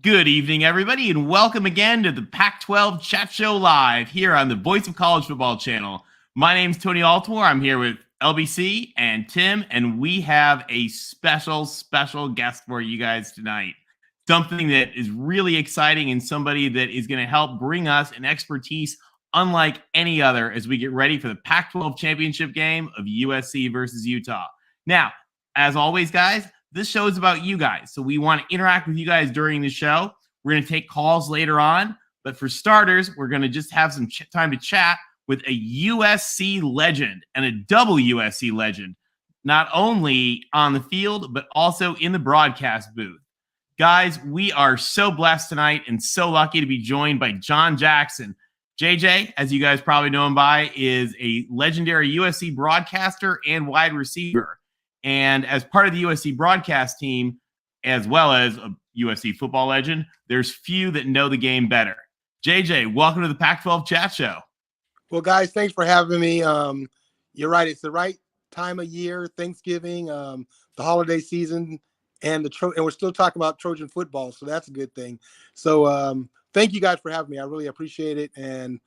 Good evening, everybody, and welcome again to the Pac-12 Chat Show Live here on the Voice of College Football channel. My name's Tony Altimore. I'm here with LBC and Tim, and we have a special guest for you guys tonight. Something that is really exciting and somebody that is going to help bring us an expertise unlike any other as we get ready for the Pac-12 championship game of USC versus Utah. Now, as always, guys, this show is about you guys, so we want to interact with you guys during the show. We're going to take calls later on, but for starters, we're going to just have some time to chat with a USC legend and a double USC legend, not only on the field, but also in the broadcast booth. Guys, we are so blessed tonight and so lucky to be joined by John Jackson. JJ, as you guys probably know him by, is a legendary USC broadcaster and wide receiver. And as part of the USC broadcast team, as well as a USC football legend, there's few that know the game better. JJ, welcome to the Pac-12 Chat Show. Well, guys, thanks for having me. You're right. It's the right time of year, Thanksgiving, the holiday season, and we're still talking about Trojan football, so that's a good thing. So thank you guys for having me. I really appreciate it. And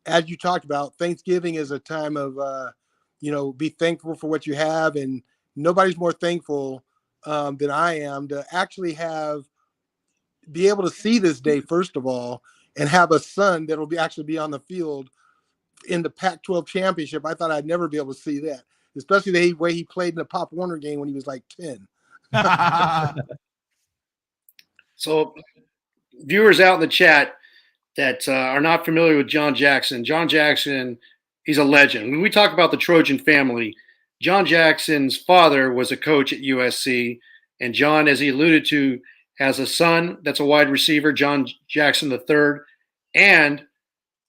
as you talked about, Thanksgiving is a time of, be thankful for what you have, and nobody's more thankful than I am to actually be able to see this day, first of all, and have a son that will actually be on the field in the Pac-12 championship. I thought I'd never be able to see that, especially the way he played in the Pop Warner game when he was like 10. So viewers out in the chat that are not familiar with John Jackson, he's a legend. When we talk about the Trojan family, John Jackson's father was a coach at USC, and John, as he alluded to, has a son that's a wide receiver, John Jackson III, and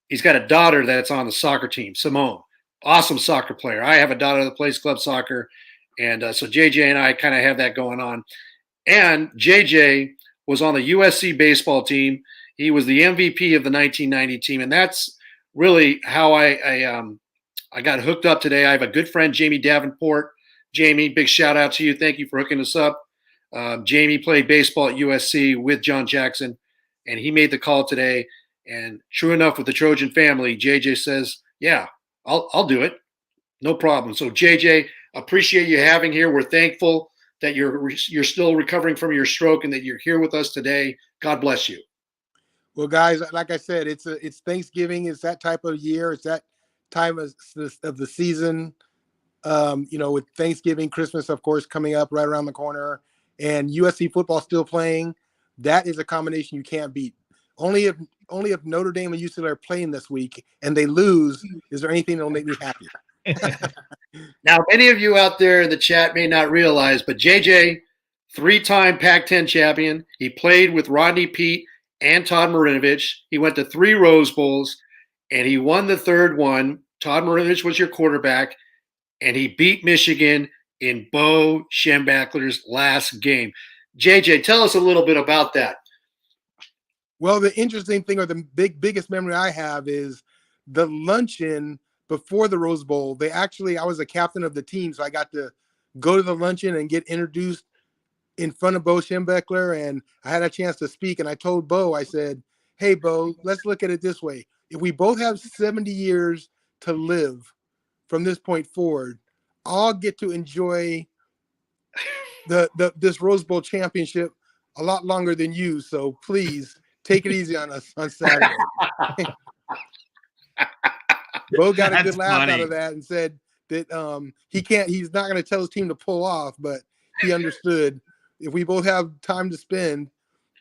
he's got a daughter that's on the soccer team, Simone. Awesome soccer player. I have a daughter that plays club soccer, and so JJ and I kind of have that going on. And JJ was on the USC baseball team. He was the MVP of the 1990 team, and that's really how I got hooked up today. I have a good friend, Jamie Davenport. Jamie, big shout out to you. Thank you for hooking us up. Jamie played baseball at USC with John Jackson, and he made the call today. And true enough, with the Trojan family, JJ says, yeah, I'll do it. No problem. So JJ, appreciate you having here. We're thankful that you're still recovering from your stroke and that you're here with us today. God bless you. Well, guys, like I said, it's Thanksgiving. It's that type of year. It's that time of the season, with Thanksgiving, Christmas, of course, coming up right around the corner, and USC football still playing. That is a combination you can't beat. Only if Notre Dame and UCLA are playing this week and they lose, is there anything that will make me happier? Now, many of you out there in the chat may not realize, but JJ, 3-time Pac-10 champion. He played with Rodney Peete and Todd Marinovich. He went to 3 Rose Bowls, and he won the third one. Todd Marinovich was your quarterback, and he beat Michigan in Bo Schembechler's last game. JJ, tell us a little bit about that. Well, the interesting thing, or the biggest memory I have, is the luncheon before the Rose Bowl. I was a captain of the team, so I got to go to the luncheon and get introduced in front of Bo Schembechler, and I had a chance to speak. And I told Bo, I said, hey, Bo, let's look at it this way. If we both have 70 years to live from this point forward, I'll get to enjoy this Rose Bowl championship a lot longer than you. So please take it easy on us on Saturday. Bo got a good laugh out of that and said that he's not going to tell his team to pull off, but he understood if we both have time to spend,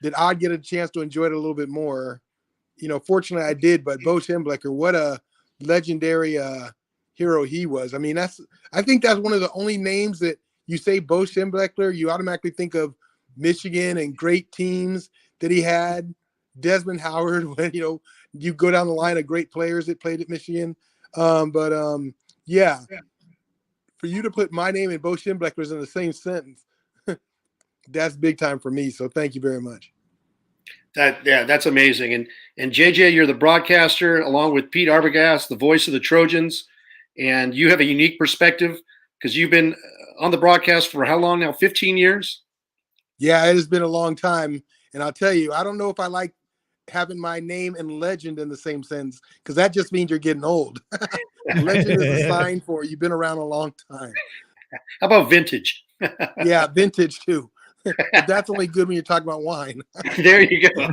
that I'd get a chance to enjoy it a little bit more. Fortunately I did, but Bo Schembechler, what a legendary hero he was. I mean, I think that's one of the only names that you say Bo Schembechler, you automatically think of Michigan and great teams that he had. Desmond Howard, when you go down the line of great players that played at Michigan. Yeah, for you to put my name and Bo Schembechler's in the same sentence, that's big time for me. So thank you very much. That's amazing. And JJ, you're the broadcaster along with Pete Arbogast, the voice of the Trojans, and you have a unique perspective because you've been on the broadcast for how long now? 15 years? Yeah, it has been a long time. And I'll tell you, I don't know if I like having my name and legend in the same sentence, because that just means you're getting old. Legend is a sign for you've been around a long time. How about vintage? Yeah, vintage too. But that's only good when you're talking about wine. There you go. So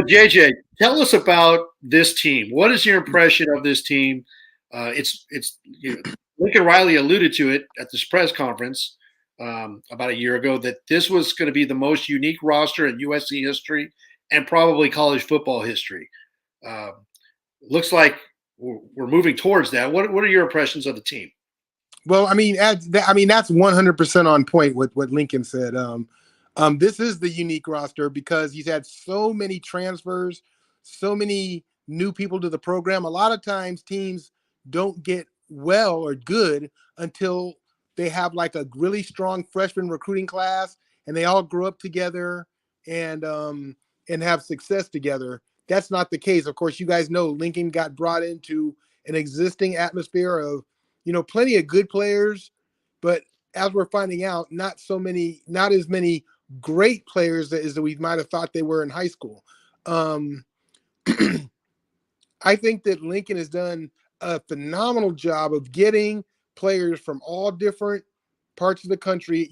JJ, tell us about this team. What is your impression of this team? It's Lincoln Riley alluded to it at this press conference about a year ago that this was going to be the most unique roster in USC history and probably college football history. Looks like we're moving towards that. What are your impressions of the team? Well, I mean, that's 100% on point with what Lincoln said. This is the unique roster because he's had so many transfers, so many new people to the program. A lot of times teams don't get well or good until they have like a really strong freshman recruiting class and they all grow up together and have success together. That's not the case. Of course, you guys know Lincoln got brought into an existing atmosphere of, plenty of good players, but as we're finding out, not as many great players as we might have thought they were in high school. I think that Lincoln has done a phenomenal job of getting players from all different parts of the country.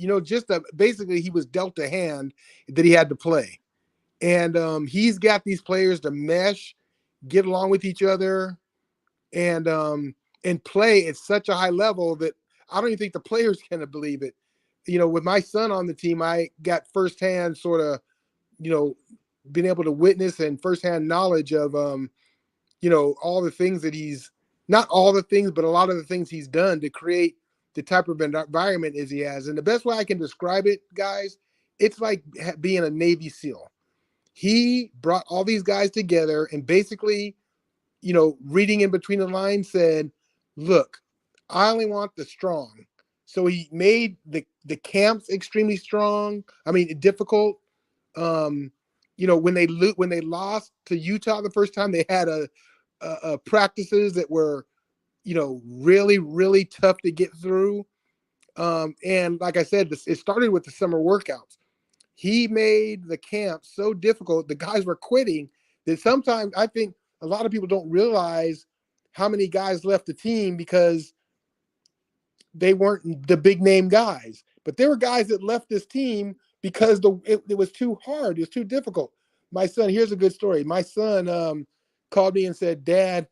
Basically he was dealt a hand that he had to play. And he's got these players to mesh, get along with each other, and play at such a high level that I don't even think the players can believe it. With my son on the team, I got firsthand sort of, being able to witness and firsthand knowledge of, all the things that not all the things, but a lot of the things he's done to create the type of environment as he has. And the best way I can describe it, guys, it's like being a Navy SEAL. He brought all these guys together and basically, reading in between the lines said, look, I only want the strong. So he made the camps extremely strong. I mean, difficult. When they lost to Utah the first time, they had a practices that were, really, really tough to get through. And like I said, it started with the summer workouts. He made the camp so difficult. The guys were quitting that sometimes I think a lot of people don't realize how many guys left the team because they weren't the big name guys. But there were guys that left this team because it was too hard. It was too difficult. My son, here's a good story. My son called me and said, Dad,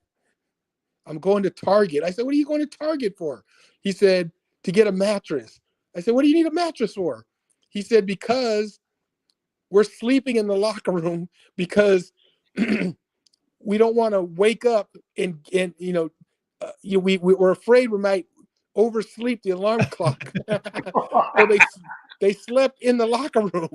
I'm going to Target. I said, what are you going to Target for? He said, to get a mattress. I said, what do you need a mattress for? He said, because we're sleeping in the locker room because we don't want to wake up and we're afraid we might oversleep the alarm clock. So they slept in the locker room.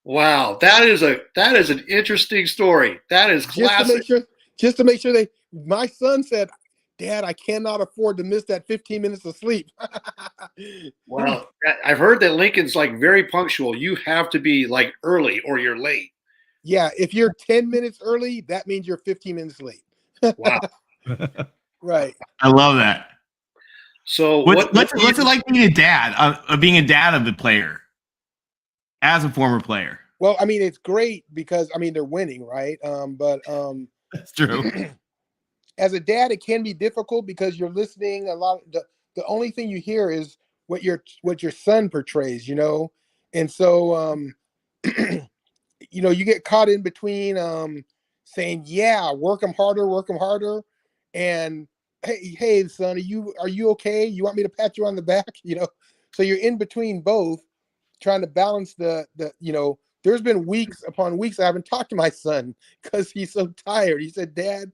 Wow, that is an interesting story. That is classic. Just to make sure my son said, Dad, I cannot afford to miss that 15 minutes of sleep. Well, I've heard that Lincoln's like very punctual. You have to be like early or you're late. Yeah, if you're 10 minutes early, that means you're 15 minutes late. Wow. Right. I love that. So what's it like being a dad, of the player as a former player? Well, I mean, it's great because they're winning, right? That's true. As a dad, it can be difficult because you're listening a lot. The only thing you hear is what your son portrays, and so you get caught in between saying, yeah, work them harder, and hey, son, are you okay? You want me to pat you on the back? So you're in between both, trying to balance the. There's been weeks upon weeks I haven't talked to my son because he's so tired. He said, Dad,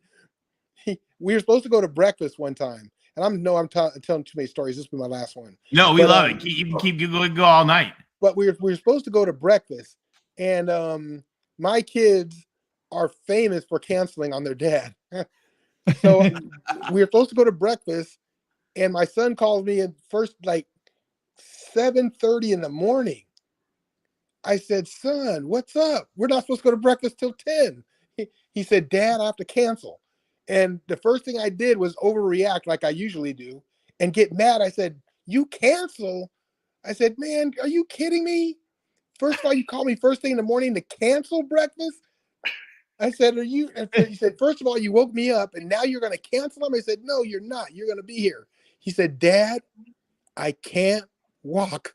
we were supposed to go to breakfast one time, and I'm telling too many stories. This will be my last one. No, we love it. You can go all night. But we were supposed to go to breakfast, and my kids are famous for canceling on their dad. So we were supposed to go to breakfast, and my son calls me at first like 7:30 in the morning. I said, son, what's up? We're not supposed to go to breakfast till 10. He said, Dad, I have to cancel. And the first thing I did was overreact like I usually do and get mad. I said, you cancel? I said, man, are you kidding me? First of all, you call me first thing in the morning to cancel breakfast? I said, he said, first of all, you woke me up and now you're going to cancel them? I said, no, you're not. You're going to be here. He said, Dad, I can't walk.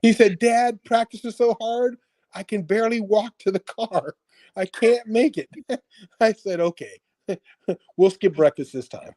He said, Dad, practice is so hard. I can barely walk to the car. I can't make it. I said, okay, we'll skip breakfast this time.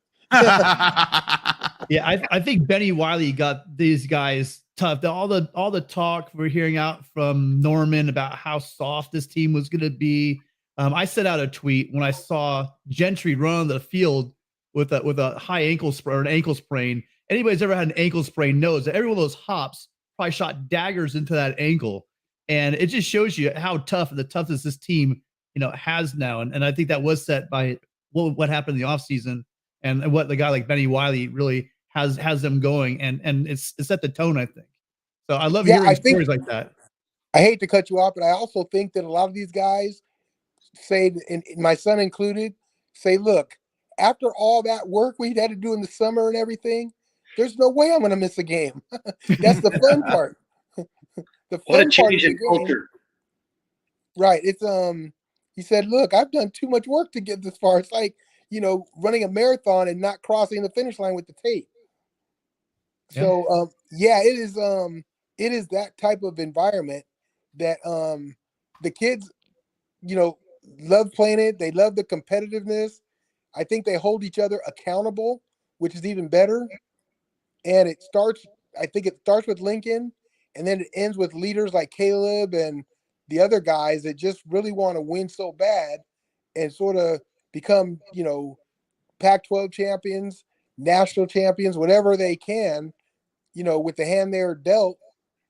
Yeah, I think Benny Wiley got these guys tough. All the talk we're hearing out from Norman about how soft this team was going to be. I sent out a tweet when I saw Gentry run on the field with a high ankle sprain or an ankle sprain. Anybody's ever had an ankle sprain knows that every one of those hops probably shot daggers into that ankle, and it just shows you how tough the toughness this team has now. And I think that was set by what happened in the offseason and what the guy like Benny Wiley really has them going, and it's set the tone, I think. So I love hearing stories like that. I hate to cut you off, but I also think that a lot of these guys say, and my son included, say, look, after all that work we had to do in the summer and everything, there's no way I'm going to miss a game. That's the fun part. The fun what a part change of in the culture. game, right? It's he said, look, I've done too much work to get this far. It's like, running a marathon and not crossing the finish line with the tape. Yeah. So it is that type of environment that the kids, love playing it. They love the competitiveness. I think they hold each other accountable, which is even better. And I think it starts with Lincoln, and then it ends with leaders like Caleb and the other guys that just really want to win so bad and sort of become, Pac-12 champions, national champions, whatever they can, with the hand they're dealt.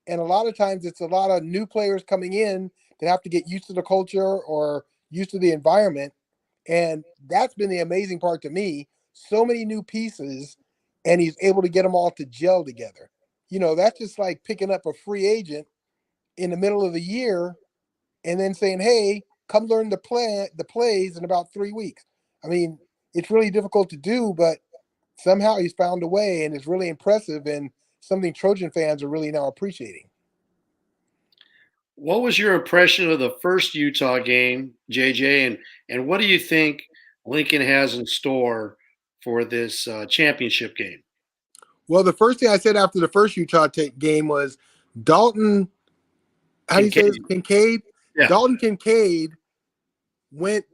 And a lot of times it's a lot of new players coming in that have to get used to the culture or used to the environment. And that's been the amazing part to me. So many new pieces, and he's able to get them all to gel together. That's just like picking up a free agent in the middle of the year and then saying, hey, come learn the plays in about 3 weeks. I mean, it's really difficult to do, but somehow he's found a way, and it's really impressive and something Trojan fans are really now appreciating. What was your impression of the first Utah game, JJ, and what do you think Lincoln has in store for this championship game? Well, the first thing I said after the first Utah game was Dalton, how do you say this? Kincaid? Yeah. Dalton Kincaid went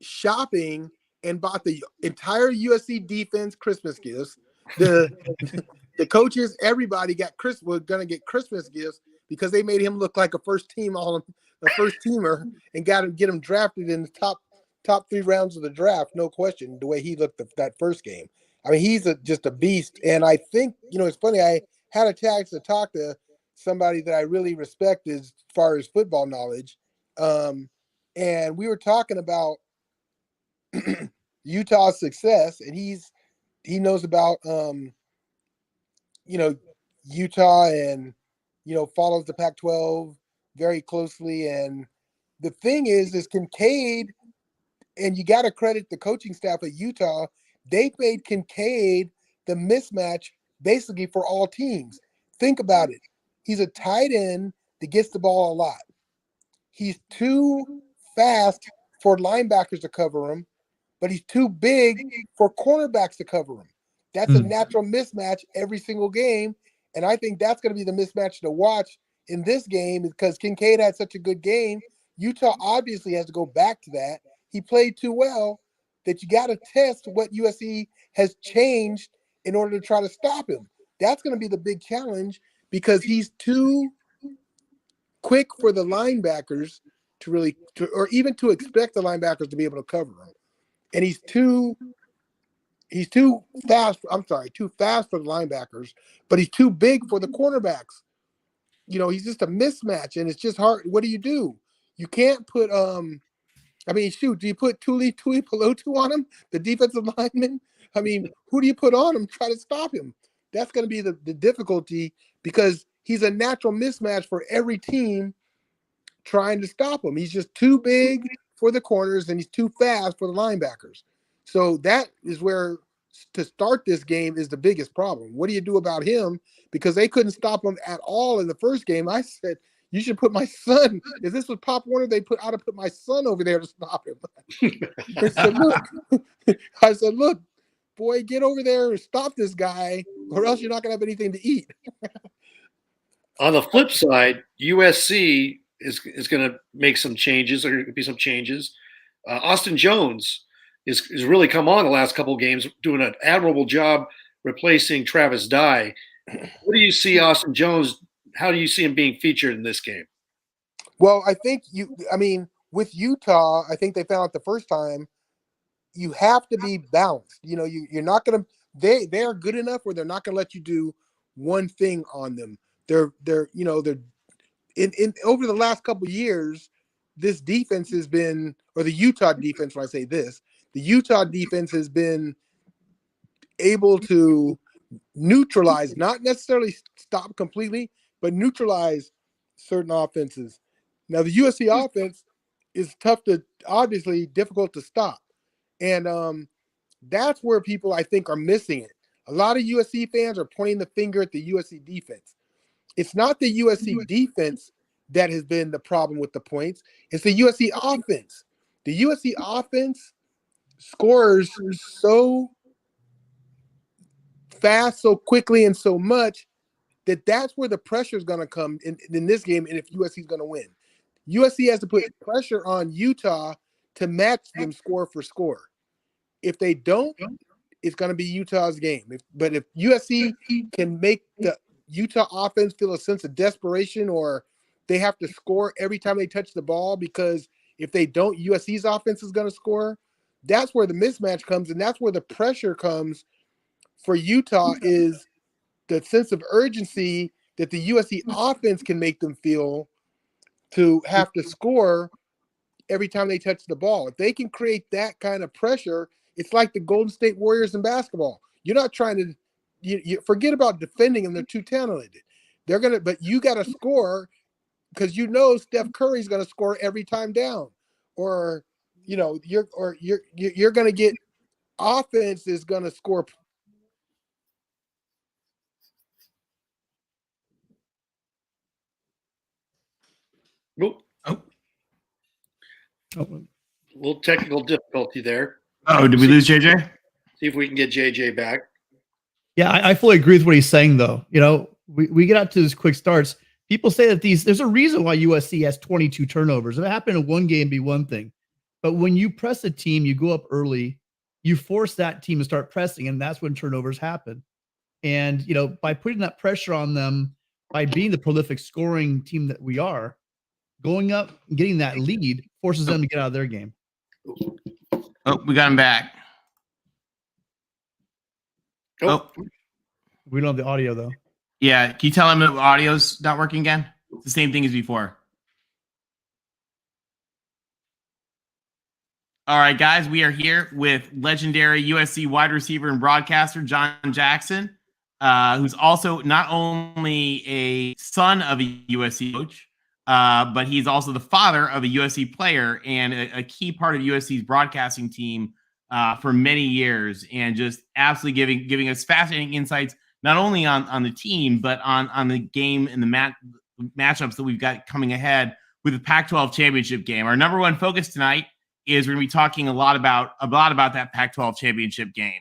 shopping and bought the entire USC defense Christmas gifts. The coaches, everybody were going to get Christmas gifts because they made him look like a first teamer and get him drafted in the top 3 rounds of the draft. No question, the way he looked that first game. I mean, he's just a beast. And I think, it's funny. I had a chance to talk to somebody that I really respect as far as football knowledge. And we were talking about Utah's success, and he knows about, Utah and, follows the Pac-12 very closely. And the thing is Kincaid, and you got to credit the coaching staff at Utah, they made Kincaid the mismatch basically for all teams. Think about it. He's a tight end that gets the ball a lot. He's too fast for linebackers to cover him, but he's too big for cornerbacks to cover him. That's a natural mismatch every single game. And I think that's going to be the mismatch to watch in this game because Kincaid had such a good game. Utah obviously has to go back to that. He played too well that you got to test what USC has changed in order to try to stop him. That's going to be the big challenge because he's too quick for the linebackers or even to expect the linebackers to be able to cover him. And he's too fast. Too fast for the linebackers, but he's too big for the cornerbacks. He's just a mismatch, and it's just hard. What do? You can't put do you put Tuli Pelotu on him, the defensive lineman? I mean, who do you put on him to try to stop him? That's going to be the difficulty because he's a natural mismatch for every team trying to stop him. He's just too big for the corners, and he's too fast for the linebackers. So that is where to start this game is the biggest problem. What do you do about him? Because they couldn't stop him at all in the first game. I said, you should put my son. If this was Pop Warner, I'd have put my son over there to stop him. I said, look, boy, get over there and stop this guy, or else you're not going to have anything to eat. On the flip side, USC is going to make some changes. There are going to be some changes. Austin Jones is really come on the last couple of games, doing an admirable job replacing Travis Dye. What do you see Austin Jones? How do you see him being featured in this game? Well, I think with Utah, I think they found out the first time you have to be balanced. You know, you're not going to. They are good enough where they're not going to let you do one thing on them. They're in over the last couple of years, this defense has been, or the Utah defense, when I say this, the Utah defense has been able to neutralize, not necessarily stop completely, but neutralize certain offenses. Now, the USC offense is obviously difficult to stop. And that's where people, I think, are missing it. A lot of USC fans are pointing the finger at the USC defense. It's not the USC defense that has been the problem with the points. It's the USC offense. The USC offense scores so fast, so quickly, and so much that's where the pressure is going to come in this game, and if USC is going to win. USC has to put pressure on Utah to match them score for score. If they don't, it's going to be Utah's game. But if USC can make the Utah offense feel a sense of desperation, or they have to score every time they touch the ball, because if they don't, USC's offense is going to score, that's where the mismatch comes, and that's where the pressure comes for Utah, is the sense of urgency that the USC offense can make them feel to have to score every time they touch the ball. If they can create that kind of pressure, it's like the Golden State Warriors in basketball. You're not trying to you forget about defending them. They're too talented. But you got to score, because Steph Curry's going to score every time down, or you're going to get offense is going to score. Nope. Oh. A little technical difficulty there. Oh, did we lose JJ? See if we can get JJ back. Yeah, I fully agree with what he's saying, though. We get out to these quick starts. People say that there's a reason why USC has 22 turnovers. If it happened in one game, be one thing. But when you press a team, you go up early, you force that team to start pressing, and that's when turnovers happen. And, by putting that pressure on them, by being the prolific scoring team that we are, going up and getting that lead forces them to get out of their game. Oh, we got him back. Oh. We don't have the audio, though. Yeah. Can you tell him the audio's not working again? It's the same thing as before. All right, guys, we are here with legendary USC wide receiver and broadcaster John Jackson, who's also not only a son of a USC coach, but he's also the father of a USC player and a key part of USC's broadcasting team for many years, and just absolutely giving us fascinating insights, not only on the team, but on the game and the matchups that we've got coming ahead with the Pac-12 championship game. Our number one focus tonight is we're going to be talking a lot about that Pac-12 championship game.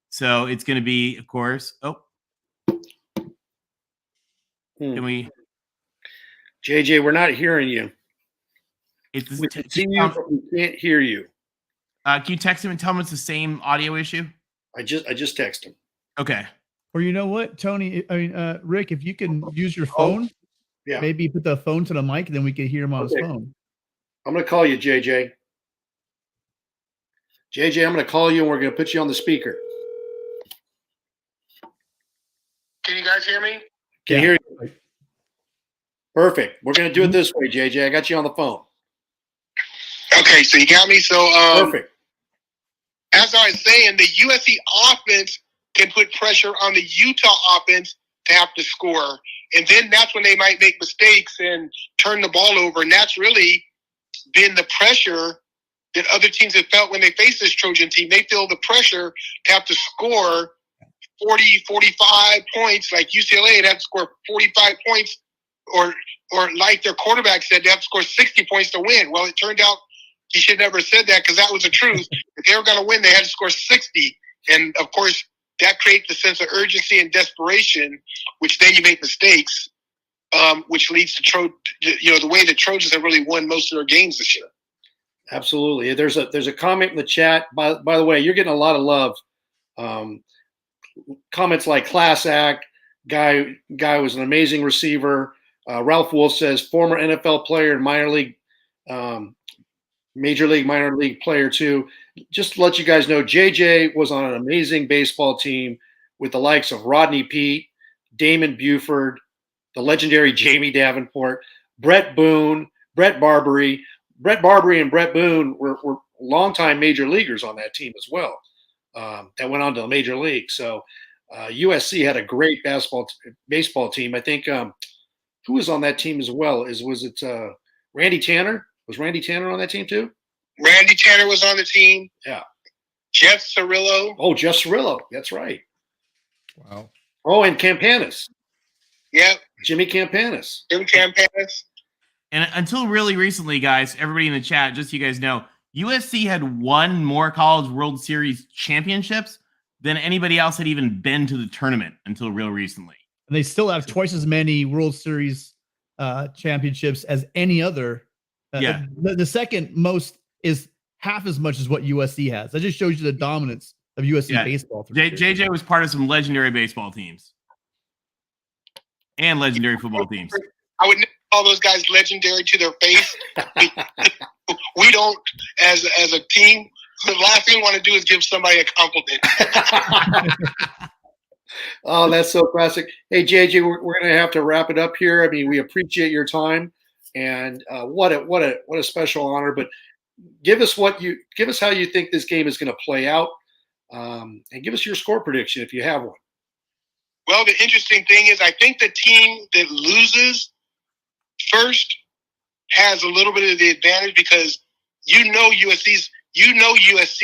So it's going to be, of course, can we? JJ, we're not hearing you. We can't hear you. Can you text him and tell him it's the same audio issue? I just texted him. Okay. Or you know what, Tony? Rick, if you can use your phone, maybe put the phone to the mic, and then we can hear him on his phone. I'm going to call you, JJ. JJ, I'm going to call you, and we're going to put you on the speaker. Can you guys hear me? Can hear you. Perfect. We're going to do it this way, JJ. I got you on the phone. Okay, so you got me. So perfect. As I was saying, the USC offense can put pressure on the Utah offense to have to score. And then that's when they might make mistakes and turn the ball over. And that's really been the pressure that other teams have felt when they face this Trojan team. They feel the pressure to have to score 40, 45 points. Like UCLA, they'd have to score 45 points, or like their quarterback said, they have to score 60 points to win. Well, it turned out he should never have said that, because that was the truth. If they were going to win, they had to score 60. And, of course, that creates a sense of urgency and desperation, which then you make mistakes, which leads to the way the Trojans have really won most of their games this year. Absolutely. There's a comment in the chat. By the way, you're getting a lot of love. Comments like class act, guy was an amazing receiver. Ralph Wolf says former NFL player and major league, minor league player too. Just to let you guys know, JJ was on an amazing baseball team with the likes of Rodney Peete, Damon Buford, the legendary Jamie Davenport, Brett Boone, Brett Barbary. Brett Barbary and Brett Boone were longtime major leaguers on that team as well. That went on to the major league. So USC had a great baseball team. I think who was on that team as well? Was it Randy Tanner? Was Randy Tanner on that team too? Randy Tanner was on the team. Yeah. Jeff Cirillo. Oh, Jeff Cirillo. That's right. Wow. Oh, and Campanis. Yep. Jimmy Campanis. Jim Campanis. And until really recently, guys, everybody in the chat, just so you guys know, USC had won more College World Series championships than anybody else had even been to the tournament until real recently. And they still have twice as many World Series championships as any other. Yeah. The second most is half as much as what USC has. That just shows you the dominance of USC baseball. JJ was part of some legendary baseball teams and legendary football teams. I would never call those guys legendary to their face. We don't, as a team, the last thing we want to do is give somebody a compliment. Oh, that's so classic. Hey, JJ, we're going to have to wrap it up here. I mean, we appreciate your time, and what a special honor. But give us how you think this game is going to play out, and give us your score prediction if you have one. Well, the interesting thing is, I think the team that loses first has a little bit of the advantage, because USC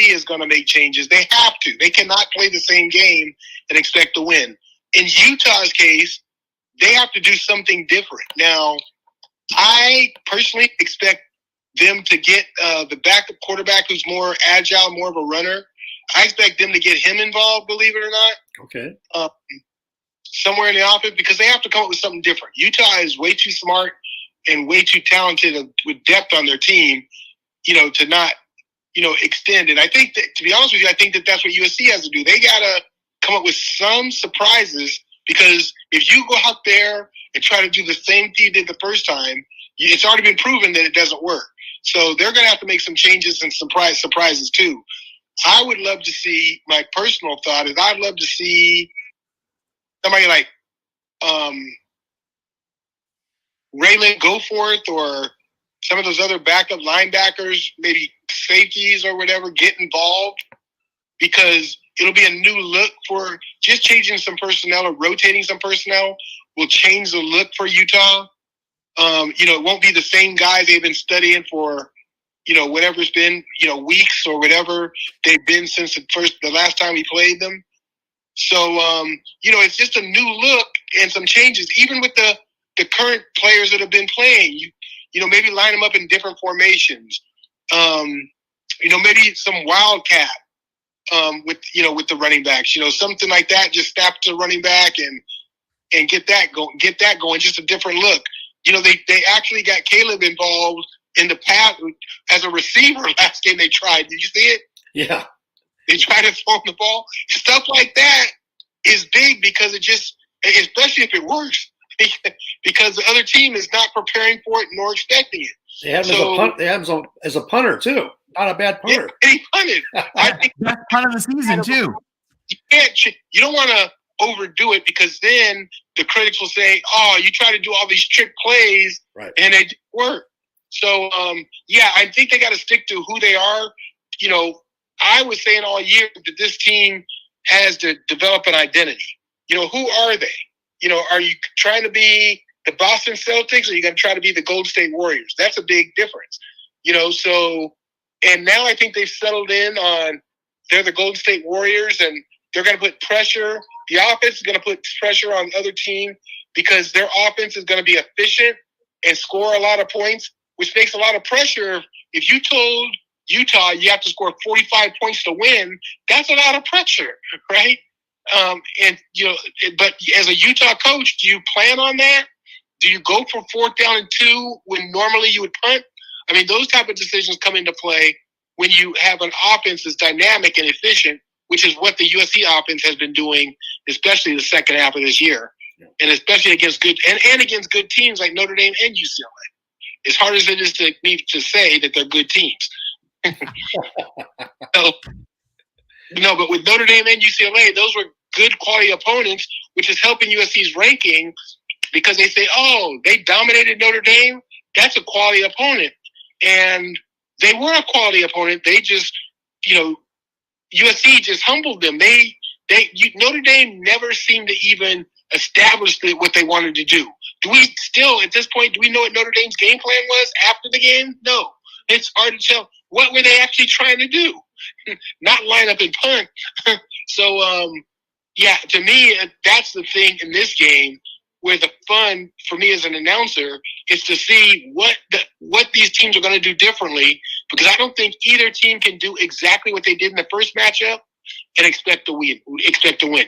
is going to make changes. They have to. They cannot play the same game and expect to win. In Utah's case, they have to do something different. Now, I personally expect them to get the backup quarterback who's more agile, more of a runner. I expect them to get him involved, believe it or not. Okay. Somewhere in the offense, because they have to come up with something different. Utah is way too smart and way too talented with depth on their team, to not, extend it. I think that, to be honest with you, I think that that's what USC has to do. They got to come up with some surprises, because if you go out there and try to do the same thing you did the first time, it's already been proven that it doesn't work. So they're going to have to make some changes and surprises too. I would love to see, my personal thought is, I'd love to see somebody like Raylan Goforth or some of those other backup linebackers, maybe safeties or whatever, get involved, because it'll be a new look for just changing some personnel or rotating some personnel will change the look for Utah. It won't be the same guys they've been studying for, whatever it's been, weeks or whatever they've been since the last time we played them. So, it's just a new look and some changes, even with the current players that have been playing. Maybe line them up in different formations. Maybe some wildcat with the running backs. Something like that. Just snap to the running back and get that going. Just a different look. They actually got Caleb involved in the pass as a receiver last game. They tried. Did you see it? Yeah. They tried to throw him the ball. Stuff like that is big, because it just, especially if it works, because the other team is not preparing for it nor expecting it. They have him as a punter too. Not a bad punter. Yeah, he punted. I think That's part of the season too. You don't want to overdo it, because then the critics will say, "Oh, you try to do all these trick plays, right, and it didn't work." So, I think they got to stick to who they are. I was saying all year that this team has to develop an identity. Who are they? Are you trying to be the Boston Celtics, or are you going to try to be the Golden State Warriors? That's a big difference. So And now I think they've settled in on they're the Golden State Warriors, and they're going to put pressure. The offense is going to put pressure on the other team because their offense is going to be efficient and score a lot of points, which makes a lot of pressure. If you told Utah you have to score 45 points to win, that's a lot of pressure, right? But as a Utah coach, do you plan on that? Do you go for 4th down and 2 when normally you would punt? I mean, those type of decisions come into play when you have an offense that's dynamic and efficient, which is what the USC offense has been doing, especially the second half of this year, and especially against good and against good teams like Notre Dame and UCLA. As hard as it is to me to say that they're good teams. But with Notre Dame and UCLA, those were good quality opponents, which is helping USC's ranking because they say, oh, they dominated Notre Dame. That's a quality opponent. And they were a quality opponent. They just, USC just humbled them. Notre Dame never seemed to even establish what they wanted to do. Do we still, at this point, do we know what Notre Dame's game plan was after the game? No. It's hard to tell. What were they actually trying to do? Not line up and punt. So, to me, that's the thing in this game where the fun for me as an announcer is to see what these teams are going to do differently, because I don't think either team can do exactly what they did in the first matchup and expect to win,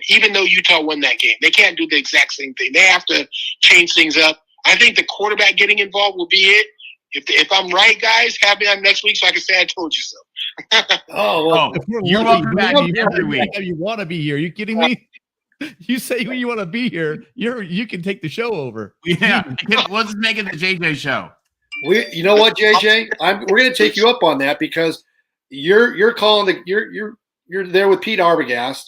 even though Utah won that game. They can't do the exact same thing. They have to change things up. I think the quarterback getting involved will be it. If I'm right, guys, have me on next week so I can say I told you so. You're welcome back every week. You want to be here? Are you kidding me? You say you want to be here. You can take the show over. Yeah, we'll just make it the JJ show. You know what, JJ? We're going to take you up on that because you're calling you're there with Pete Arbogast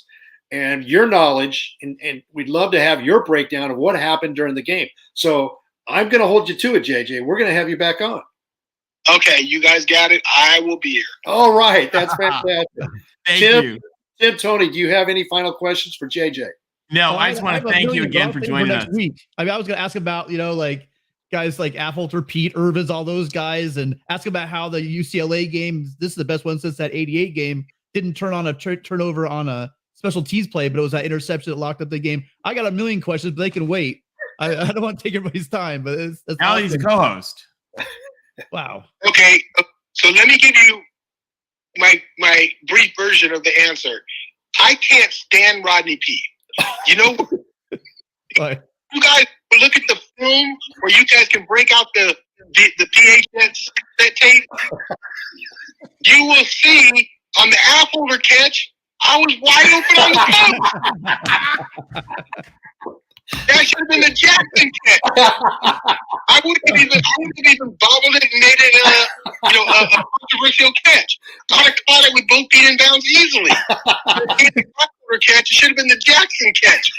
and your knowledge, and we'd love to have your breakdown of what happened during the game. So I'm going to hold you to it, JJ. We're going to have you back on. Okay, you guys got it. I will be here. All right, that's fantastic. Thank you. Tim, Tony, do you have any final questions for JJ? No, I just want to thank you again for joining us. Week. I was going to ask about, guys like Affolter, Pete, Irvis, all those guys, and ask about how the UCLA game, this is the best one since that 88 game, didn't turn on a turnover on a special teams play, but it was that interception that locked up the game. I got a million questions, but they can wait. I don't want to take everybody's time, but now he's a co-host. Wow. Okay, so let me give you my brief version of the answer. I can't stand Rodney Peete. You know, you guys look at the film where you guys can break out the PHS tape. You will see on the Affolter catch, I was wide open on the post. That should have been the Jackson catch. I wouldn't have even bobbled it and made it a controversial catch. I'd have caught it with both feet in bounds easily. Catch, it should have been the Jackson catch.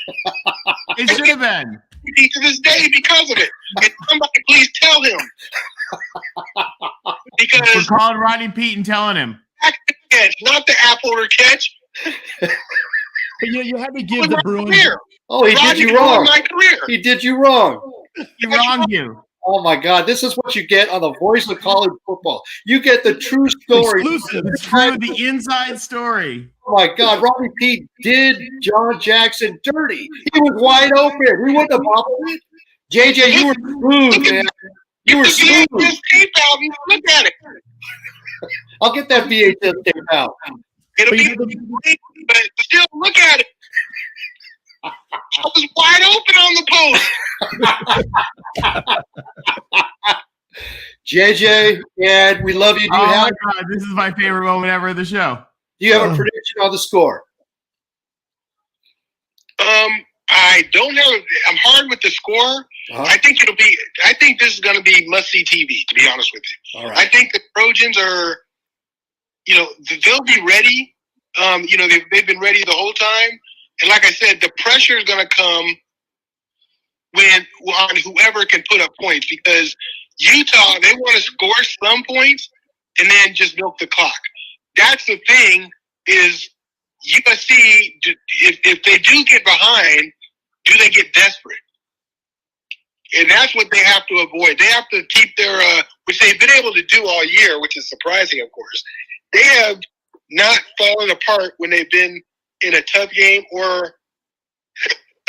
It should have been. To this day because of it. And somebody please tell him. Because we're calling Rodney Peete and telling him. Jackson catch, not the Affolter catch. But you had to give the Bruins. Oh, he did you wrong. My career. He did you wrong. He wronged you. Oh my God! This is what you get on the Voice of College Football. You get the true story. Exclusive. The inside story. Oh my God! Rodney Peete did John Jackson dirty. He was wide open. He wouldn't have bobbled it. JJ, you were smooth, man. You were smooth. Look at it. I'll get that VHS tape out. It'll be, but still, look at it. I was wide open on the post. JJ, and we love you. Do you my God, this is my favorite moment ever of the show. Do you have a prediction on the score? I don't have. I'm hard with the score. I think this is going to be must-see TV. To be honest with you, all right. I think the Trojans are. They'll be ready. They've been ready the whole time. And like I said, the pressure is going to come on whoever can put up points, because Utah, they want to score some points and then just milk the clock. That's the thing is USC, if they do get behind, do they get desperate? And that's what they have to avoid. They have to keep their which they've been able to do all year, which is surprising, of course. They have not fallen apart when they've been in a tough game or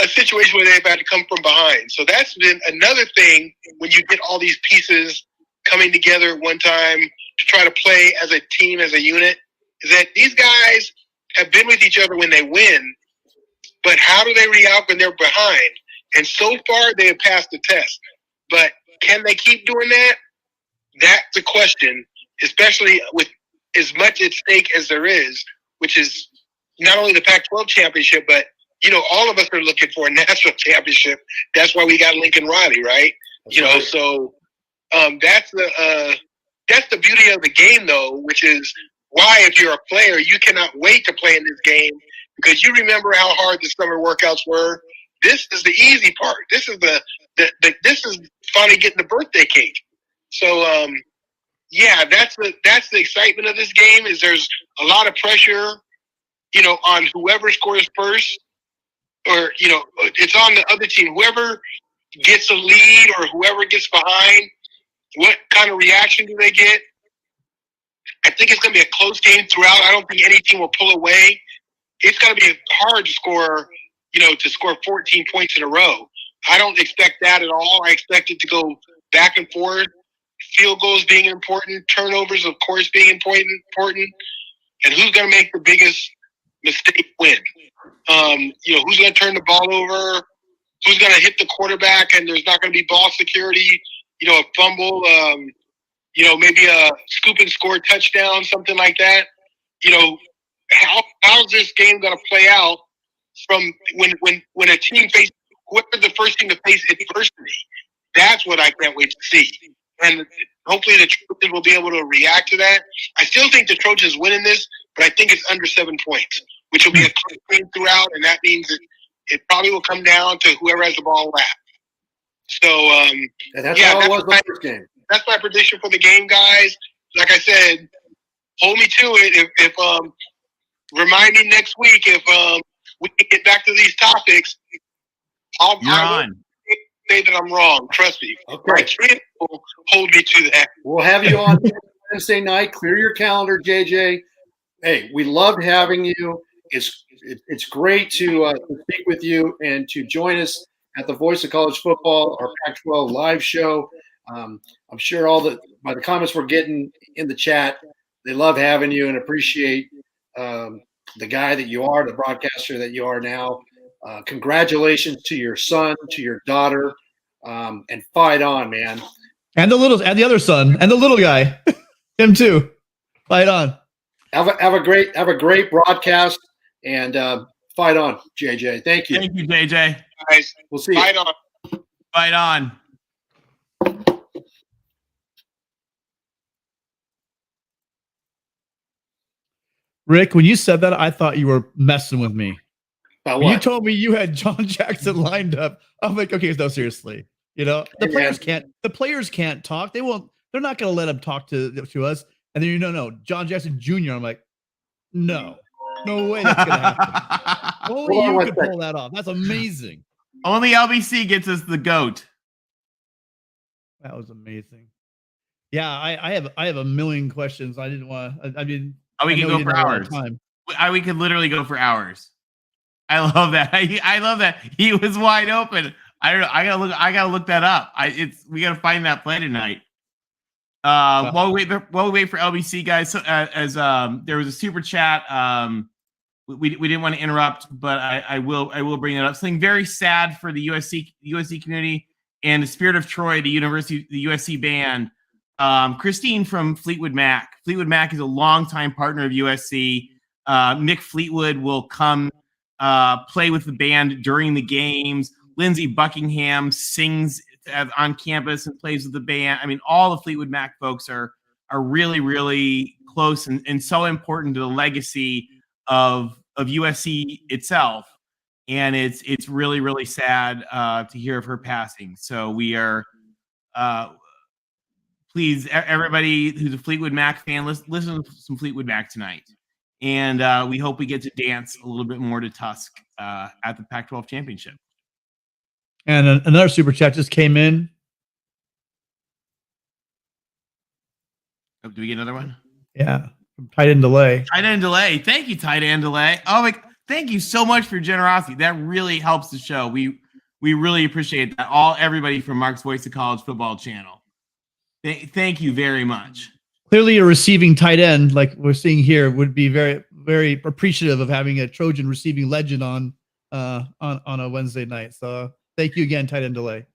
a situation where they've had to come from behind. So that's been another thing when you get all these pieces coming together at one time to try to play as a team, as a unit, is that these guys have been with each other when they win, but how do they react when they're behind? And so far, they have passed the test. But can they keep doing that? That's the question, especially with as much at stake as there is, which is not only the Pac-12 championship, but, you know, all of us are looking for a national championship. That's why we got Lincoln Riley, right? That's right. So that's the beauty of the game, though, which is why, if you're a player, you cannot wait to play in this game because you remember how hard the summer workouts were. This is the easy part. This is this is finally getting the birthday cake. So, yeah, that's the excitement of this game. Is there's a lot of pressure, you know, on whoever scores first, or you know, it's on the other team. Whoever gets a lead or whoever gets behind, what kind of reaction do they get? I think it's going to be a close game throughout. I don't think any team will pull away. It's going to be hard to score, you know, to score 14 points in a row. I don't expect that at all. I expect it to go back and forth. Field goals being important, turnovers, of course, being important, and who's going to make the biggest mistake win. You know, who's going to turn the ball over? Who's going to hit the quarterback and there's not going to be ball security? You know, a fumble. You know, maybe a scoop and score touchdown, something like that. You know, how's this game going to play out from when a team faces whoever's the first team to face adversity? That's what I can't wait to see. And hopefully the Trojans will be able to react to that. I still think the Trojans win in this, but I think it's under 7 points, which will be a close game throughout, and that means that it probably will come down to whoever has the ball last. So, That's how it was the first game. That's my prediction for the game, guys. Like I said, hold me to it. If remind me next week if we can get back to these topics. You're on. Say that I'm wrong. Trust me. Okay. My kids will hold me to that. We'll have you on Wednesday night. Clear your calendar, JJ. Hey, we loved having you. It's great to speak with you and to join us at the Voice of College Football, our Pac-12 live show. I'm sure by the comments we're getting in the chat, they love having you and appreciate the guy that you are, the broadcaster that you are now. Congratulations to your son, to your daughter, and fight on, man. And the other son, and the little guy, him too. Fight on. Have a great broadcast, and fight on, JJ. Thank you. Thank you, JJ. Guys, We'll see fight you. on. Fight on. Rick, when you said that, I thought you were messing with me. About When what? you told me you had John Jackson lined up, I'm like, okay, no, seriously. You know, the players can't talk. They're not going to let him talk to us. And then no, John Jackson Jr. I'm like, no way that's going to happen. Only Hold on you one could second. pull that off. That's amazing. Only LBC gets us the GOAT. That was amazing. Yeah, I have a million questions. I didn't want to. I mean, We I can know go you for didn't have a lot hours. of time. We could literally go for hours. I love that. I love that he was wide open. I don't know. I gotta look that up. We gotta find that play tonight. While we wait for LBC guys, so, as there was a super chat. We didn't want to interrupt, but I will bring it up. Something very sad for the USC community and the Spirit of Troy, the USC band. Christine from Fleetwood Mac. Fleetwood Mac is a longtime partner of USC. Mick Fleetwood will come play with the band during the games. Lindsey Buckingham sings on campus and plays with the band. I mean, all the Fleetwood Mac folks are really, really close and so important to the legacy of USC itself. And it's really, really sad to hear of her passing. So we are please, everybody who's a Fleetwood Mac fan, listen to some Fleetwood Mac tonight. And we hope we get to dance a little bit more to Tusk at the Pac-12 championship. And another super chat just came in. Oh, do we get another one? Yeah. Tight end delay. Tight end delay. Thank you, tight end delay. Oh, thank you so much for your generosity. That really helps the show. We really appreciate that. Everybody from Mark's Voice of College Football channel. Thank you very much. Clearly, a receiving tight end, like we're seeing here, would be very, very appreciative of having a Trojan receiving legend on a Wednesday night. So thank you again, tight end delay.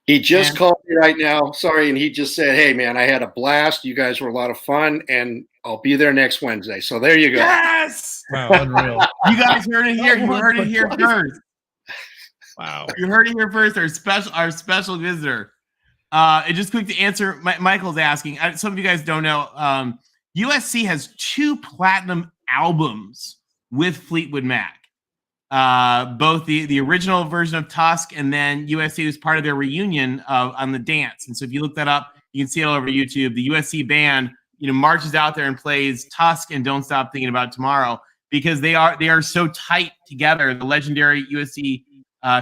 He just called me right now. Sorry. And he just said, hey, man, I had a blast. You guys were a lot of fun, and I'll be there next Wednesday. So there you go. Yes. Wow, unreal. You guys heard it here. You heard it here first. Wow. You heard it here first. Our special visitor. And just quick to answer, Michael's asking. Some of you guys don't know. USC has 2 platinum albums with Fleetwood Mac. Both the original version of Tusk, and then USC was part of their reunion on the dance. And so if you look that up, you can see it all over YouTube. The USC band, marches out there and plays Tusk and Don't Stop Thinking About Tomorrow, because they are so tight together. The legendary USC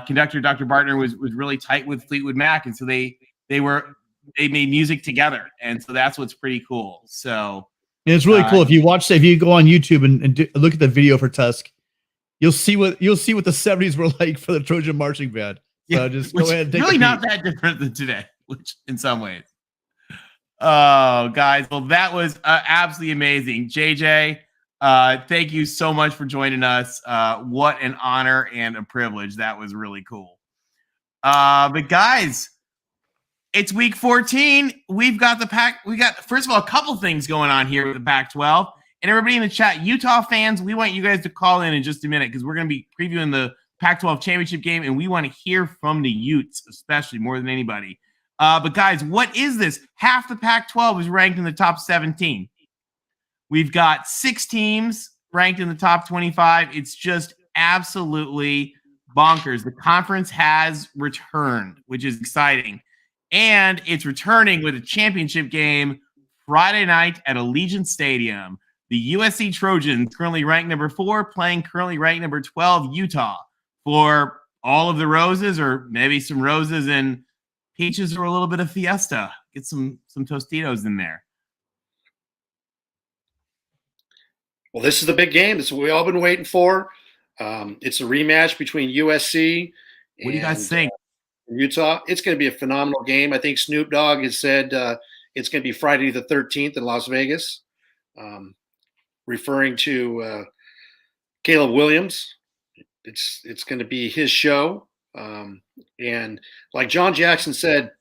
conductor Dr. Bartner was really tight with Fleetwood Mac, and so they made music together, and so that's what's pretty cool. So and it's really cool if you go on YouTube and look at the video for Tusk. You'll see what the 70s were like for the Trojan marching band. So just go ahead and take really not that different than today, which in some ways. Oh, guys, well, that was absolutely amazing. JJ, thank you so much for joining us. What an honor and a privilege. That was really cool. But guys, it's week 14. We've got first of all, a couple things going on here with the Pac-12. And everybody in the chat, Utah fans, we want you guys to call in just a minute, because we're going to be previewing the Pac-12 championship game, and we want to hear from the Utes, especially more than anybody. But guys, what is this? Half the Pac-12 is ranked in the top 17. We've got 6 teams ranked in the top 25. It's just absolutely bonkers. The conference has returned, which is exciting. And it's returning with a championship game Friday night at Allegiant Stadium. The USC Trojans, currently ranked number 4, playing currently ranked number 12, Utah, for all of the roses, or maybe some roses and peaches, or a little bit of fiesta. Get some Tostitos in there. Well, this is the big game. This is what we've all been waiting for. It's a rematch between USC and what do you guys think? Utah. It's going to be a phenomenal game. I think Snoop Dogg has said it's going to be Friday the 13th in Las Vegas. Referring to Caleb Williams, it's going to be his show, and like John Jackson said,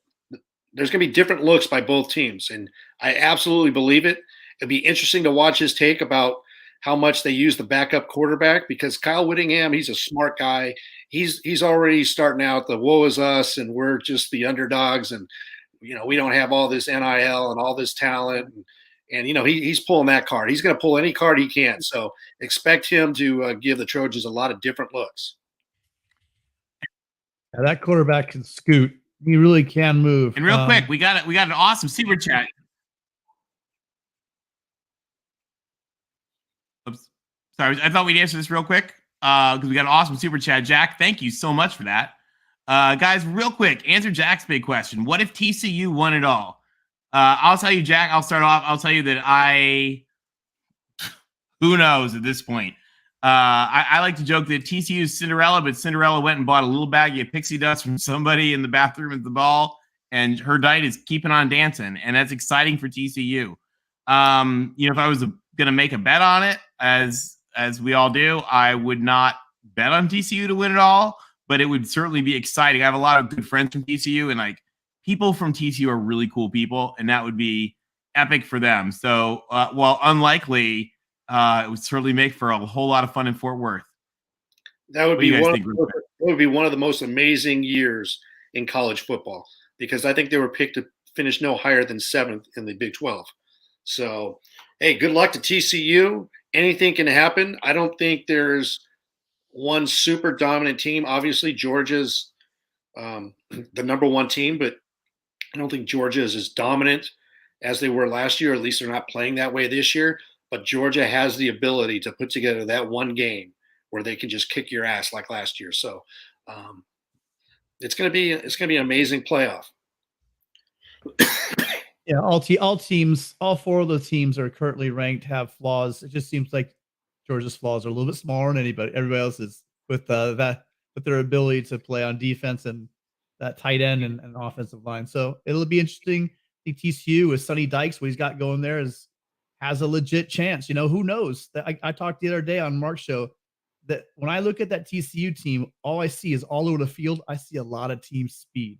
there's going to be different looks by both teams, and I absolutely believe it. It'd be interesting to watch his take about how much they use the backup quarterback, because Kyle Whittingham, he's a smart guy. He's already starting out the woe is us, and we're just the underdogs, and we don't have all this NIL and all this talent. And he's pulling that card. He's going to pull any card he can. So expect him to give the Trojans a lot of different looks. Yeah, that quarterback can scoot. He really can move. And real quick, we got an awesome super chat. Oops. Sorry, I thought we'd answer this real quick because we got an awesome super chat. Jack, thank you so much for that. Guys, real quick, answer Jack's big question. What if TCU won it all? I'll tell you, Jack, I'll start off. I'll tell you that who knows at this point. I like to joke that TCU is Cinderella, but Cinderella went and bought a little baggie of pixie dust from somebody in the bathroom at the ball, and her diet is keeping on dancing, and that's exciting for TCU. If I was going to make a bet on it, as we all do, I would not bet on TCU to win it all, but it would certainly be exciting. I have a lot of good friends from TCU, and people from TCU are really cool people, and that would be epic for them. So, while unlikely, it would certainly make for a whole lot of fun in Fort Worth. That would be one of the most amazing years in college football, because I think they were picked to finish no higher than 7th in the Big 12. So, hey, good luck to TCU. Anything can happen. I don't think there's one super dominant team. Obviously, Georgia's the number 1 team, but I don't think Georgia is as dominant as they were last year. At least they're not playing that way this year. But Georgia has the ability to put together that one game where they can just kick your ass like last year. So it's going to be an amazing playoff. Yeah, all four of the teams are currently ranked, have flaws. It just seems like Georgia's flaws are a little bit smaller than everybody else's with their ability to play on defense and that tight end and offensive line. So it'll be interesting. I think TCU with Sonny Dykes, what he's got going there has a legit chance. Who knows? I talked the other day on Mark's show that when I look at that TCU team, all I see is all over the field, I see a lot of team speed.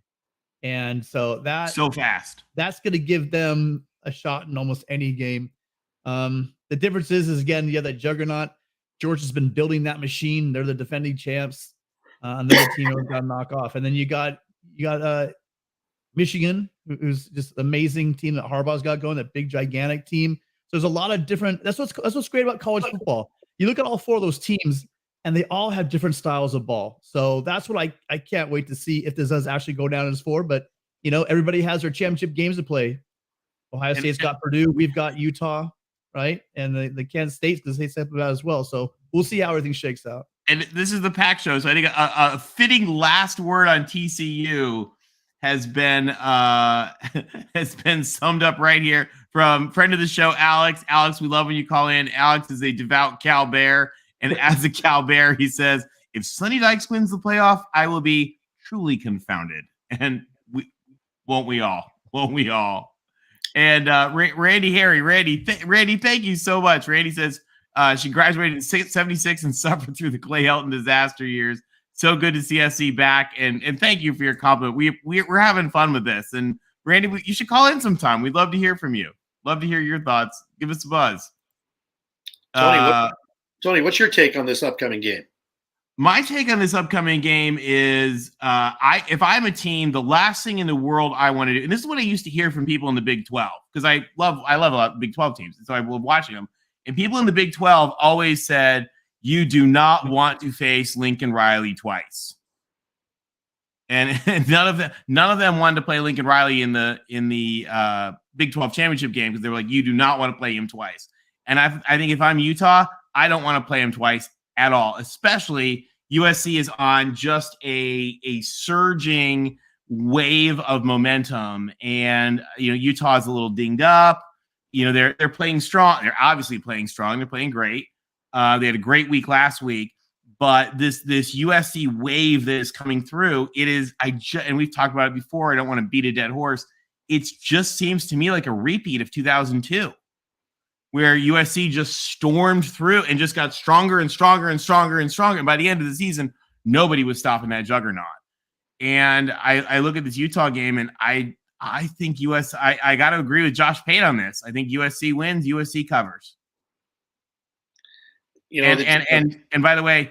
And so so fast. That's going to give them a shot in almost any game. The difference is again, that juggernaut. Georgia's been building that machine. They're the defending champs. Another team got to knock off. And then you got Michigan, who's just an amazing team that Harbaugh's got going, that big, gigantic team. So there's a lot of different, that's what's great about college football. You look at all four of those teams, and they all have different styles of ball. So that's what I can't wait to see if this does actually go down as four. But, everybody has their championship games to play. Ohio State's got Purdue. We've got Utah, right? And the Kansas State, the state step about as well. So we'll see how everything shakes out. And this is the Pac show. So I think a fitting last word on TCU has been summed up right here from friend of the show, Alex. Alex, we love when you call in. Alex is a devout Cal Bear. And as a Cal Bear, he says, if Sonny Dykes wins the playoff, I will be truly confounded. And won't we all? And Randy, thank you so much. Randy says she graduated in 76 and suffered through the Clay Helton disaster years. So good to see SC back. And thank you for your compliment. We're having fun with this. And Randy, you should call in sometime. We'd love to hear from you. Love to hear your thoughts. Give us a buzz. Tony, what's your take on this upcoming game? My take on this upcoming game is if I'm a team, the last thing in the world I want to do, and this is what I used to hear from people in the Big 12, because I love a lot of Big 12 teams, and so I love watching them. And people in the Big 12 always said, you do not want to face Lincoln Riley twice. And none of them wanted to play Lincoln Riley in the Big 12 championship game because they were like, you do not want to play him twice. And I think if I'm Utah, I don't want to play him twice at all, especially USC is on just a surging wave of momentum. And, Utah is a little dinged up. They're playing strong. They're obviously playing strong. They're playing great. They had a great week last week. But this USC wave that is coming through, it is, and we've talked about it before. I don't want to beat a dead horse. It just seems to me like a repeat of 2002. Where USC just stormed through and just got stronger and stronger and stronger and stronger. And by the end of the season, nobody was stopping that juggernaut. And I look at this Utah game, and I think I got to agree with Josh Pate on this. I think USC wins, USC covers. And by the way,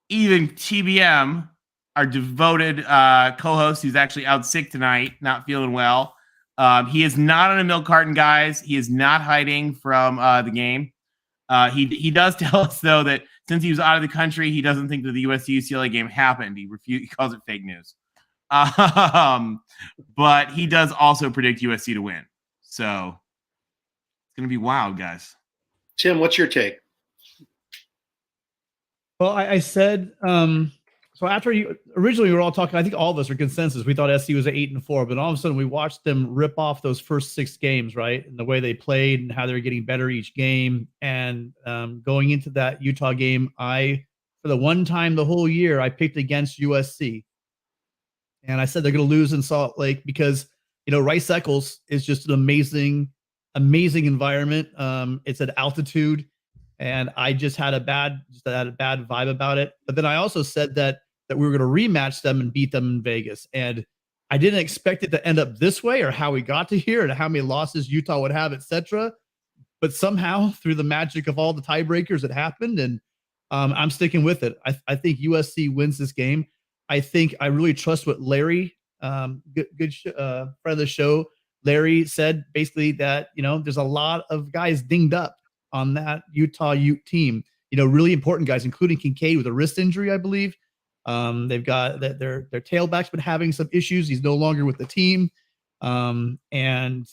even TBM, our devoted co-host, who's actually out sick tonight, not feeling well. He is not on a milk carton, guys. He is not hiding from the game. He does tell us, though, that since he was out of the country, he doesn't think that the USC-UCLA game happened. He calls it fake news. But he does also predict USC to win. So it's going to be wild, guys. Tim, what's your take? Well, I said so after originally we were all talking, I think all of us are consensus. We thought SC was at 8-4, but all of a sudden we watched them rip off those first 6 games, right? And the way they played and how they were getting better each game. And going into that Utah game, for the one time the whole year, I picked against USC. And I said they're going to lose in Salt Lake because, Rice Eccles is just an amazing environment. It's at altitude. And I just had a bad vibe about it. But then I also said that we were going to rematch them and beat them in Vegas. And I didn't expect it to end up this way or how we got to here and how many losses Utah would have, etc. But somehow through the magic of all the tiebreakers, it happened. And I'm sticking with it. I think USC wins this game. I think I really trust what Larry, good friend of the show, Larry said basically that, there's a lot of guys dinged up on that Utah Ute team, really important guys, including Kincaid with a wrist injury, I believe. They've got their tailback's been having some issues. He's no longer with the team. And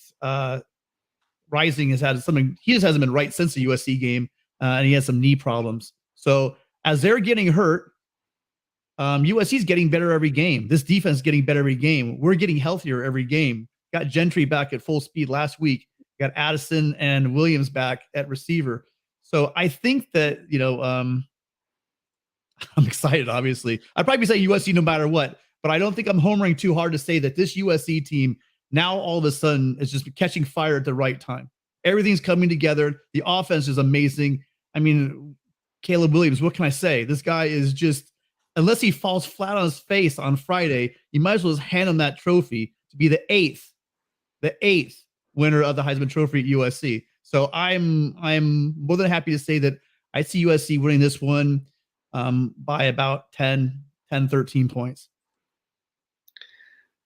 Rising has had something. He just hasn't been right since the USC game, and he has some knee problems. So as they're getting hurt, USC's getting better every game. This defense is getting better every game. We're getting healthier every game. got Gentry back at full speed last week. Got Addison and Williams back at receiver. So I think that, I'm excited, obviously. I'd probably be saying USC no matter what, but I don't think I'm homering too hard to say that this USC team now all of a sudden is just catching fire at the right time. Everything's coming together. The offense is amazing. I mean, Caleb Williams, what can I say? This guy is just, unless he falls flat on his face on Friday, you might as well just hand him that trophy to be the eighth winner of the Heisman Trophy at USC. So I'm more than happy to say that I see USC winning this one by about 10, 13 points.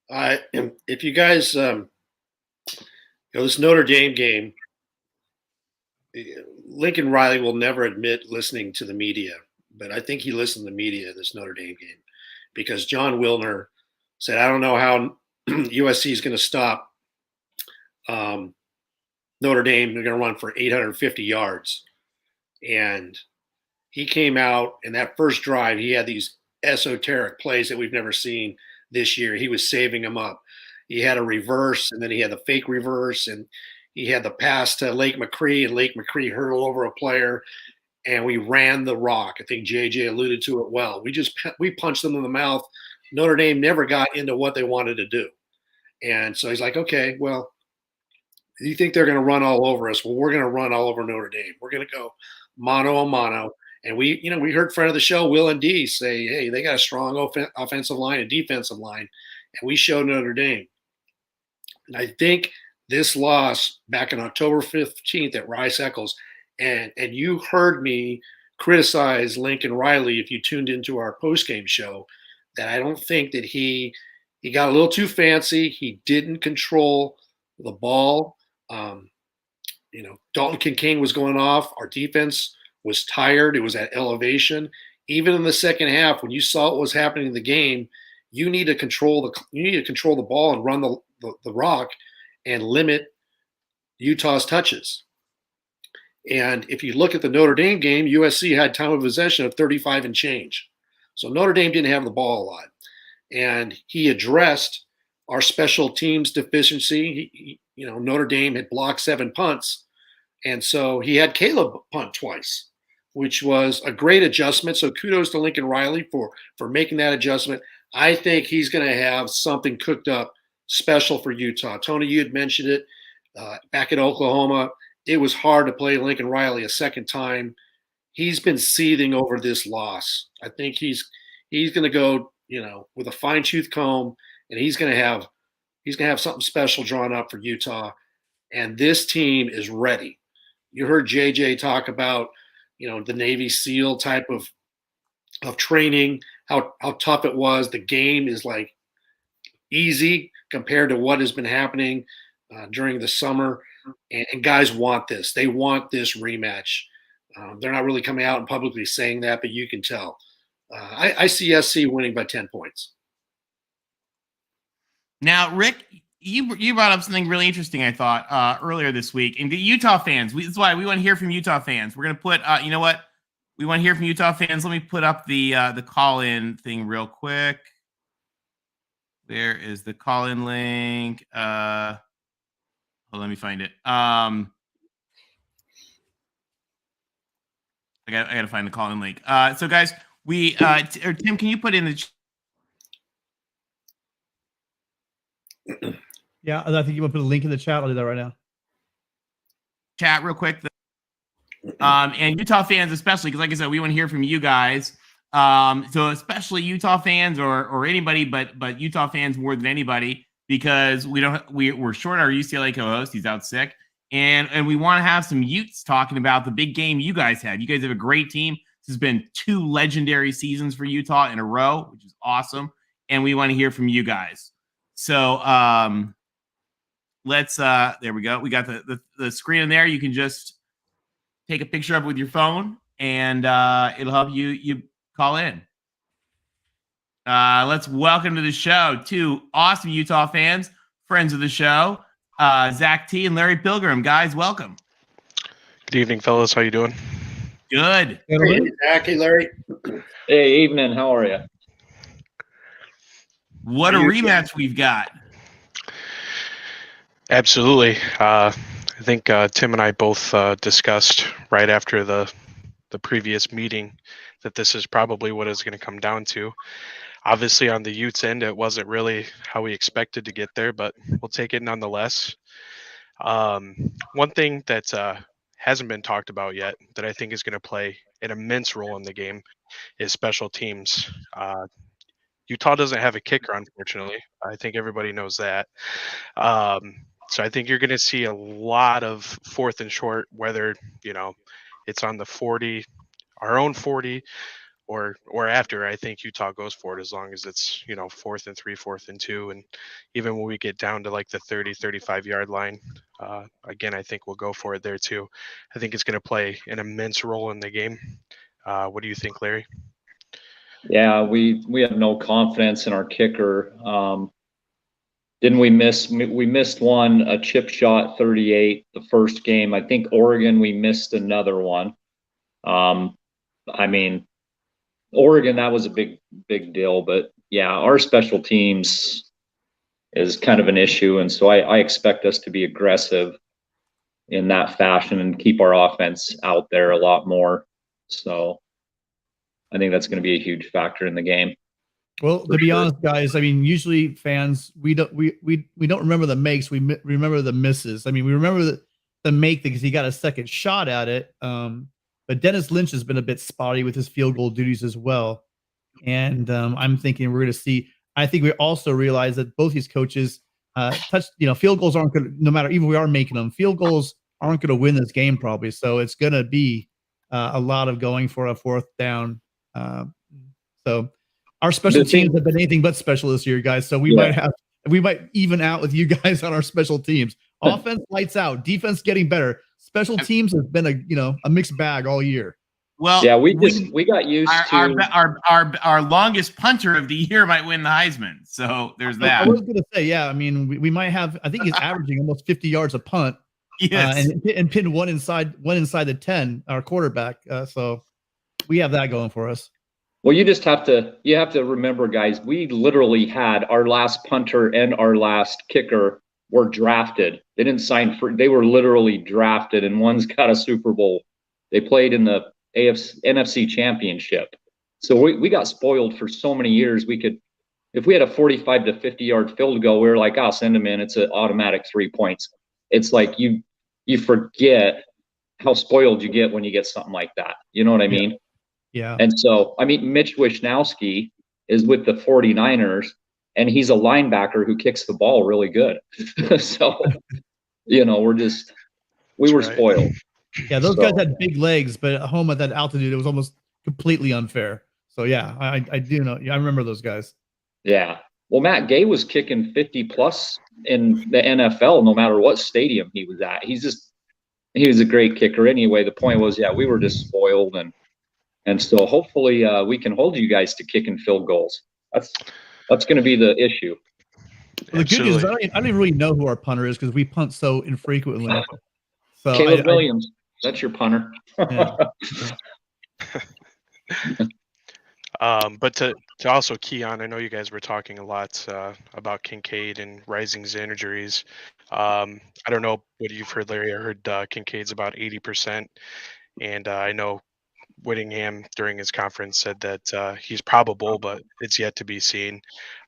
If you guys, this Notre Dame game, Lincoln Riley will never admit listening to the media, but I think he listened to the media this Notre Dame game because John Wilner said, I don't know how USC is going to stop Notre Dame. They're going to run for 850 yards. And he came out in that first drive. He had these esoteric plays that we've never seen this year. He was saving them up. He had a reverse, and then he had the fake reverse, and he had the pass to Lake McCree, and Lake McCree hurtled over a player, and we ran the rock. I think JJ alluded to it well. We punched them in the mouth. Notre Dame never got into what they wanted to do. And so he's like, okay, well, you think they're going to run all over us? Well, we're going to run all over Notre Dame. We're going to go mano a mano. And we heard friend of the show, Will and D, say, hey, they got a strong offensive line and defensive line. And we showed Notre Dame. And I think this loss back on October 15th at Rice Eccles, and you heard me criticize Lincoln Riley if you tuned into our postgame show, that I don't think that he got a little too fancy. He didn't control the ball. Dalton Kincaid was going off. Our defense was tired. It was at elevation. Even in the second half, when you saw what was happening in the game, you need to control the ball and run the rock and limit Utah's touches. And if you look at the Notre Dame game, USC had time of possession of 35 and change. So Notre Dame didn't have the ball a lot. And he addressed our special teams deficiency. Notre Dame had blocked 7 punts. And so he had Caleb punt twice, which was a great adjustment. So kudos to Lincoln Riley for making that adjustment. I think he's going to have something cooked up special for Utah. Tony, you had mentioned it back at Oklahoma. It was hard to play Lincoln Riley a second time. He's been seething over this loss. I think he's going to go, with a fine-tooth comb, and he's going to have something special drawn up for Utah. And this team is ready. You heard JJ talk about, the Navy SEAL type of training, how tough it was. The game is like easy compared to what has been happening during the summer. And guys want this. They want this rematch. They're not really coming out and publicly saying that, but you can tell. I see SC winning by 10 points. Now, Rick, you brought up something really interesting, I thought, earlier this week. And the Utah fans, that's why we want to hear from Utah fans. We're going to put, you know what? We want to hear from Utah fans. Let me put up the call-in thing real quick. Where is the call-in link? Let me find it. I got to find the call-in link. So, guys, Tim, can you put in the Yeah, I think you want to put a link in the chat. I'll do that right now. Chat real quick. And Utah fans especially, because like I said, we want to hear from you guys. So especially Utah fans or anybody, but Utah fans more than anybody, because we're short our UCLA co-host. He's out sick. And we want to have some Utes talking about the big game you guys had. You guys have a great team. This has been 2 legendary seasons for Utah in a row, which is awesome. And we want to hear from you guys. So let's there we go. We got the screen in there. You can just take a picture of it with your phone, and it'll help you call in. Let's welcome to the show 2 awesome Utah fans, friends of the show, Zach T and Larry Pilgrim. Guys, welcome. Good evening, fellas. How you doing? Good. Hey, Zach. Hey, Larry. Hey, evening. How are you? What a rematch we've got. Absolutely. I think Tim and I both discussed right after the previous meeting that this is probably what it's going to come down to. Obviously, on the Utes end, it wasn't really how we expected to get there, but we'll take it nonetheless. One thing that hasn't been talked about yet that I think is going to play an immense role in the game is special teams. Utah doesn't have a kicker, unfortunately. I think everybody knows that. So I think you're going to see a lot of fourth and short, whether it's on the 40, our own 40, or after. I think Utah goes for it as long as it's 4th and 3, 4th and 2, and even when we get down to like the 30, 35-yard line, again, I think we'll go for it there too. I think it's going to play an immense role in the game. What do you think, Larry? Yeah, we have no confidence in our kicker. Didn't we miss? We missed one, a chip shot 38 the first game. I think Oregon, we missed another one. I mean, Oregon, that was a big deal. But yeah, our special teams is kind of an issue, and so I expect us to be aggressive in that fashion and keep our offense out there a lot more. So I think that's going to be a huge factor in the game. Well, to be honest, guys, I mean, usually fans, we don't remember the makes, we remember the misses. I mean, we remember the make because he got a second shot at it. But Dennis Lynch has been a bit spotty with his field goal duties as well. And I'm thinking we're going to see. I think we also realize that both these coaches field goals aren't going to, no matter, even if we are making them, field goals aren't going to win this game probably. So it's going to be a lot of going for a fourth down. So our special teams have been anything but special this year, guys. So we might even out with you guys on our special teams. Offense lights out, defense getting better. Special teams has been a mixed bag all year. Well, yeah, we got used to our longest punter of the year might win the Heisman. So there's that. I was going to say, yeah. I mean, we might have. I think he's averaging almost 50 yards a punt. Yes, and pinned one inside the 10. Our quarterback. So we have that going for us. Well, you have to remember, guys, we literally had our last punter and our last kicker were drafted. They didn't sign they were literally drafted, and one's got a Super Bowl. They played in the NFC Championship. So we got spoiled for so many years. We could, if we had a 45 to 50-yard field goal, we were like, I'll send him in. It's an automatic 3 points. It's like you forget how spoiled you get when you get something like that. You know what I mean? Yeah. And so, I mean, Mitch Wishnowsky is with the 49ers, and he's a linebacker who kicks the ball really good. So, we were spoiled. Yeah, those guys had big legs, but at home at that altitude, it was almost completely unfair. So, yeah, I do know. Yeah, I remember those guys. Yeah. Well, Matt Gay was kicking 50-plus in the NFL no matter what stadium he was at. He was a great kicker anyway. The point was, yeah, we were just spoiled, and so hopefully we can hold you guys to kicking field goals. That's going to be the issue. Well, the good news is I don't even really know who our punter is because we punt so infrequently. So Caleb Williams, that's your punter. Yeah. But to also key on, I know you guys were talking a lot about Kincaid and Rising's injuries. I don't know what you've heard, Larry. I heard Kincaid's about 80%, and I know Whittingham during his conference said that he's probable, but it's yet to be seen.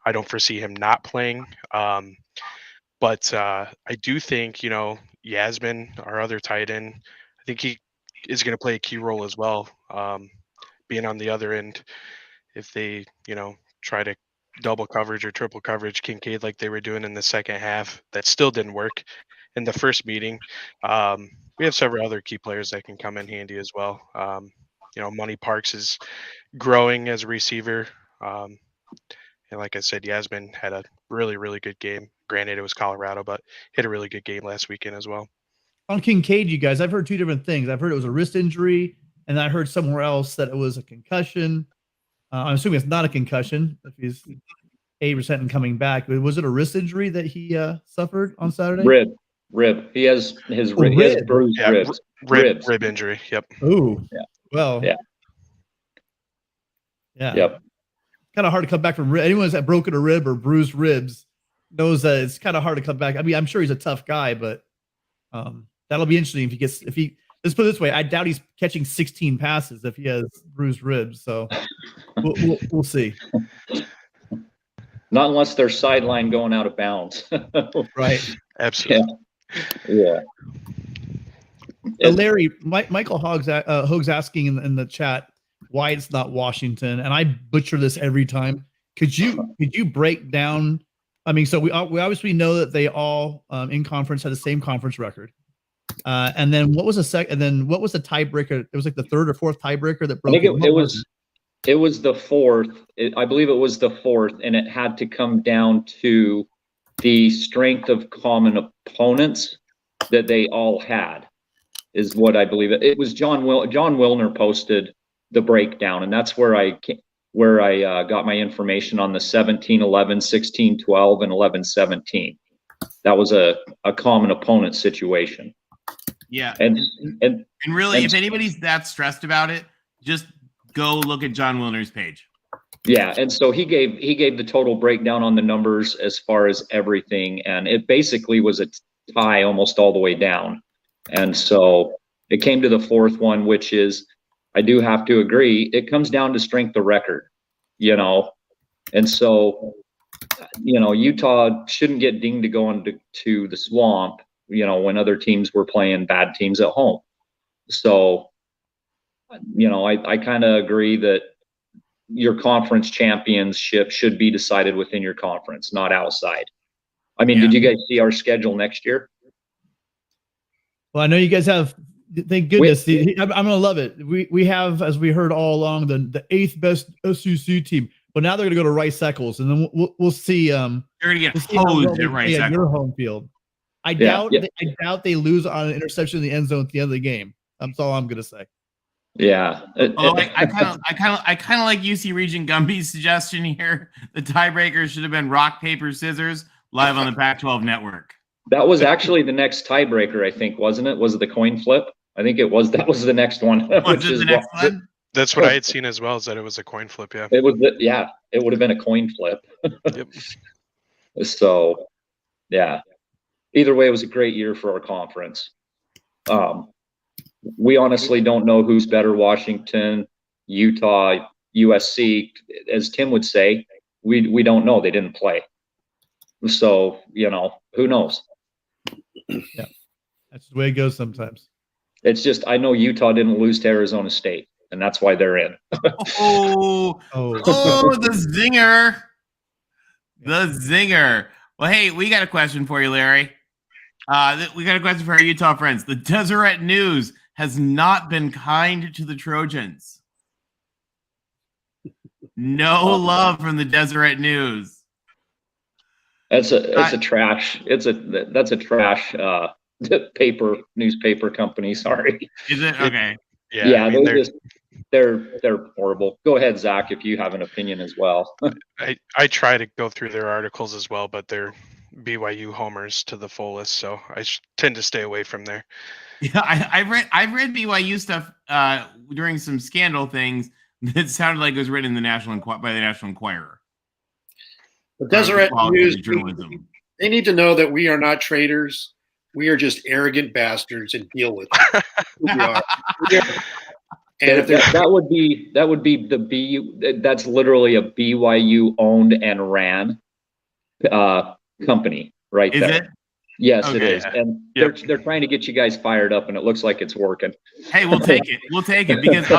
I don't foresee him not playing. But I do think, Yasmin, our other tight end, I think he is going to play a key role as well, being on the other end. If they, try to double coverage or triple coverage Kincaid like they were doing in the second half, that still didn't work in the first meeting. We have several other key players that can come in handy as well. Money Parks is growing as a receiver. And like I said, Yasmin had a really, really good game. Granted, it was Colorado, but hit a really good game last weekend as well. On Kincaid, you guys, I've heard two different things. I've heard it was a wrist injury, and I heard somewhere else that it was a concussion. I'm assuming it's not a concussion if he's 80% and coming back. Was it a wrist injury that he suffered on Saturday? Rib. He has his rib. He has bruised ribs. Rib injury. Yep. Ooh. Yeah. Well. Yeah. Yeah. Yep. Kind of hard to come back from anyone that's broken a rib or bruised ribs. knows that it's kind of hard to come back. I mean, I'm sure he's a tough guy, but that'll be interesting if he let's put it this way. I doubt he's catching 16 passes if he has bruised ribs. So we'll see. Not unless they're sideline going out of bounds. Right. Absolutely. Yeah. Larry, Michael Hogg's asking in the chat why it's not Washington, and I butcher this every time. Could you break down? I mean, so we obviously know that they all in conference had the same conference record, and then what was the And then what was the tiebreaker? It was like the third or fourth tiebreaker that broke. I think it was the fourth. I believe it was the fourth, and it had to come down to the strength of common opponents that they all had, is what I believe. It was John Wilner posted the breakdown, and that's where I got my information on the 17-11, 16-12, and 11-17. That was a common opponent situation. Yeah, and really, if anybody's that stressed about it, just go look at John Wilner's page. Yeah, and so he gave the total breakdown on the numbers as far as everything, and it basically was a tie almost all the way down. And so it came to the fourth one, which is, I do have to agree, it comes down to strength of record, and so, Utah shouldn't get dinged to go into the swamp, when other teams were playing bad teams at home. So, I kind of agree that your conference championship should be decided within your conference, not outside. I mean, Did you guys see our schedule next year? Well, I know you guys have. Thank goodness. I'm going to love it. We have, as we heard all along, the 8th best OSU team. But now they're going to go to Rice Eccles, and then we'll see. They're going to get hosed at Rice Eccles. Your home field. I doubt they lose on an interception in the end zone at the end of the game. That's all I'm going to say. Yeah. I kind of like UC Regent Gumby's suggestion here. The tiebreakers should have been rock, paper, scissors live on the Pac-12 network. That was actually the next tiebreaker, I think, wasn't it? Was it the coin flip? I think it was. That was the next one. The next one? That's what I had seen as well, is that it was a coin flip. Yeah. It was. Yeah, it would have been a coin flip. Yep. So, yeah. Either way, it was a great year for our conference. We honestly don't know who's better, Washington, Utah, USC. As Tim would say, we don't know. They didn't play. So, who knows? Yeah, that's the way it goes sometimes. It's just, I know Utah didn't lose to Arizona State, and that's why they're in. the zinger. The zinger. Well, hey, we got a question for you, Larry. We got a question for our Utah friends. The Deseret News has not been kind to the Trojans. No love from the Deseret News. That's a trash newspaper company. Sorry. Is it okay? Yeah, I mean, they're horrible. Go ahead, Zach, if you have an opinion as well. I try to go through their articles as well, but they're BYU homers to the fullest, so I tend to stay away from there. Yeah, I've read BYU stuff during some scandal things that sounded like it was written in by the National Enquirer. The Deseret News, they need to know that we are not traitors. We are just arrogant bastards and deal with it. We are. And that would be that's literally a BYU owned and ran company right there. Is it? Yes, Okay. It is. And they're trying to get you guys fired up, and it looks like it's working. Hey, we'll take it. We'll take it because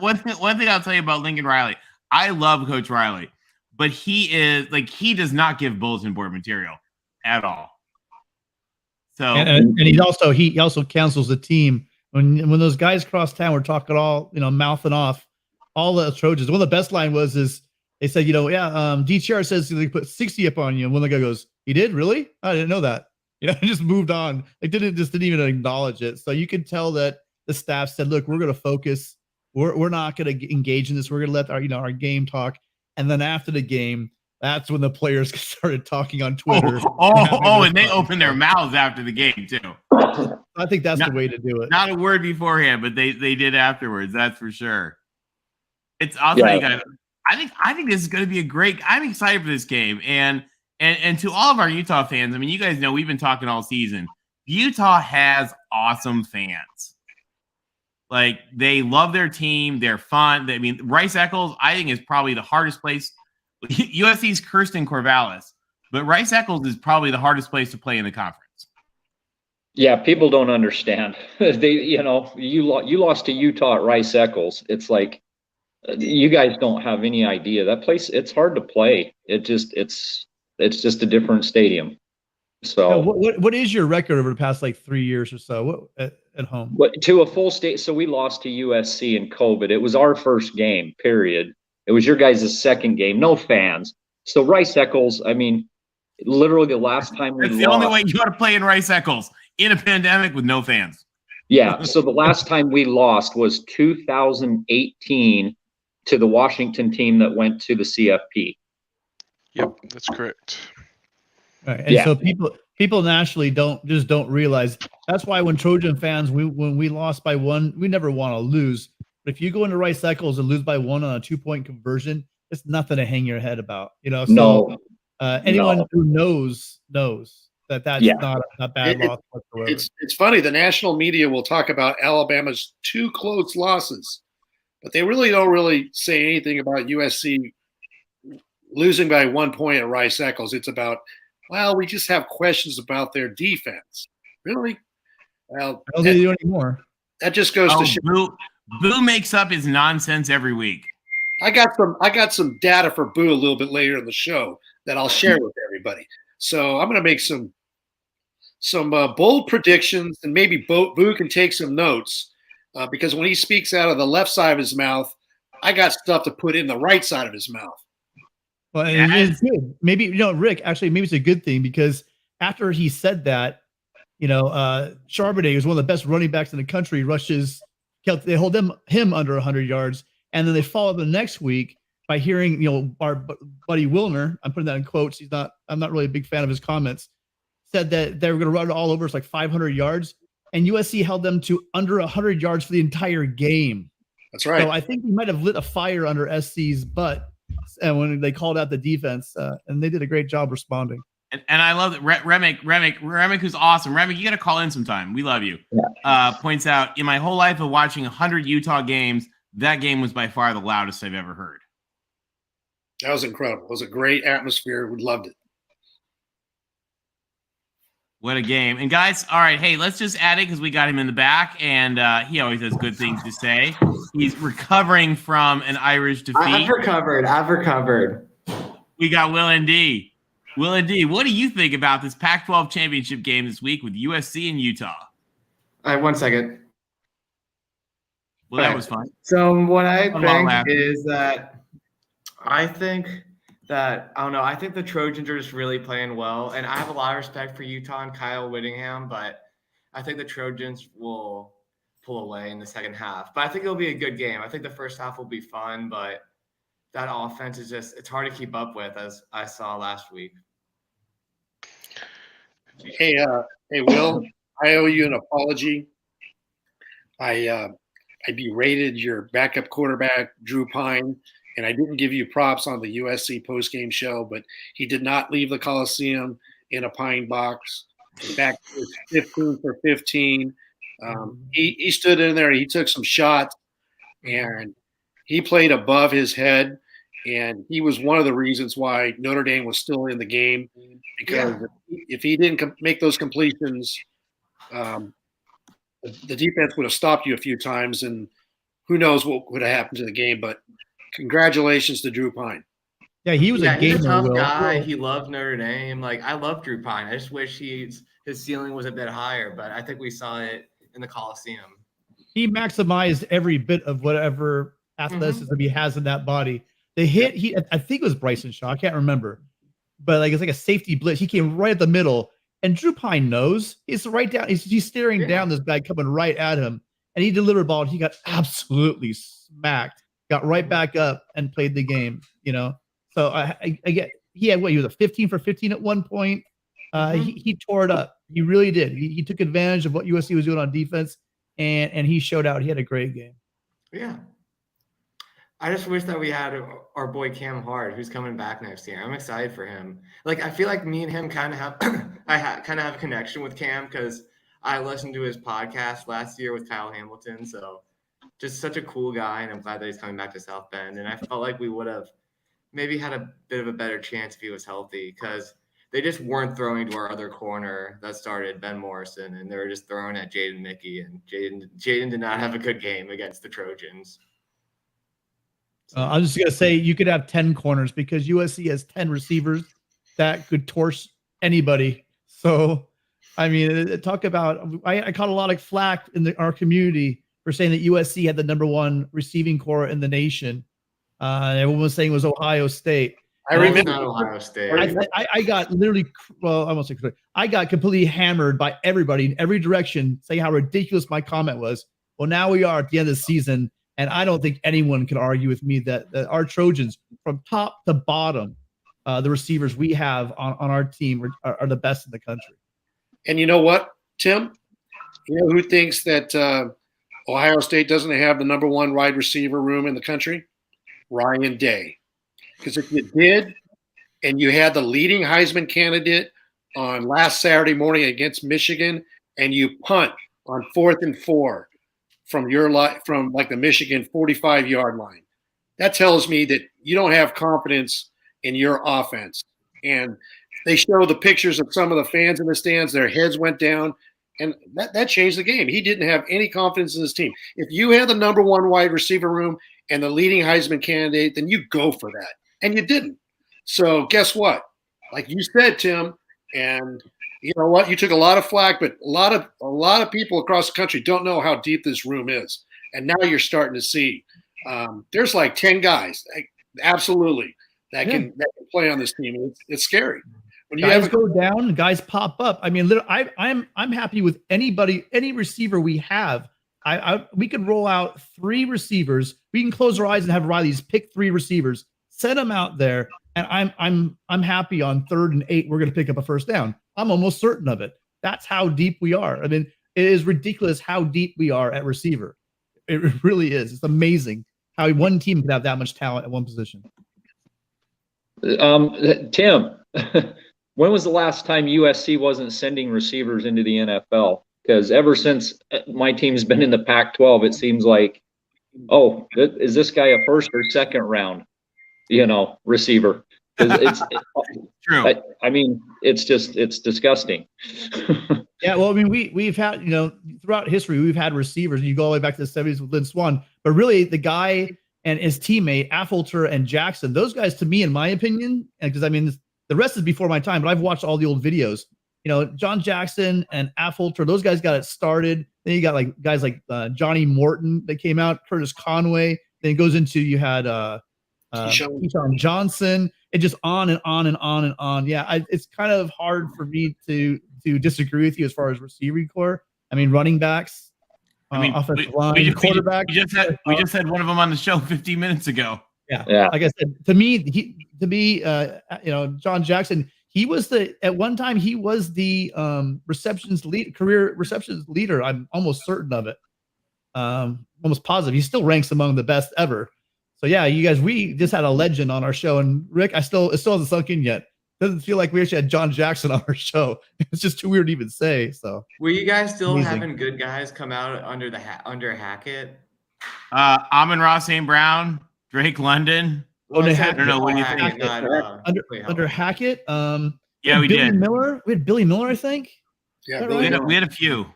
one thing I'll tell you about Lincoln Riley. I love Coach Riley, but he does not give bulletin board material at all. So and he also counsels the team when those guys cross town. We're talking all mouthing off all the Trojans. One of the best line was they said DTR says they put 60 up on you, and one of the guy goes, he did, really? I didn't know that. Just moved on. They didn't even acknowledge it. So you could tell that the staff said, look, we're going to focus. We're not going to engage in this. We're going to let our game talk. And then after the game, that's when the players started talking on Twitter. And they opened their mouths after the game too. I think that's the way to do it. Not a word beforehand, but they did afterwards. That's for sure. I'll tell you guys. I think this is going to be I'm excited for this game, and And to all of our Utah fans, I mean, you guys know we've been talking all season. Utah has awesome fans. Like, they love their team. They're fun. I mean, Rice Eccles, I think, is probably the hardest place. USC's Kirsten Corvallis, but Rice Eccles is probably the hardest place to play in the conference. Yeah, people don't understand. You lost to Utah at Rice Eccles. It's like, you guys don't have any idea. That place, it's hard to play. It's just a different stadium. So what is your record over the past like 3 years or so at home? To a full state. So we lost to USC in COVID. It was our first game, period. It was your guys' second game. No fans. So Rice Eccles, I mean, literally the last time we That's lost. the only way you got to play in Rice Eccles in a pandemic with no fans. Yeah. So the last time we lost was 2018 to the Washington team that went to the CFP. Yep, that's correct. Right. And so people nationally don't realize. That's why when Trojan fans, when we lost by one, we never want to lose. But if you go into Rice Eccles and lose by one on a 2-point conversion, it's nothing to hang your head about. So anyone who knows that's not a bad loss whatsoever. It's funny. The national media will talk about Alabama's 2 close losses, but they really don't say anything about USC losing by 1 point at Rice Eccles. It's about, well, we just have questions about their defense. Really? Well, I don't think they do anymore. That just goes to show. Boo makes up his nonsense every week. I got some data for Boo a little bit later in the show that I'll share with everybody. So I'm going to make some bold predictions, and maybe Boo can take some notes because when he speaks out of the left side of his mouth, I got stuff to put in the right side of his mouth. Well, and it's good. Maybe, Rick, actually, maybe it's a good thing because after he said that, Charbonnet is one of the best running backs in the country, they hold him under 100 yards. And then they follow up the next week by hearing, our buddy Wilner, I'm putting that in quotes. I'm not really a big fan of his comments, said that they were going to run it all over. It's like 500 yards. And USC held them to under 100 yards for the entire game. That's right. So I think we might have lit a fire under SC's butt. And when they called out the defense, and they did a great job responding. And I love that Remick, who's awesome. Remick, you got to call in sometime. We love you. Yeah. Points out, in my whole life of watching 100 Utah games, that game was by far the loudest I've ever heard. That was incredible. It was a great atmosphere. We loved it. What a game. And guys, all right, hey, let's just add it because we got him in the back, and he always has good things to say. He's recovering from an Irish defeat. I've recovered. We got Will and D. Will and D, what do you think about this Pac-12 championship game this week with USC and Utah? All right, 1 second. Well, that was fun. So what I think is that I think the Trojans are just really playing well, and I have a lot of respect for Utah and Kyle Whittingham, but I think the Trojans will pull away in the second half. But I think it'll be a good game. I think the first half will be fun, but that offense is it's hard to keep up with, as I saw last week. Hey, Will, I owe you an apology. I berated your backup quarterback, Drew Pine, and I didn't give you props on the USC postgame show, but he did not leave the Coliseum in a pine box. In fact, it was 15 for 15. He stood in there, he took some shots, and he played above his head, and he was one of the reasons why Notre Dame was still in the game, because if he didn't make those completions, the defense would have stopped you a few times, and who knows what would have happened to the game. But congratulations to Drew Pine. Yeah, he was a gamer. He's a tough guy. He loved Notre Dame. Like, I love Drew Pine. I just wish his ceiling was a bit higher, but I think we saw it in the Coliseum. He maximized every bit of whatever athleticism he has in that body. The hit, I think it was Bryson Shaw. I can't remember. But it's like a safety blitz. He came right at the middle. And Drew Pine knows. He's right down. He's staring down this guy coming right at him. And he delivered ball. And he got absolutely smacked. Got right back up and played the game. So I get he had he was a 15 for 15 at one point. He tore it up. He really did. He took advantage of what USC was doing on defense, and he showed out. He had a great game. Yeah. I just wish that we had our boy Cam Hart, who's coming back next year. I'm excited for him. Like, I feel like me and him kind of have, kind of have a connection with Cam because I listened to his podcast last year with Kyle Hamilton. So, just such a cool guy, and I'm glad that he's coming back to South Bend. And I felt like we would have maybe had a bit of a better chance if he was healthy because they just weren't throwing to our other corner that started, Ben Morrison, and they were just throwing at Jaden Mickey, and Jaden did not have a good game against the Trojans. I'm just gonna say you could have 10 corners because USC has 10 receivers that could torch anybody. So, I mean, talk about I caught a lot of flack in our community for saying that USC had the #1 receiving core in the nation. Everyone was saying it was Ohio State. I remember not Ohio State. I got literally, well, I almost said I got completely hammered by everybody in every direction, saying how ridiculous my comment was. Well, now we are at the end of the season. And I don't think anyone can argue with me that our Trojans, from top to bottom, the receivers we have on our team are the best in the country. And you know what, Tim? You know who thinks that Ohio State doesn't have the #1 wide receiver room in the country? Ryan Day. Because if you did, and you had the leading Heisman candidate on last Saturday morning against Michigan, and you punt on 4th and 4 from like the Michigan 45-yard line, that tells me that you don't have confidence in your offense. And they show the pictures of some of the fans in the stands; their heads went down, and that changed the game. He didn't have any confidence in his team. If you had the #1 wide receiver room and the leading Heisman candidate, then you go for that, and you didn't. So guess what? Like you said, Tim, and you know what? You took a lot of flack, but a lot of people across the country don't know how deep this room is. And now you're starting to see there's like 10 guys, absolutely, that can play on this team. It's scary. When you guys go down, guys pop up. I mean, I'm happy with any receiver we have. We could roll out 3 receivers. We can close our eyes and have Riley's pick 3 receivers, send them out there, and I'm happy on 3rd and 8. We're going to pick up a first down. I'm almost certain of it. That's how deep we are. I mean, it is ridiculous how deep we are at receiver. It really is. It's amazing how one team can have that much talent at one position. Tim, when was the last time USC wasn't sending receivers into the NFL? Because ever since my team's been in the Pac-12, it seems like, oh, is this guy a 1st or 2nd round, receiver? It's true. I mean, it's disgusting. Yeah, well, I mean, we've had, throughout history, we've had receivers. You go all the way back to the 70s with Lynn Swann, but really the guy and his teammate, Affolter and Jackson, those guys, to me, in my opinion, because I mean, the rest is before my time, but I've watched all the old videos. John Jackson and Affolter, those guys got it started. Then you got like guys like Johnny Morton that came out, Curtis Conway. Then it goes into you had Keyshawn Johnson. It just on and on and on and on. Yeah, it's kind of hard for me to disagree with you as far as receiving core. I mean, running backs, offensive line, quarterback. We just had one of them on the show 15 minutes ago. Yeah. Like I said, to me, John Jackson, he was at one time he was the career receptions leader. I'm almost certain of it. Almost positive. He still ranks among the best ever. So yeah, you guys, we just had a legend on our show, and Rick, it still hasn't sunk in yet. Doesn't feel like we actually had John Jackson on our show. It's just too weird to even say. So were you guys still having good guys come out under Hackett? Amon-Ra St. Brown, Drake London. Well, I don't know what you think. Under Hackett. Yeah, we did. Miller. We had Billy Miller, I think. Yeah, right? we had a few.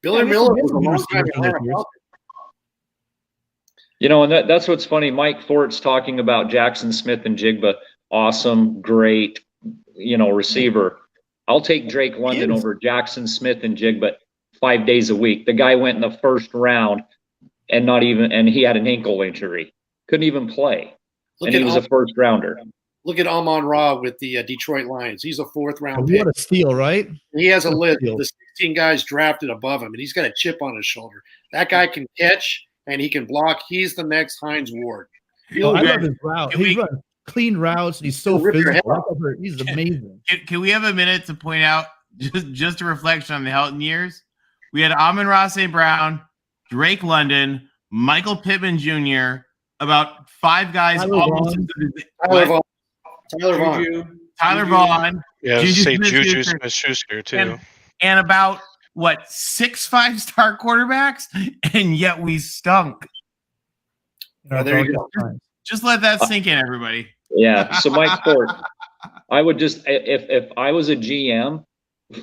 Billy Miller was a long time ago. And that's what's funny. Mike Fort's talking about Jackson Smith and Jigba. Awesome, great, receiver. I'll take Drake London over Jackson Smith and Jigba 5 days a week. The guy went in the 1st round and he had an ankle injury. Couldn't even play. He was a 1st rounder. Look at Amon-Ra with the Detroit Lions. He's a 4th round pick. What a steal, right? He has a list of the 16 guys drafted above him, and he's got a chip on his shoulder. That guy can catch and he can block. He's the next Hines Ward. I love his route. He runs clean routes, and he's so physical. He's amazing. Can we have a minute to point out just a reflection on the Helton years? We had Amon-Ra St. Brown, Drake London, Michael Pittman Jr., about 5 guys Tyler almost. Tyler Vaughn. Yeah, Juju say Smith-Schuster. Juju Smith-Schuster too. And about what 6 5-star quarterbacks, and yet we stunk. There you go. Just let that sink in, everybody. Yeah. So Mike Ford, I would just if I was a GM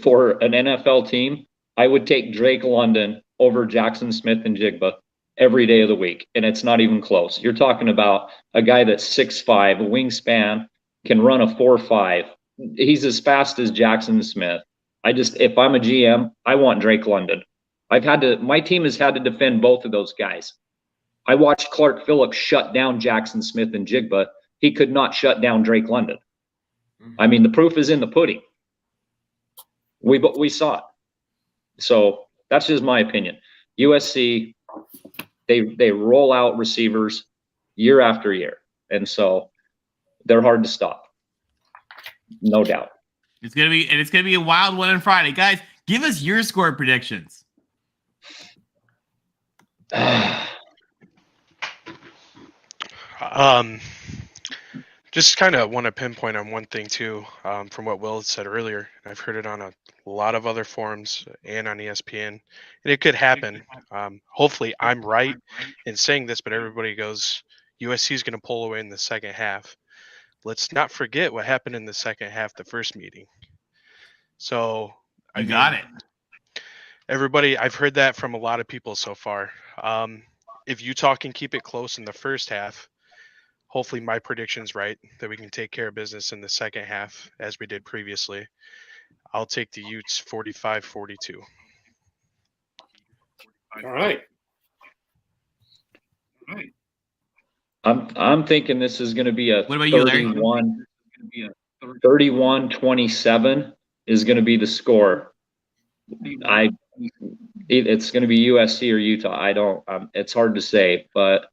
for an NFL team, I would take Drake London over Jackson Smith and Jigba every day of the week, and it's not even close. You're talking about a guy that's 6'5", a wingspan, can run a 4.5. He's as fast as Jackson Smith. If I'm a GM, I want Drake London. My team has had to defend both of those guys. I watched Clark Phillips shut down Jackson Smith and Jigba. He could not shut down Drake London. I mean, the proof is in the pudding. We saw it. So that's just my opinion. USC, they roll out receivers year after year, and so they're hard to stop. No doubt. It's gonna be a wild one on Friday, guys. Give us your score predictions. Just kind of want to pinpoint on one thing too, from what Will said earlier. I've heard it on a lot of other forums and on ESPN, and it could happen. Hopefully, I'm right in saying this, but everybody goes, USC is going to pull away in the second half. Let's not forget what happened in the second half, the first meeting. So I got it. Everybody, I've heard that from a lot of people so far. If Utah can keep it close in the first half, hopefully my prediction's right, that we can take care of business in the second half as we did previously. I'll take the Utes 45-42. All right. I'm thinking this is going to be a What about you, Larry? 31-27 is going to be the score. It's going to be USC or Utah. It's hard to say, but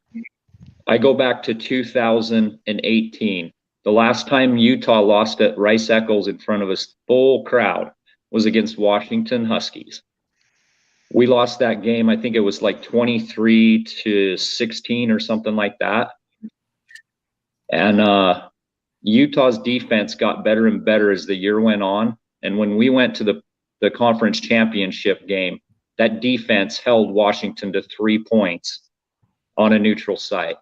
I go back to 2018. The last time Utah lost at Rice Eccles in front of a full crowd was against Washington Huskies. We lost that game. I think it was like 23-16 or something like that. And Utah's defense got better and better as the year went on. And when we went to the conference championship game, that defense held Washington to 3 points on a neutral site.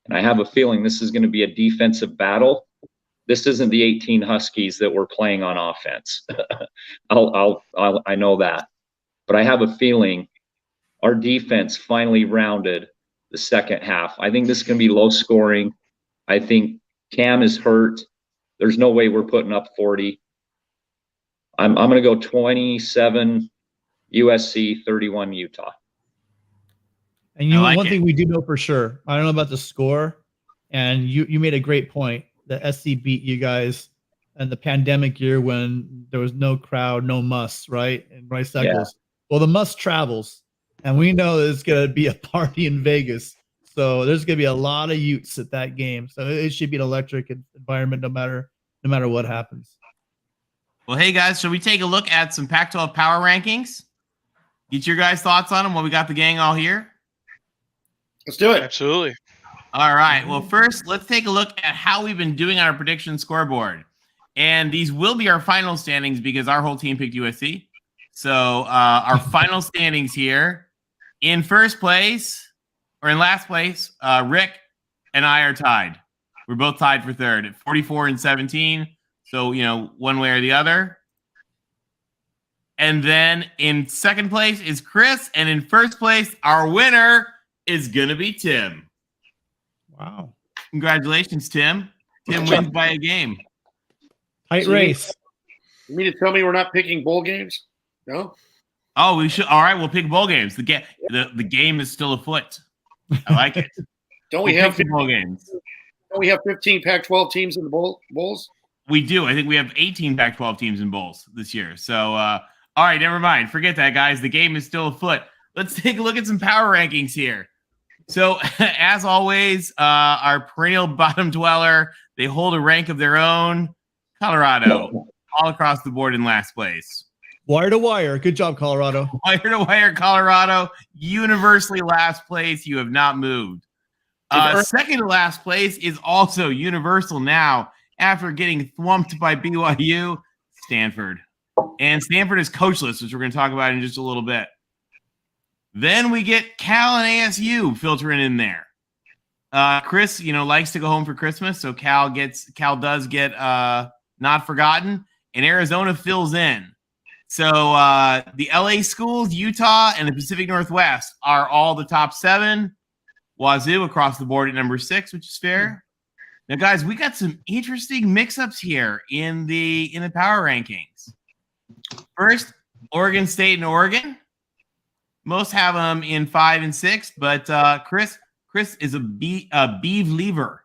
And I have a feeling this is going to be a defensive battle. This isn't the 18 Huskies that we're playing on offense. I know that. But I have a feeling our defense finally rounded the second half. I think this is going to be low scoring. I think Cam is hurt. There's no way we're putting up 40. I'm going to go 27 USC, 31 Utah. And one thing we do know for sure, I don't know about the score, and you made a great point. The SC beat you guys in the pandemic year when there was no crowd, no muss, right? And Rice Eccles. Yeah. Well, the muss travels, and we know there's going to be a party in Vegas. So there's going to be a lot of Utes at that game. So it should be an electric environment no matter what happens. Well, hey, guys, should we take a look at some Pac-12 power rankings? Get your guys' thoughts on them while we got the gang all here? Let's do it. Absolutely. All right. Well, first, let's take a look at how we've been doing on our prediction scoreboard. And these will be our final standings because our whole team picked USC. So our final standings here, in first place, or in last place, Rick and I are tied. We're both tied for third at 44 and 17. So, one way or the other. And then in second place is Chris. And in first place, our winner is going to be Tim. Wow. Congratulations, Tim. Tim wins by a game. Tight race. You mean to tell me we're not picking bowl games? No? Oh, we should. All right, we'll pick bowl games. The game is still afoot. I like it. Don't we have bowl games? Don't we have 15 Pac-12 teams in the bowls? We do. I think we have 18 Pac-12 teams in bowls this year. So, all right, never mind. Forget that, guys. The game is still afoot. Let's take a look at some power rankings here. So, as always, our perennial bottom dweller, they hold a rank of their own. Colorado, all across the board in last place. Wire to wire. Good job, Colorado. Wire to wire, Colorado, universally last place. You have not moved. Second to last place is also universal now after getting thwumped by BYU, Stanford. And Stanford is coachless, which we're going to talk about in just a little bit. Then we get Cal and ASU filtering in there. Chris, likes to go home for Christmas, so Cal does get not forgotten, and Arizona fills in. So the LA schools, Utah, and the Pacific Northwest are all the top 7. Wazoo across the board at number 6, which is fair. Now, guys, we got some interesting mix-ups here in the power rankings. First, Oregon State and Oregon. Most have them in 5 and 6, but Chris is a believer.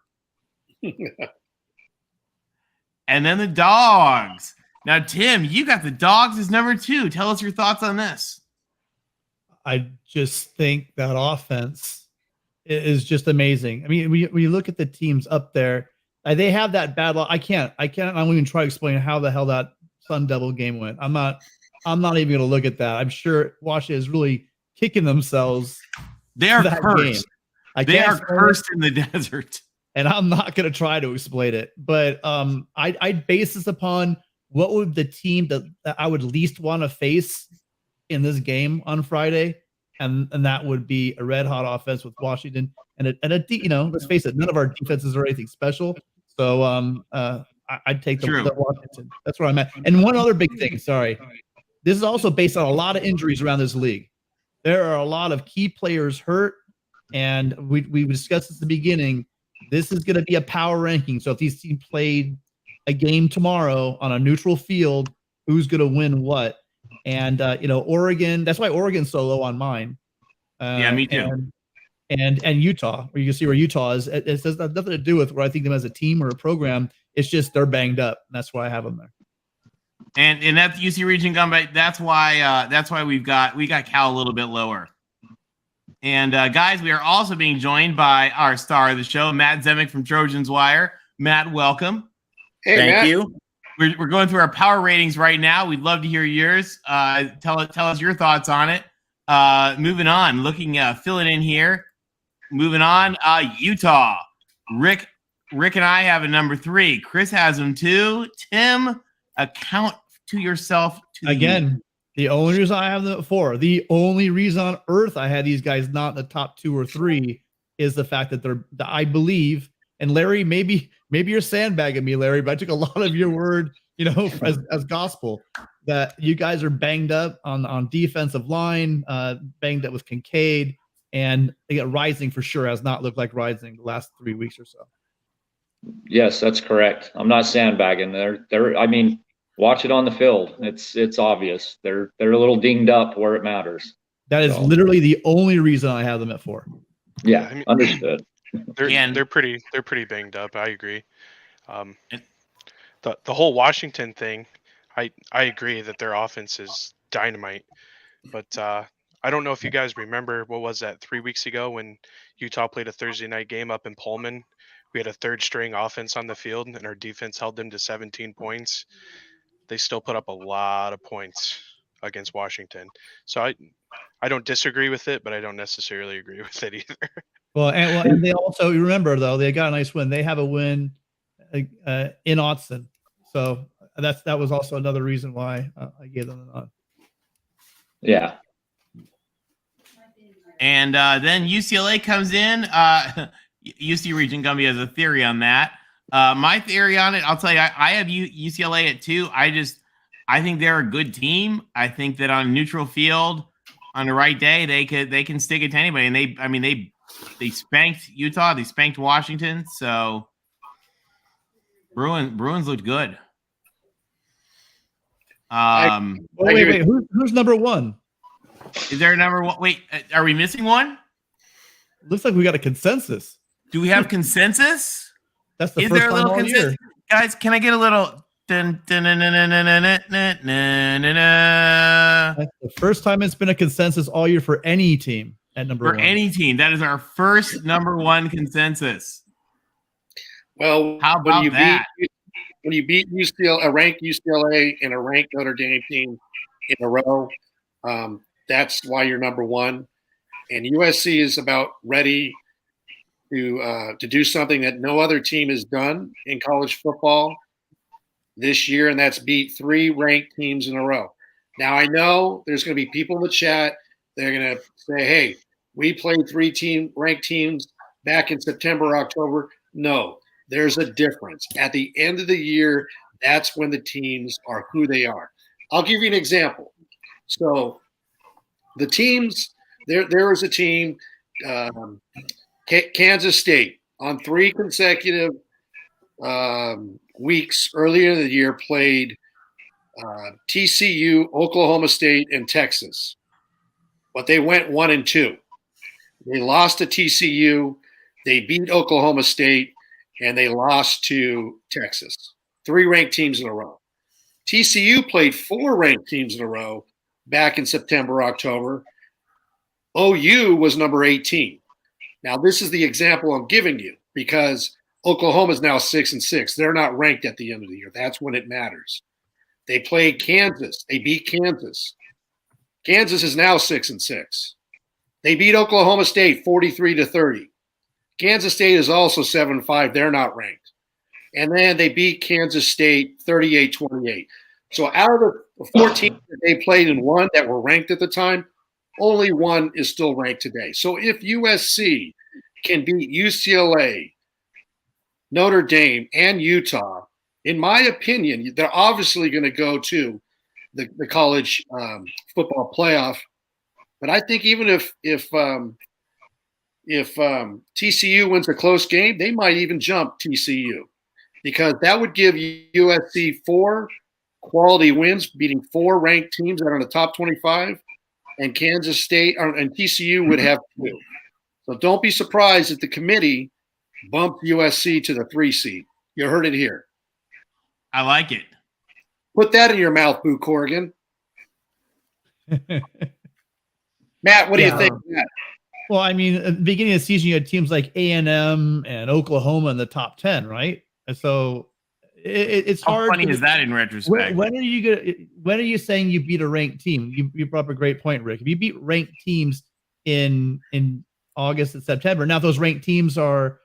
And then the Dogs. Now, Tim, you got the Dogs as number 2. Tell us your thoughts on this. I just think that offense is just amazing. I mean, when you look at the teams up there, they have that bad luck. I won't even try to explain how the hell that Sun Devil game went. I'm not even going to look at that. I'm sure Washington is really kicking themselves. They are cursed. They are cursed in the desert. And I'm not going to try to explain it. But I'd base this upon what would the team that I would least want to face in this game on Friday. And that would be a red hot offense with Washington and let's face it, none of our defenses are anything special. So I'd take the Washington. That's where I'm at. And one other big thing, sorry. This is also based on a lot of injuries around this league. There are a lot of key players hurt, and we discussed this at the beginning. This is going to be a power ranking. So if these teams played a game tomorrow on a neutral field, who's going to win what? And Oregon. That's why Oregon's so low on mine. Yeah, me too. And Utah, where you can see where Utah is. It has nothing to do with where I think them as a team or a program. It's just they're banged up, and that's why I have them there. And that's UC Region Gumby. That's why we got Cal a little bit lower. And guys, we are also being joined by our star of the show, Matt Zemek from Trojans Wire. Matt, welcome. Hey, Thank Matt. you. We're going through our power ratings right now. We'd love to hear yours. Tell us your thoughts on it. Moving on, filling in here. Moving on, Utah. Rick and I have a number 3. Chris has them too. Tim, account to yourself. The only reason I have them at 4, the only reason on earth I had these guys not in the top 2 or 3 is the fact that I believe, and Larry, maybe you're sandbagging me, Larry, but I took a lot of your word, as gospel, that you guys are banged up on defensive line, banged up with Kincaid, and Rising for sure has not looked like Rising the last 3 weeks or so. Yes, that's correct. I'm not sandbagging. Watch it on the field. It's obvious. They're a little dinged up where it matters. That is literally the only reason I have them at 4. Yeah, understood. They're pretty banged up. I agree. The whole Washington thing, I agree that their offense is dynamite, but I don't know if you guys remember, what was that, 3 weeks ago when Utah played a Thursday night game up in Pullman? We had a third string offense on the field, and our defense held them to 17 points. They still put up a lot of points against Washington. So I don't disagree with it, but I don't necessarily agree with it either. Well, and they also, you remember, though, they got a nice win. They have a win in Austin. So that was also another reason why I gave them the nod. Yeah. And then UCLA comes in. UC Region Gumby has a theory on that. My theory on it, I'll tell you, I have UCLA at 2. I think they're a good team. I think that on a neutral field, on the right day, they can stick it to anybody. And they spanked Utah, they spanked Washington. So Bruins looked good. Wait, who's number 1? Is there a number 1? Wait, are we missing one? Looks like we got a consensus. Do we have consensus? That's the first time all year. Guys, can I get a little? That's the first time it's been a consensus all year for any team at number 1. For any team, that is our first number 1 consensus. Well, how about that? When you beat UCLA, a ranked UCLA and a ranked Notre Dame team in a row, that's why you're number 1. And USC is about ready to do something that no other team has done in college football this year, and that's beat 3 ranked teams in a row. Now, I know there's going to be people in the chat that are going to say, hey, we played 3 ranked teams back in September, October. No, there's a difference. At the end of the year, that's when the teams are who they are. I'll give you an example. So the teams, there was a team, Kansas State, on 3 consecutive weeks earlier in the year played TCU, Oklahoma State, and Texas. But they went 1-2. They lost to TCU, they beat Oklahoma State, and they lost to Texas. 3 ranked teams in a row. TCU played 4 ranked teams in a row back in September, October. OU was number 18. Now, this is the example I'm giving you because Oklahoma is now 6-6. They're not ranked at the end of the year. That's when it matters. They played Kansas. They beat Kansas. Kansas is now 6-6. They beat Oklahoma State 43-30. Kansas State is also 7-5. They're not ranked. And then they beat Kansas State 38-28. So out of the 14 that they played and won that were ranked at the time, only 1 is still ranked today. So if USC can beat UCLA, Notre Dame, and Utah, in my opinion, they're obviously going to go to the college football playoff. But I think even if TCU wins a close game, they might even jump TCU because that would give USC 4 quality wins, beating 4 ranked teams that are in the top 25, and Kansas State and TCU would have 2. So don't be surprised if the committee bumped USC to the 3 seed. You heard it here. I like it. Put that in your mouth, Boo Corrigan. Matt, what do you think? Matt? Well, I mean, at the beginning of the season, you had teams like A&M and Oklahoma in the top 10, right? And so it's How hard. funny is that in retrospect? When are you saying you beat a ranked team? You brought up a great point, Rick. If you beat ranked teams in August and September, now if those ranked teams are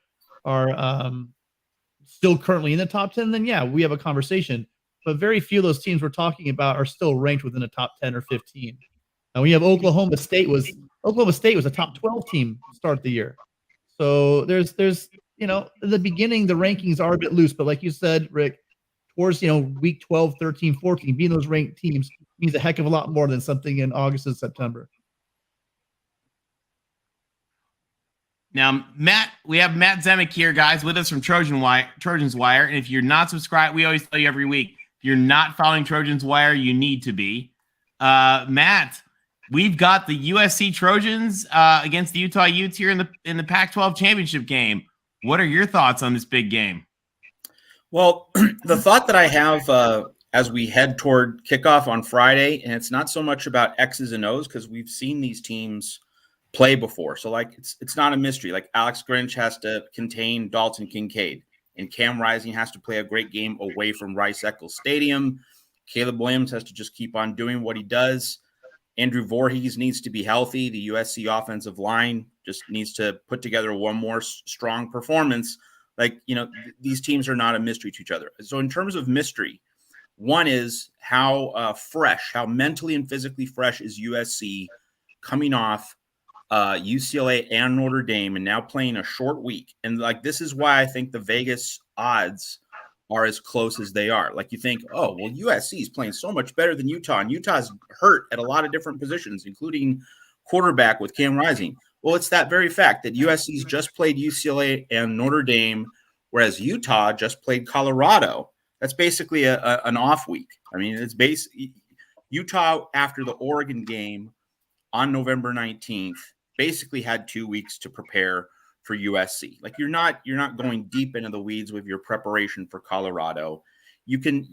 still currently in the top 10, then yeah, we have a conversation. But very few of those teams we're talking about are still ranked within the top 10 or 15. And we have Oklahoma State was a top 12 team to start the year. So there's in the beginning the rankings are a bit loose, but like you said, Rick, towards week 12, 13, 14, being those ranked teams means a heck of a lot more than something in August and September. Now, Matt, we have Matt Zemek here, guys, with us from Trojans Wire. And if you're not subscribed, we always tell you every week, if you're not following Trojans Wire, you need to be. Matt, we've got the USC Trojans against the Utah Utes here in the Pac-12 championship game. What are your thoughts on this big game? Well, the thought that I have as we head toward kickoff on Friday, and it's not so much about X's and O's because we've seen these teams play before. So like it's not a mystery. Like Alex Grinch has to contain Dalton Kincaid, and Cam Rising has to play a great game away from Rice-Eccles Stadium. Caleb Williams has to just keep on doing what he does. Andrew Voorhees needs to be healthy. The USC offensive line just needs to put together one more strong performance. Like, these teams are not a mystery to each other. So in terms of mystery, one is how fresh, how mentally and physically fresh is USC coming off UCLA and Notre Dame and now playing a short week. And like, this is why I think the Vegas odds are as close as they are. Like you think, oh, well, USC is playing so much better than Utah, and Utah's hurt at a lot of different positions, including quarterback with Cam Rising. Well, it's that very fact that USC's just played UCLA and Notre Dame, whereas Utah just played Colorado. That's basically an off week. I mean, it's Utah after the Oregon game on November 19th basically had 2 weeks to prepare for USC. Like you're not going deep into the weeds with your preparation for Colorado. You can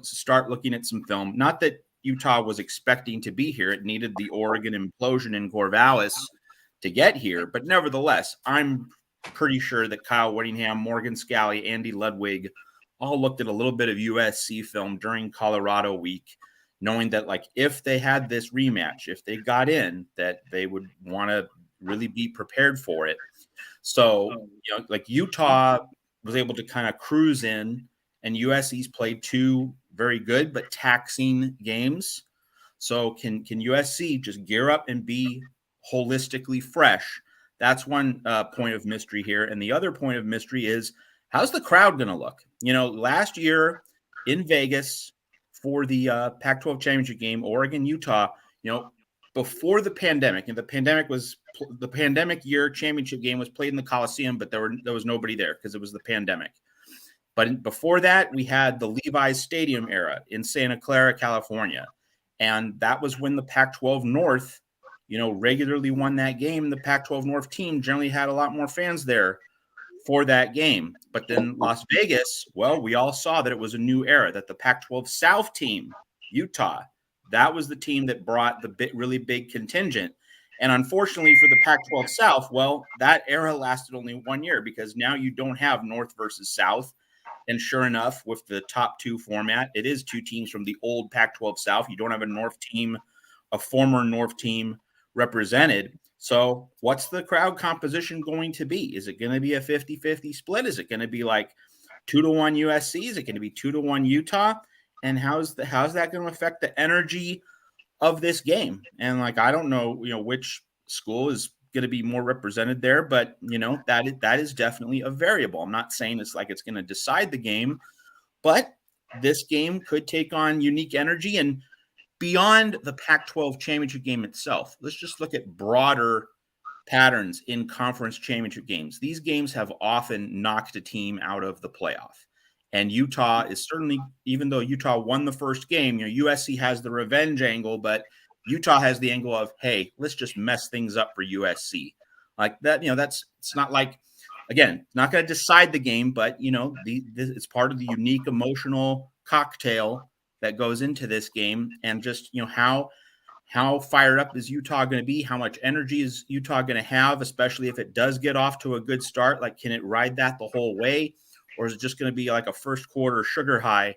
start looking at some film. Not that Utah was expecting to be here. It needed the Oregon implosion in Corvallis to get here. But nevertheless, I'm pretty sure that Kyle Whittingham, Morgan Scalley, Andy Ludwig all looked at a little bit of USC film during Colorado week, knowing that like if they had this rematch, if they got in, that they would want to really be prepared for it. So, like Utah was able to kind of cruise in, and USC's played two very good but taxing games. So can USC just gear up and be holistically fresh? That's one point of mystery here. And the other point of mystery is, how's the crowd going to look? Last year in Vegas for the Pac-12 championship game, Oregon, Utah, before the pandemic, and the pandemic year championship game was played in the Coliseum, but there was nobody there because it was the pandemic. But before that, we had the Levi's Stadium era in Santa Clara, California. And that was when the Pac-12 North, regularly won that game. The Pac-12 North team generally had a lot more fans there for that game. But then Las Vegas, well, we all saw that it was a new era, that the Pac-12 South team, Utah, that was the team that brought the really big contingent. And unfortunately for the Pac-12 South, well, that era lasted only 1 year because now you don't have North versus South. And sure enough, with the top two format, it is two teams from the old Pac-12 South. You don't have a North team, a former North team represented. So what's the crowd composition going to be? Is it going to be a 50-50 split? Is it going to be like 2-1 USC? Is it going to be 2-1 Utah? And how's that going to affect the energy of this game? And I don't know, which school is going to be more represented there, but that is definitely a variable. I'm not saying it's like it's going to decide the game, but this game could take on unique energy. And beyond the Pac-12 championship game itself, let's just look at broader patterns in conference championship games. These games have often knocked a team out of the playoff. And Utah is certainly, even though Utah won the first game, USC has the revenge angle, but Utah has the angle of, hey, let's just mess things up for USC. Like that, it's not like, again, not going to decide the game, but, it's part of the unique emotional cocktail that goes into this game. And just, how fired up is Utah going to be? How much energy is Utah going to have, especially if it does get off to a good start? Like, can it ride that the whole way? Or is it just going to be like a first quarter sugar high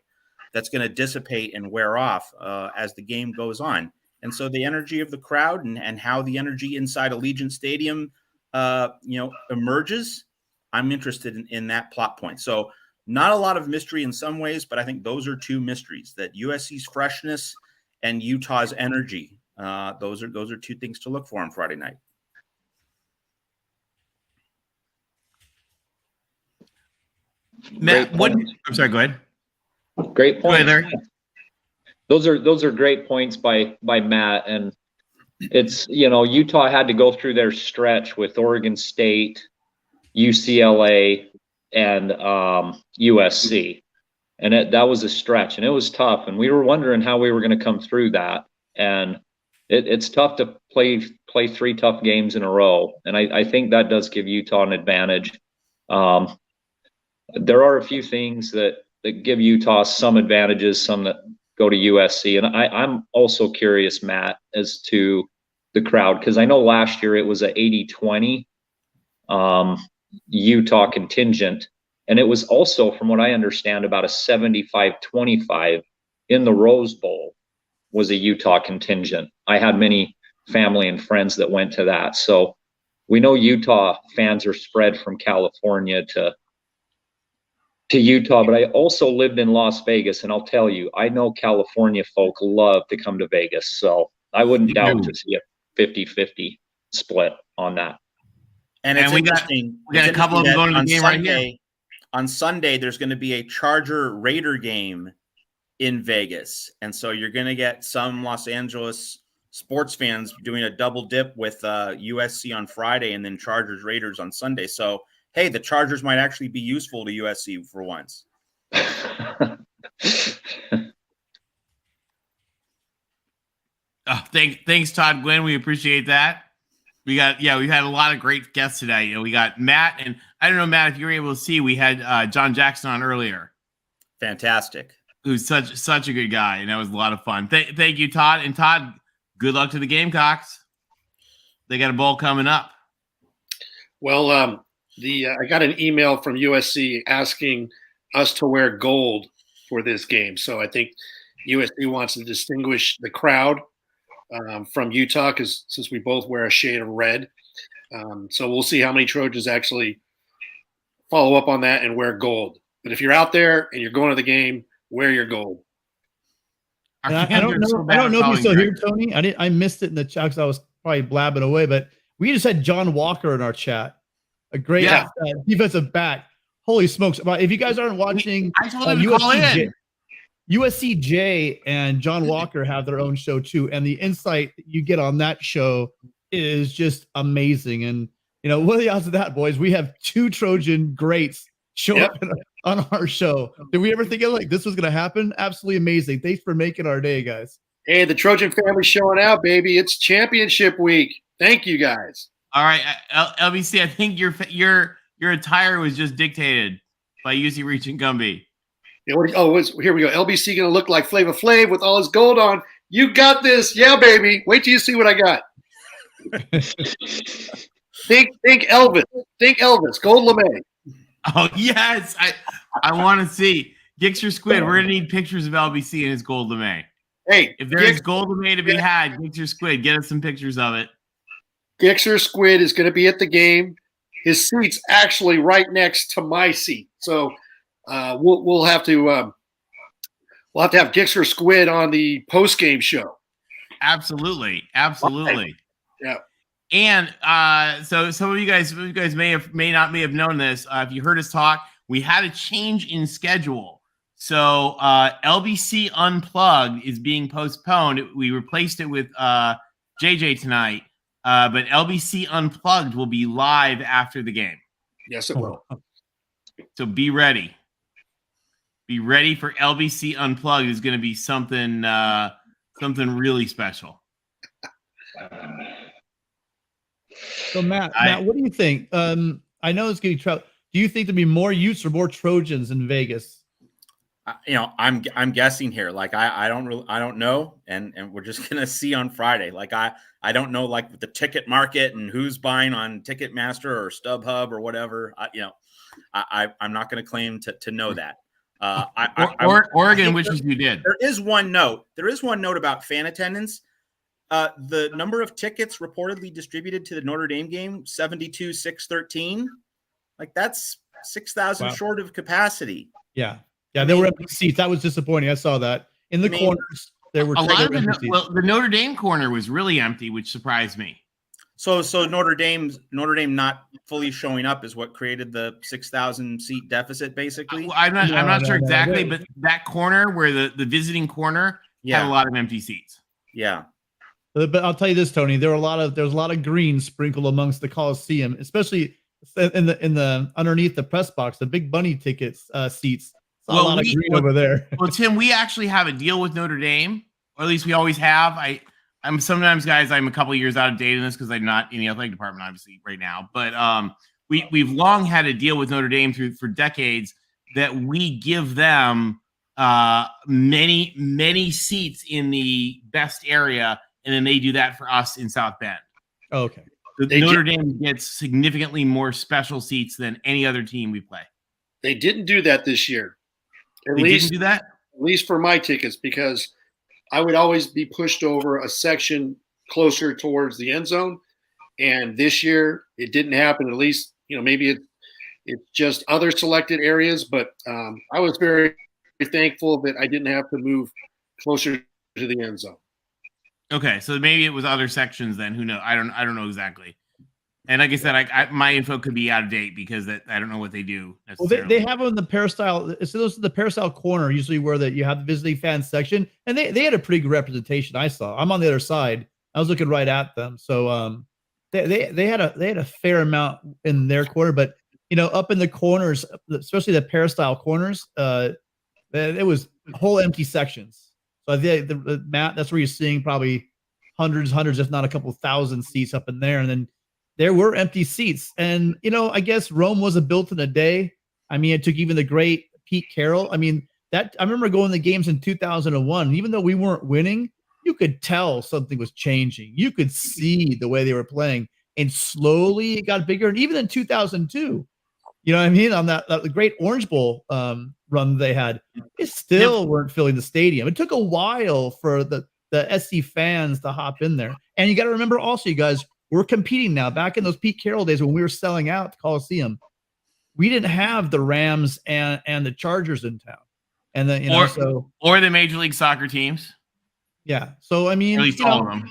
that's going to dissipate and wear off as the game goes on? And so the energy of the crowd and how the energy inside Allegiant Stadium, emerges, I'm interested in that plot point. So not a lot of mystery in some ways, but I think those are two mysteries, that USC's freshness and Utah's energy. Those are two things to look for on Friday night. Matt, I'm sorry, go ahead. Great point. Go ahead, Larry. Those are great points by Matt. And it's, Utah had to go through their stretch with Oregon State, UCLA, and USC. And that was a stretch, and it was tough. And we were wondering how we were going to come through that. And it's tough to play three tough games in a row. And I think that does give Utah an advantage. There are a few things that give Utah some advantages, some that go to USC. And I'm also curious, Matt, as to the crowd, because I know last year it was a 80-20 Utah contingent. And it was also, from what I understand, about a 75-25 in the Rose Bowl was a Utah contingent. I had many family and friends that went to that. So we know Utah fans are spread from California to Utah, but I also lived in Las Vegas, and I'll tell you, I know California folk love to come to Vegas. So I wouldn't doubt to see a 50-50 split on that. And it's we interesting. got a couple of them going to the game right here. On Sunday, there's going to be a Charger-Raider game in Vegas. And so you're going to get some Los Angeles sports fans doing a double dip with USC on Friday and then Chargers-Raiders on Sunday. So, hey, the Chargers might actually be useful to USC for once. Thanks, Todd Gwynn. We appreciate that. We've had a lot of great guests today. We got Matt, and I don't know, Matt, if you were able to see, we had John Jackson on earlier. Fantastic. Who's such a good guy, and that was a lot of fun. Thank you, Todd. And Todd, good luck to the Gamecocks. They got a bowl coming up. Well, I got an email from USC asking us to wear gold for this game. So I think USC wants to distinguish the crowd from Utah, because since we both wear a shade of red. So we'll see how many Trojans actually follow up on that and wear gold. But if you're out there and you're going to the game, wear your gold. I don't know if you're still here, Tony. I missed it in the chat because I was probably blabbing away, but we just had John Walker in our chat, a great defensive back. Holy smokes! If you guys aren't watching, I told him to call in. USC and John Walker have their own show too, and the insight that you get on that show is just amazing. And what are the odds of that, boys? We have 2 Trojan greats show up on our show. Did we ever think this was going to happen? Absolutely amazing. Thanks for making our day, guys. Hey, the Trojan family's showing out, baby. It's championship week. Thank you, guys. All right, LBC. I think your attire was just dictated by UC Reach and Gumby. Yeah, here we go. LBC going to look like Flava Flav with all his gold on. You got this. Yeah, baby. Wait till you see what I got. think Elvis. Think Elvis. Gold LeMay. Oh, yes. I want to see. Gixxer Squid, we're going to need pictures of LBC and his gold LeMay. Hey. If there's gold LeMay to be had, Gixxer Squid, get us some pictures of it. Gixxer Squid is going to be at the game. His seat's actually right next to my seat. So we'll have to have Gixxer Squid on the post-game show. Absolutely. Yeah. And so some of you guys may not have known this. If you heard us talk, we had a change in schedule. So LBC Unplugged is being postponed. We replaced it with JJ tonight, but LBC Unplugged will be live after the game. Yes, it will. So be ready. Be ready for LBC Unplugged. It's going to be something really special. So Matt, what do you think? I know it's going to be trouble. Do you think there'll be more Utes or more Trojans in Vegas? I'm guessing here. I don't know, and we're just gonna see on Friday. I don't know with the ticket market and who's buying on Ticketmaster or StubHub or whatever. I'm not going to claim to know that. Oregon wishes you did. There is one note about fan attendance. The number of tickets reportedly distributed to the Notre Dame game, 72,613. That's 6,000 short of capacity. Yeah, there were empty seats. That was disappointing. I saw that in the corners. There were a lot of the Notre Dame corner was really empty, which surprised me. So Notre Dame not fully showing up is what created the 6,000 seat deficit, basically. I'm not sure exactly, but that corner where the visiting corner had a lot of empty seats. Yeah. But I'll tell you this, Tony, there was a lot of green sprinkled amongst the Coliseum, especially in the underneath the press box, the big bunny tickets seats. A lot of green over there. Well, Tim, we actually have a deal with Notre Dame, or at least we always have. I'm sometimes, guys, I'm a couple of years out of date in this because I'm not in the athletic department, obviously, right now. But we've long had a deal with Notre Dame for decades that we give them many seats in the best area, and then they do that for us in South Bend. Oh, okay. Notre Dame gets significantly more special seats than any other team we play. They didn't do that this year. They didn't do that? At least for my tickets, because I would always be pushed over a section closer towards the end zone. And this year it didn't happen. At least, maybe it's just other selected areas, but I was very thankful that I didn't have to move closer to the end zone. Okay, so maybe it was other sections then. Who knows? I don't know exactly. And like I said, my info could be out of date because I don't know what they do. Well, they have them in the peristyle. So those are the peristyle corner, usually where you have the visiting fans section, and they had a pretty good representation. I saw. I'm on the other side. I was looking right at them. So they had a fair amount in their corner, but up in the corners, especially the peristyle corners, it was whole empty sections. So I think Matt, that's where you're seeing probably hundreds, if not a couple thousand seats up in there, and then there were empty seats. And, I guess Rome wasn't built in a day. I mean, it took even the great Pete Carroll. I mean, I remember going to the games in 2001. Even though we weren't winning, you could tell something was changing. You could see the way they were playing. And slowly it got bigger. And even in 2002, you know what I mean? On the great Orange Bowl run they had, they still weren't filling the stadium. It took a while for the SC fans to hop in there. And you got to remember also, you guys, we're competing now. Back in those Pete Carroll days when we were selling out the Coliseum, we didn't have the Rams and the Chargers in town. And then, or the Major League Soccer teams. Yeah. So, I mean, at least all of them.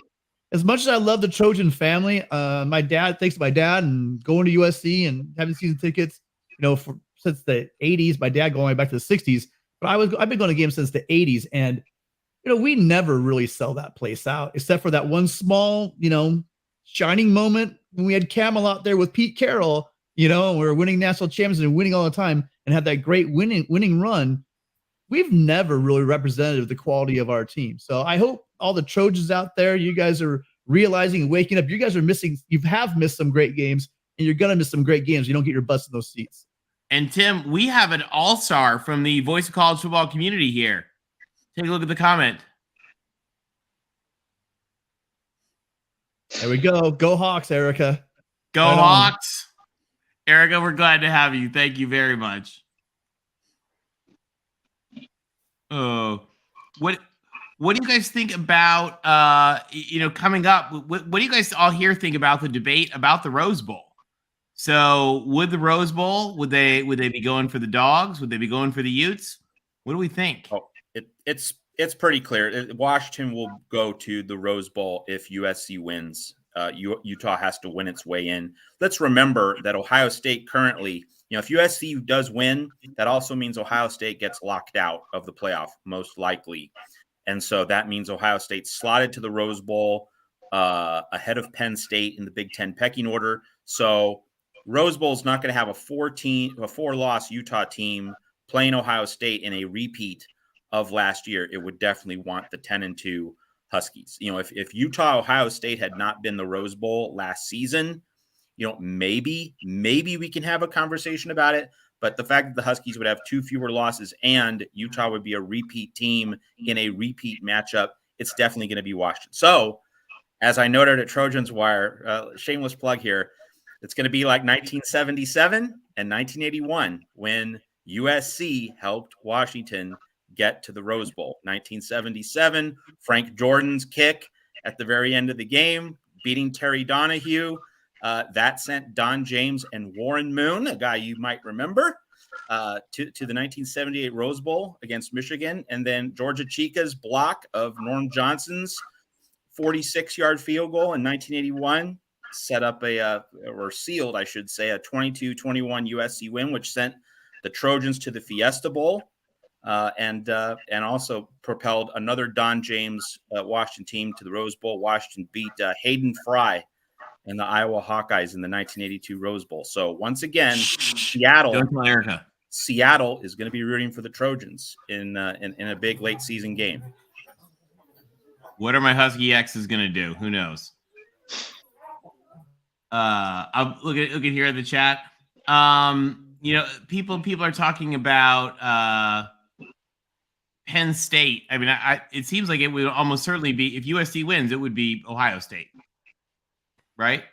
As much as I love the Trojan family, my dad, thanks to my dad and going to USC and having season tickets, since the 80s, my dad going back to the 60s, but I've been going to games since the 80s. And, we never really sell that place out except for that one small, shining moment when we had Camelot there with Pete Carroll, and we were winning national championships and winning all the time and had that great winning run. We've never really represented the quality of our team. So I hope all the Trojans out there, you guys are realizing and waking up. You guys are you have missed some great games, and you're going to miss some great games. You don't get your butts in those seats. And Tim, we have an all-star from the Voice of College Football community here. Take a look at the comment. There we go. Go Hawks, Erica. Go Hawks. Erica, we're glad to have you. Thank you very much. Oh, what do you guys think about coming up? What do you guys all here think about the debate about the Rose Bowl? So, would the Rose Bowl would they be going for the Dogs? Would they be going for the Utes? What do we think? Oh, it's pretty clear. Washington will go to the Rose Bowl if USC wins. Utah has to win its way in. Let's remember that Ohio State currently, if USC does win, that also means Ohio State gets locked out of the playoff, most likely. And so that means Ohio State slotted to the Rose Bowl ahead of Penn State in the Big Ten pecking order. So Rose Bowl is not going to have a 4-loss Utah team playing Ohio State in a repeat of last year. It would definitely want the 10-2 Huskies. If Utah, Ohio State had not been the Rose Bowl last season, maybe we can have a conversation about it. But the fact that the Huskies would have 2 fewer losses and Utah would be a repeat team in a repeat matchup, it's definitely going to be Washington. So, as I noted at Trojans Wire, shameless plug here, it's going to be like 1977 and 1981 when USC helped Washington get to the Rose Bowl. 1977, Frank Jordan's kick at the very end of the game, beating Terry Donahue. That sent Don James and Warren Moon, a guy you might remember, to the 1978 Rose Bowl against Michigan. And then Georgia Chica's block of Norm Johnson's 46-yard field goal in 1981 set up sealed, I should say, a 22-21 USC win, which sent the Trojans to the Fiesta Bowl. And also propelled another Don James Washington team to the Rose Bowl. Washington beat Hayden Fry and the Iowa Hawkeyes in the 1982 Rose Bowl. So once again, Seattle is going to be rooting for the Trojans in a big late season game. What are my Husky X's going to do? Who knows? I'll look at here in the chat. People are talking about Penn State. I mean, it seems like it would almost certainly be, if USC wins, it would be Ohio State, right?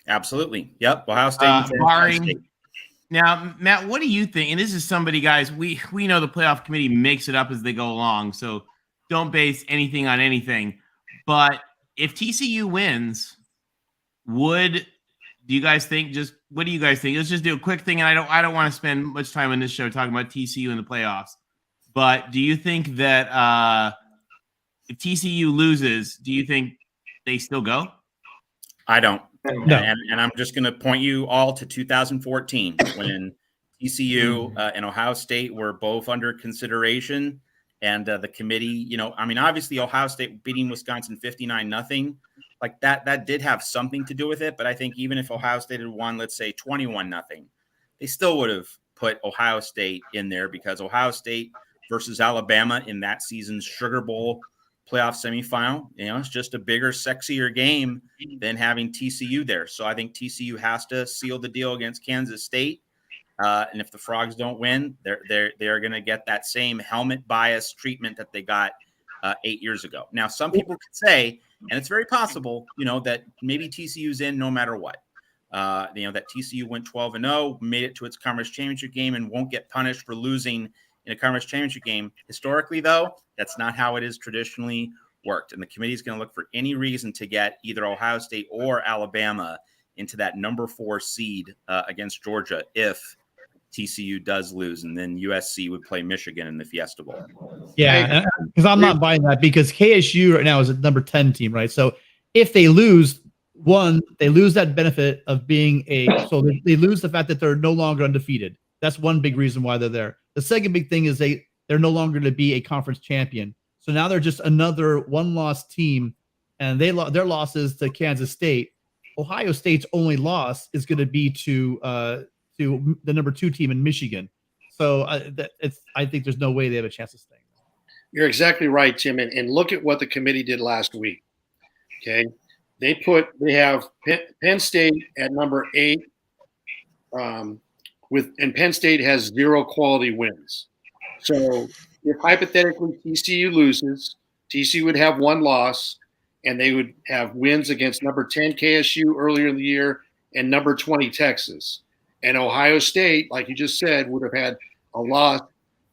Absolutely. Yep. Ohio State. Barring. Now, Matt, what do you think? And this is somebody, guys, we know the playoff committee makes it up as they go along, so don't base anything on anything. But if TCU wins, what do you guys think? What do you guys think? Let's just do a quick thing, and I don't want to spend much time on this show talking about TCU in the playoffs. But do you think that if TCU loses, do you think they still go? I don't. No. And I'm just going to point you all to 2014 when TCU and Ohio State were both under consideration. And the committee, obviously Ohio State beating Wisconsin 59-0, like that did have something to do with it. But I think even if Ohio State had won, let's say 21-0, they still would have put Ohio State in there because Ohio State versus Alabama in that season's Sugar Bowl playoff semifinal, it's just a bigger, sexier game than having TCU there. So I think TCU has to seal the deal against Kansas State. And if the Frogs don't win, they're going to get that same helmet bias treatment that they got 8 years ago. Now, some people could say, and it's very possible, that maybe TCU's in no matter what. That TCU went 12-0, made it to its conference championship game, and won't get punished for losing in a conference championship game. Historically, though, that's not how it is traditionally worked. And the committee is going to look for any reason to get either Ohio State or Alabama into that number 4 seed against Georgia if TCU does lose, and then USC would play Michigan in the Fiesta Bowl. Yeah, because I'm not buying that, because KSU right now is a number 10 team, right? So if they lose, they lose that benefit of being so they lose the fact that they're no longer undefeated. That's one big reason why they're there. The second big thing is they're no longer to be a conference champion. So now they're just another one-loss team, and their losses to Kansas State. Ohio State's only loss is going to be to the number 2 team in Michigan. So I think there's no way they have a chance of staying. You're exactly right, Tim. And look at what the committee did last week. Okay, they have Penn State at number 8, and Penn State has 0 quality wins. So if hypothetically TCU loses, TCU would have 1 loss, and they would have wins against number 10 KSU earlier in the year and number 20 Texas. And Ohio State, like you just said, would have had a loss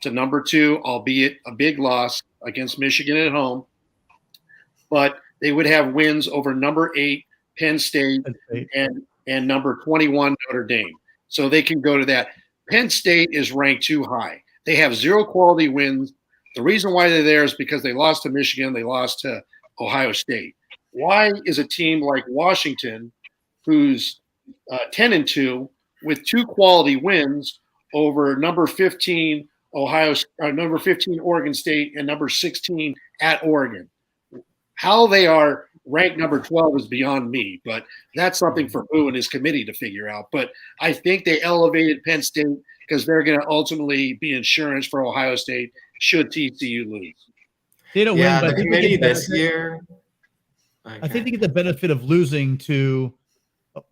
to number 2, albeit a big loss against Michigan at home. But they would have wins over number 8 Penn State and number 21 Notre Dame. So they can go to that. Penn State is ranked too high. They have 0 quality wins. The reason why they're there is because they lost to Michigan. They lost to Ohio State. Why is a team like Washington, who's 10-2, with 2 quality wins over number 15 number 15 Oregon State and number 16 at Oregon? How they are ranked number 12 is beyond me, but that's something for Boo and his committee to figure out. But I think they elevated Penn State because they're going to ultimately be insurance for Ohio State should TCU lose. They don't Yeah, win, but the committee this year. I think they get the benefit of losing to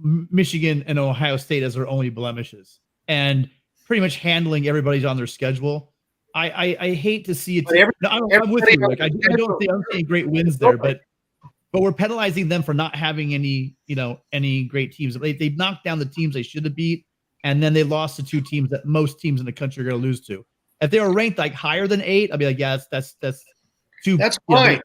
Michigan and Ohio State as their only blemishes, and pretty much handling everybody's on their schedule. I hate to see it. I'm with you, Rick. I don't think I'm seeing great wins there, but we're penalizing them for not having any great teams. They knocked down the teams they should have beat, and then they lost to 2 teams that most teams in the country are going to lose to. If they were ranked like higher than 8, I'd be like, yeah, that's too. That's fine.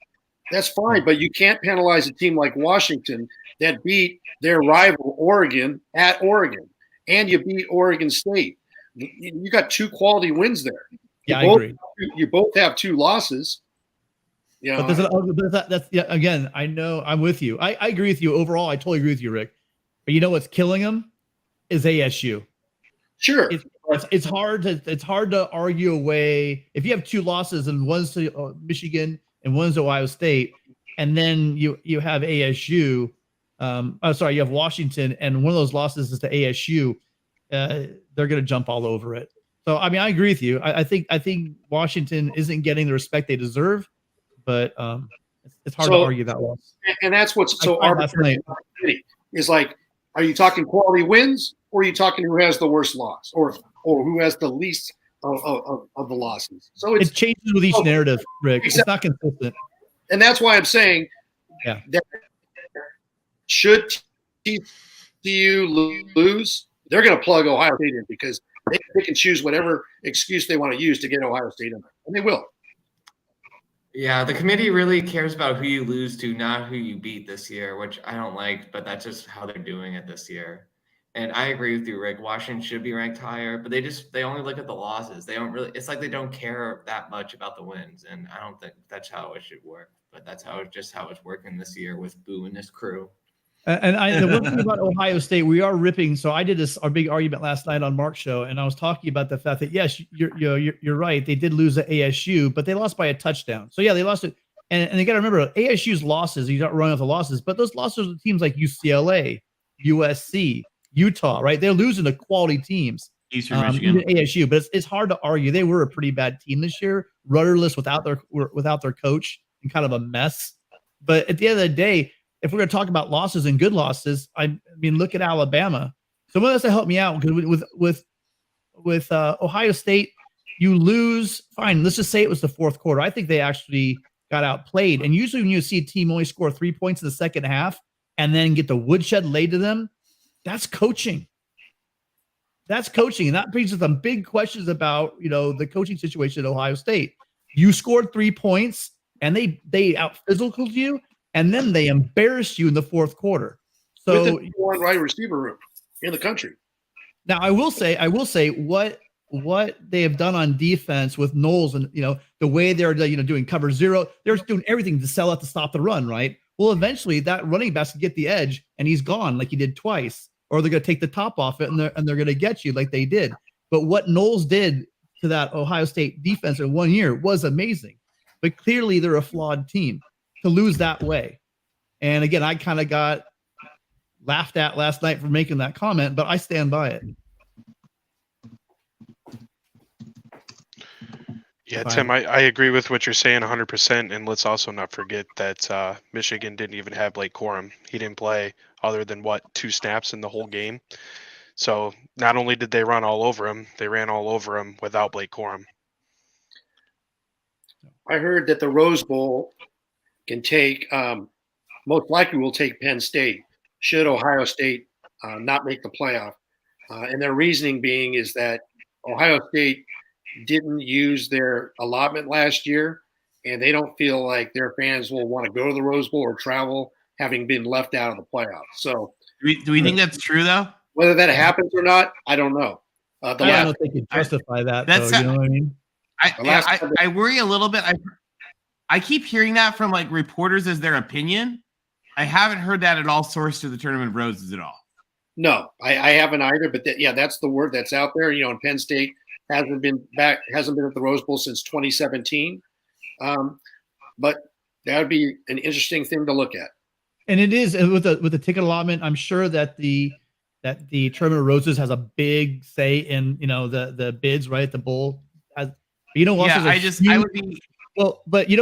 That's fine, but you can't penalize a team like Washington that beat their rival Oregon at Oregon, and you beat Oregon State. You got 2 quality wins there. I agree. You both have 2 losses. You know, But that's again, I know I'm with you. I agree with you overall. I totally agree with you, Rick. But you know what's killing them is ASU. Sure. It's hard to argue away if you have 2 losses and one's to Michigan and one's to Ohio State, and then you have ASU. You have Washington, and one of those losses is to ASU. They're going to jump all over it. So I mean, I agree with you. I think Washington isn't getting the respect they deserve, but it's hard to argue that loss. And that's what's so arbitrary about the city is like, are you talking quality wins, or are you talking who has the worst loss, or who has the least of the losses? So it changes with each narrative, Rick. Exactly. It's not consistent. And that's why I'm saying that should TCU lose, they're going to plug Ohio State in because they can choose whatever excuse they want to use to get Ohio State in there, and they will. Yeah, the committee really cares about who you lose to, not who you beat this year, which I don't like, but that's just how they're doing it this year. And I agree with you, Rick. Washington should be ranked higher, but they only look at the losses. They don't really. It's like they don't care that much about the wins, and I don't think that's how it should work. But that's how it's working this year with Boo and his crew. And the one thing about Ohio State, we are ripping. So I did our big argument last night on Mark's show, and I was talking about the fact that yes, you're right. They did lose at ASU, but they lost by a touchdown. So yeah, they lost it. And you got to remember ASU's losses. You got running off the losses, but those losses are teams like UCLA, USC, Utah. Right? They're losing to quality teams. Eastern Michigan, ASU, but it's hard to argue. They were a pretty bad team this year, rudderless without their coach, and kind of a mess. But at the end of the day, if we're going to talk about losses and good losses, I mean, look at Alabama. Someone has to help me out because with Ohio State, you lose. Fine, let's just say it was the 4th quarter. I think they actually got outplayed. And usually, when you see a team only score 3 points in the second half and then get the woodshed laid to them, that's coaching. That's coaching, and that brings us some big questions about the coaching situation at Ohio State. You scored 3 points. and they out-physicaled you, and then they embarrassed you in the fourth quarter. So with the one wide receiver room in the country. Now I will say what they have done on defense with Knowles, and the way they're doing cover zero, they're doing everything to sell out to stop the run, right? Well, eventually that running back's gonna get the edge, and he's gone like he did twice, or they're gonna take the top off it, and they're gonna get you like they did. But what Knowles did to that Ohio State defense in 1 year was amazing. But clearly they're a flawed team to lose that way. And again, I kind of got laughed at last night for making that comment, but I stand by it. Yeah, Tim, I agree with what you're saying 100%. And let's also not forget that Michigan didn't even have Blake Corum. He didn't play other than 2 snaps in the whole game. So not only did they run all over him, they ran all over him without Blake Corum. I heard that the Rose Bowl can take, most likely will take Penn State, should Ohio State not make the playoff. And their reasoning being is that Ohio State didn't use their allotment last year, and they don't feel like their fans will want to go to the Rose Bowl or travel having been left out of the playoffs. So do we think that's true, though? Whether that happens or not, I don't know. I don't think you justify that, though, you know what I mean? I worry a little bit. I keep hearing that from reporters as their opinion. I haven't heard that at all sourced to the Tournament of Roses at all. No, I haven't either. But that's the word that's out there. And Penn State hasn't been at the Rose Bowl since 2017. But that would be an interesting thing to look at. And it is with the ticket allotment. I'm sure that the Tournament of Roses has a big say in the bids, right? The bowl. But who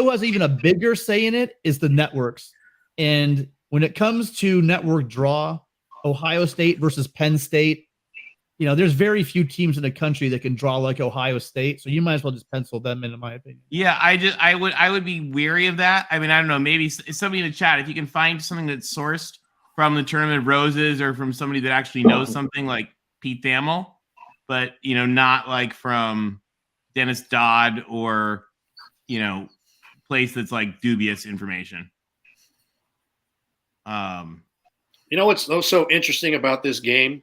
has even a bigger say in it is the networks. And when it comes to network draw, Ohio State versus Penn State, there's very few teams in the country that can draw like Ohio State. So you might as well just pencil them in my opinion. Yeah, I would be wary of that. I mean, I don't know. Maybe somebody in the chat, if you can find something that's sourced from the Tournament of Roses or from somebody that actually knows something like Pete Thamel, but not from Dennis Dodd or place that's dubious information. What's so interesting about this game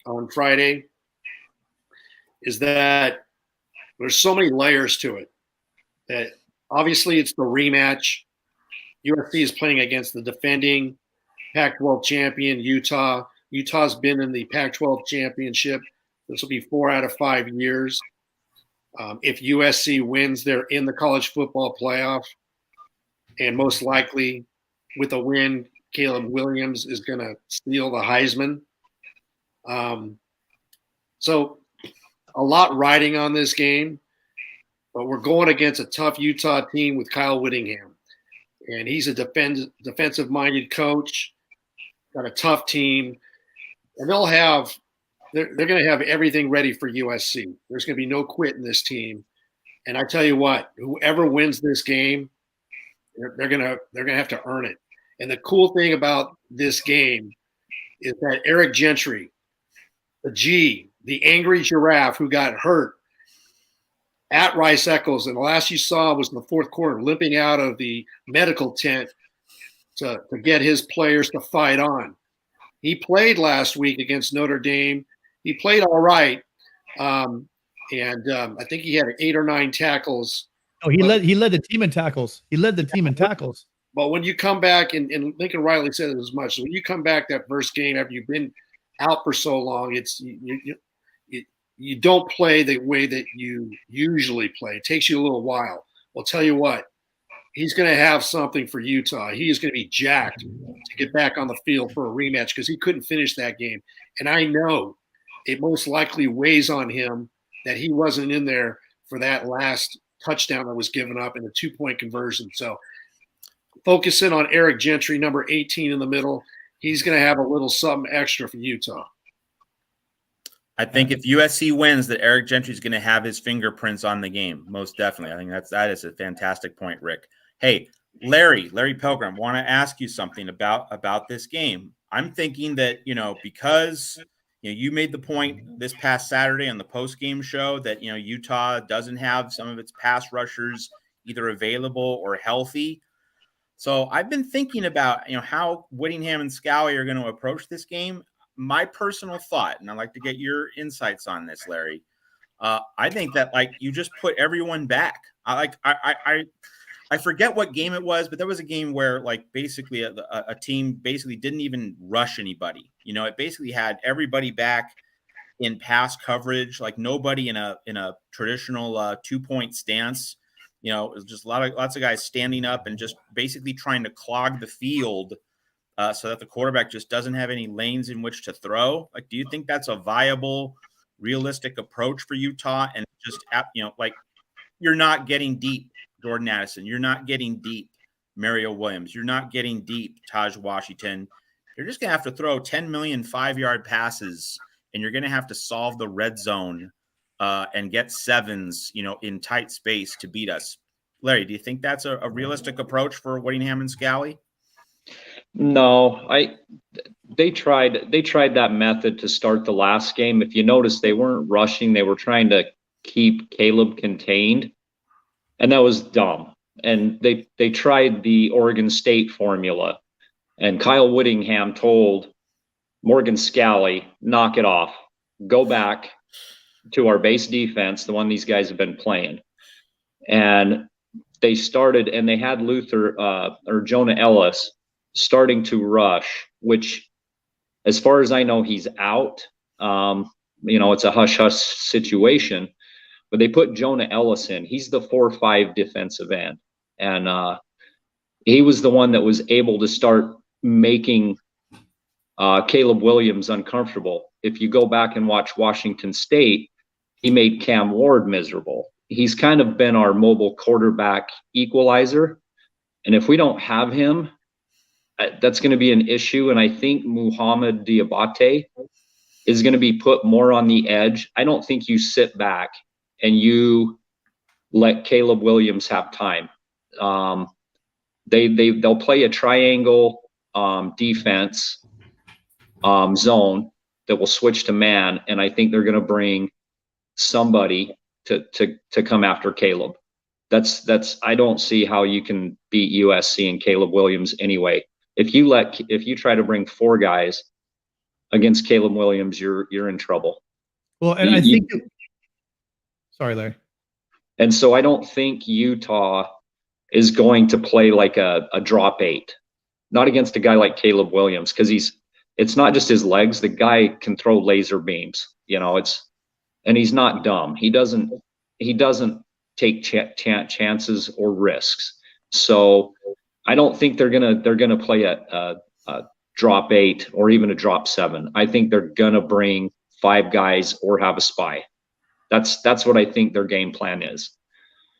on Friday is that there's so many layers to it. That obviously it's the rematch. USC is playing against the defending Pac-12 champion Utah. Utah's been in the Pac-12 championship. This will be 4 out of 5 years. If USC wins, they're in the college football playoff. And most likely, with a win, Caleb Williams is going to steal the Heisman. So a lot riding on this game. But we're going against a tough Utah team with Kyle Whittingham. And he's a defensive-minded coach, got a tough team. And they're going to have everything ready for USC. There's going to be no quit in this team. And I tell you what, whoever wins this game, they're going to have to earn it. And the cool thing about this game is that Eric Gentry, the angry giraffe who got hurt at Rice Eccles, and the last you saw was in the fourth quarter, limping out of the medical tent to get his players to fight on. He played last week against Notre Dame. He played all right, and I think he had 8 or 9 tackles. Oh, he led the team in tackles. But when you come back, and Lincoln Riley said it as much, when you come back that first game after you've been out for so long, you don't play the way that you usually play. It takes you a little while. Well, tell you what, he's going to have something for Utah. He is going to be jacked to get back on the field for a rematch because he couldn't finish that game. And I know it most likely weighs on him that he wasn't in there for that last touchdown that was given up in the 2-point conversion. So focus in on Eric Gentry, number 18 in the middle. He's going to have a little something extra for Utah. I think if USC wins, that Eric Gentry is going to have his fingerprints on the game. Most definitely. I think that is a fantastic point, Rick. Hey, Larry Pilgrim, want to ask you something about this game. I'm thinking that, because you made the point this past Saturday on the post-game show that, Utah doesn't have some of its pass rushers either available or healthy. So I've been thinking about, how Whittingham and Scally are going to approach this game. My personal thought, and I'd like to get your insights on this, Larry. I think that you just put everyone back. I forget what game it was, but there was a game where basically a team basically didn't even rush anybody. It basically had everybody back in pass coverage, nobody in a traditional 2-point stance. It was just lots of guys standing up and just basically trying to clog the field so that the quarterback just doesn't have any lanes in which to throw. Do you think that's a viable, realistic approach for Utah? And just, you're not getting deep Jordan Addison. You're not getting deep Mario Williams. You're not getting deep Taj Washington. You're just going to have to throw 10 million 5-yard passes, and you're going to have to solve the red zone and get sevens, in tight space to beat us. Larry, do you think that's a realistic approach for Whittingham and Scally? No, they tried that method to start the last game. If you notice, they weren't rushing. They were trying to keep Caleb contained, and that was dumb. And they tried the Oregon State formula, and Kyle Whittingham told Morgan Scally, knock it off, go back to our base defense, the one these guys have been playing. And they started, and they had or Jonah Ellis starting to rush, which, as far as I know, he's out. It's a hush-hush situation, but they put Jonah Ellis in. He's the 4-5 defensive end. And he was the one that was able to start making Caleb Williams uncomfortable. If you go back and watch Washington State, he made Cam Ward miserable. He's kind of been our mobile quarterback equalizer. And if we don't have him, that's going to be an issue. And I think Muhammad Diabate is going to be put more on the edge. I don't think you sit back and you let Caleb Williams have time. They'll play a triangle defense zone that will switch to man, and I think they're going to bring somebody to come after Caleb. I don't see how you can beat USC and Caleb Williams anyway. If you try to bring 4 guys against Caleb Williams, you're in trouble. Well, and I think sorry, Larry. And so I don't think Utah is going to play like a drop 8, not against a guy like Caleb Williams, because it's not just his legs. The guy can throw laser beams, and he's not dumb. He doesn't take chances or risks. So I don't think they're gonna play a drop 8 or even a drop 7. I think they're gonna bring 5 guys or have a spy. That's what I think their game plan is.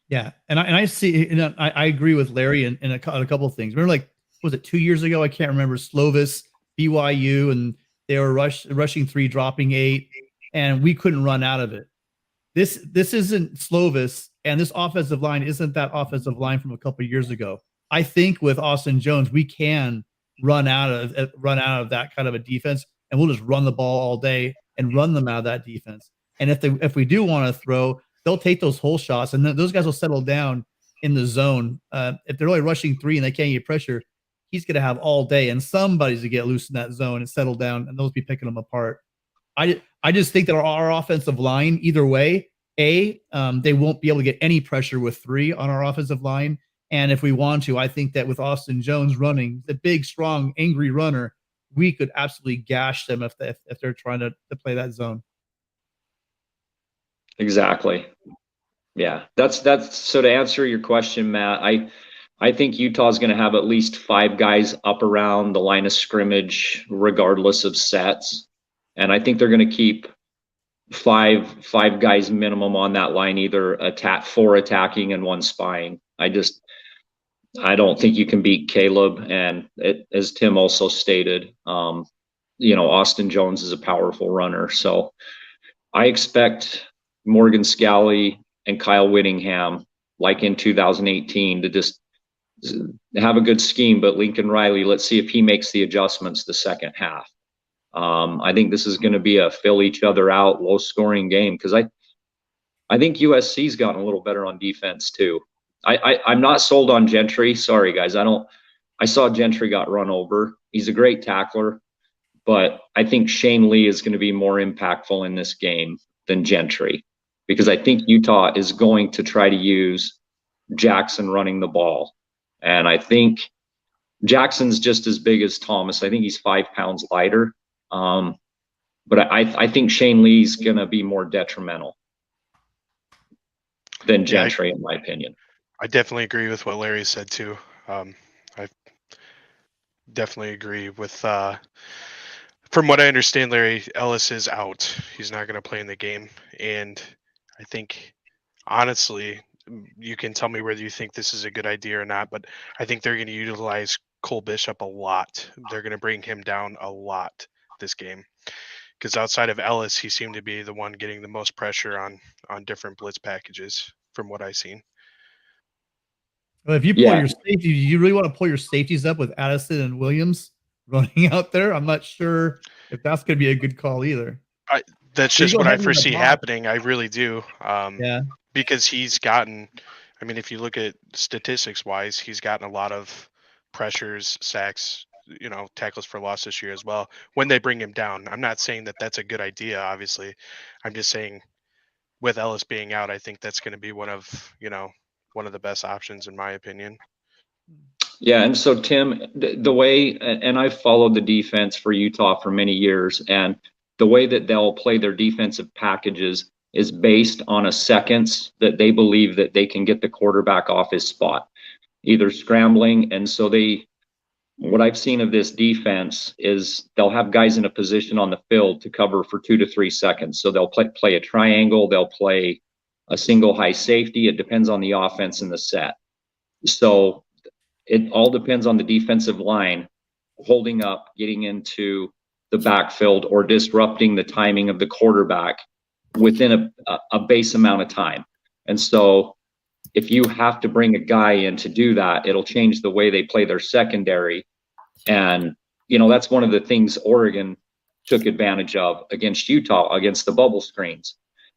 Yeah, and I see, I agree with Larry in a couple of things. Remember, was it 2 years ago? I can't remember. Slovis, BYU, and they were rushing 3, dropping 8, and we couldn't run out of it. This isn't Slovis, and this offensive line isn't that offensive line from a couple of years ago. I think with Austin Jones, we can run out of that kind of a defense, and we'll just run the ball all day and run them out of that defense. And if we do want to throw, they'll take those hole shots, and those guys will settle down in the zone. If they're only rushing 3 and they can't get pressure, he's going to have all day, and somebody's to get loose in that zone and settle down, and those be picking them apart. I just think that our offensive line, either way, they won't be able to get any pressure with 3 on our offensive line. And if we want to, I think that with Austin Jones running, the big, strong, angry runner, we could absolutely gash them if they're trying to play that zone. Exactly. Yeah, that's so to answer your question, Matt, I think Utah is going to have at least 5 guys up around the line of scrimmage, regardless of sets. And I think they're going to keep five guys minimum on that line, either 4 attacking and 1 spying. I don't think you can beat Caleb. And as Tim also stated, Austin Jones is a powerful runner. So I expect Morgan Scally and Kyle Whittingham, like in 2018, to just have a good scheme. But Lincoln Riley, let's see if he makes the adjustments the second half. I think this is going to be a fill each other out, low scoring game, because I think USC's gotten a little better on defense too. I'm not sold on Gentry. Sorry, guys. I saw Gentry got run over. He's a great tackler, but I think Shane Lee is going to be more impactful in this game than Gentry, because I think Utah is going to try to use Jackson running the ball. And I think Jackson's just as big as Thomas. I think he's 5 pounds lighter. But I think Shane Lee's going to be more detrimental than Gentry, in my opinion. I definitely agree with what Larry said too. I definitely agree with, from what I understand, Larry Ellis is out. He's not going to play in the game. And I think, honestly, you can tell me whether you think this is a good idea or not, but I think they're going to utilize Cole Bishop a lot. They're going to bring him down a lot this game, because outside of Ellis, he seemed to be the one getting the most pressure on different blitz packages from what I've seen. Well, if you pull your safety, you really want to pull your safeties up with Addison and Williams running out there. I'm not sure if that's going to be a good call either. That's just what I foresee happening. I really do. Yeah. Because he's gotten, I mean, if you look at statistics wise, he's gotten a lot of pressures, sacks, tackles for loss this year as well when they bring him down. I'm not saying that that's a good idea, obviously. I'm just saying with Ellis being out, I think that's going to be one of the best options in my opinion. Yeah. And so Tim, the way, and I've followed the defense for Utah for many years, and the way that they'll play their defensive packages is based on a seconds that they believe that they can get the quarterback off his spot, either scrambling. And so what I've seen of this defense is they'll have guys in a position on the field to cover for 2 to 3 seconds. So they'll play a triangle, they'll play a single high safety. It depends on the offense and the set. So it all depends on the defensive line holding up, getting into the backfield, or disrupting the timing of the quarterback within a base amount of time. And so if you have to bring a guy in to do that, it'll change the way they play their secondary. And, that's one of the things Oregon took advantage of against Utah, against the bubble screens.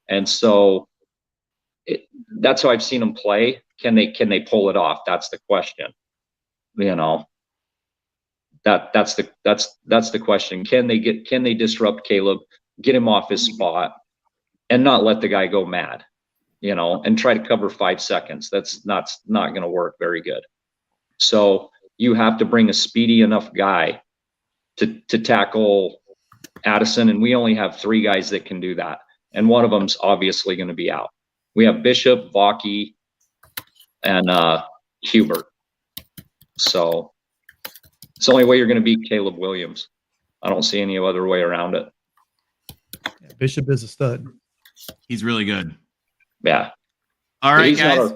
And so that's how I've seen them play. Can they pull it off? That's the question. That's the question. Can they disrupt Caleb, get him off his spot, and not let the guy go mad, and try to cover 5 seconds? That's not going to work very good. So you have to bring a speedy enough guy to tackle Addison, and we only have 3 guys that can do that, and one of them's obviously going to be out. We have Bishop, Vaki, and Hubert. So it's the only way you're going to beat Caleb Williams. I don't see any other way around it. Yeah, Bishop is a stud. He's really good. Yeah. All right, guys.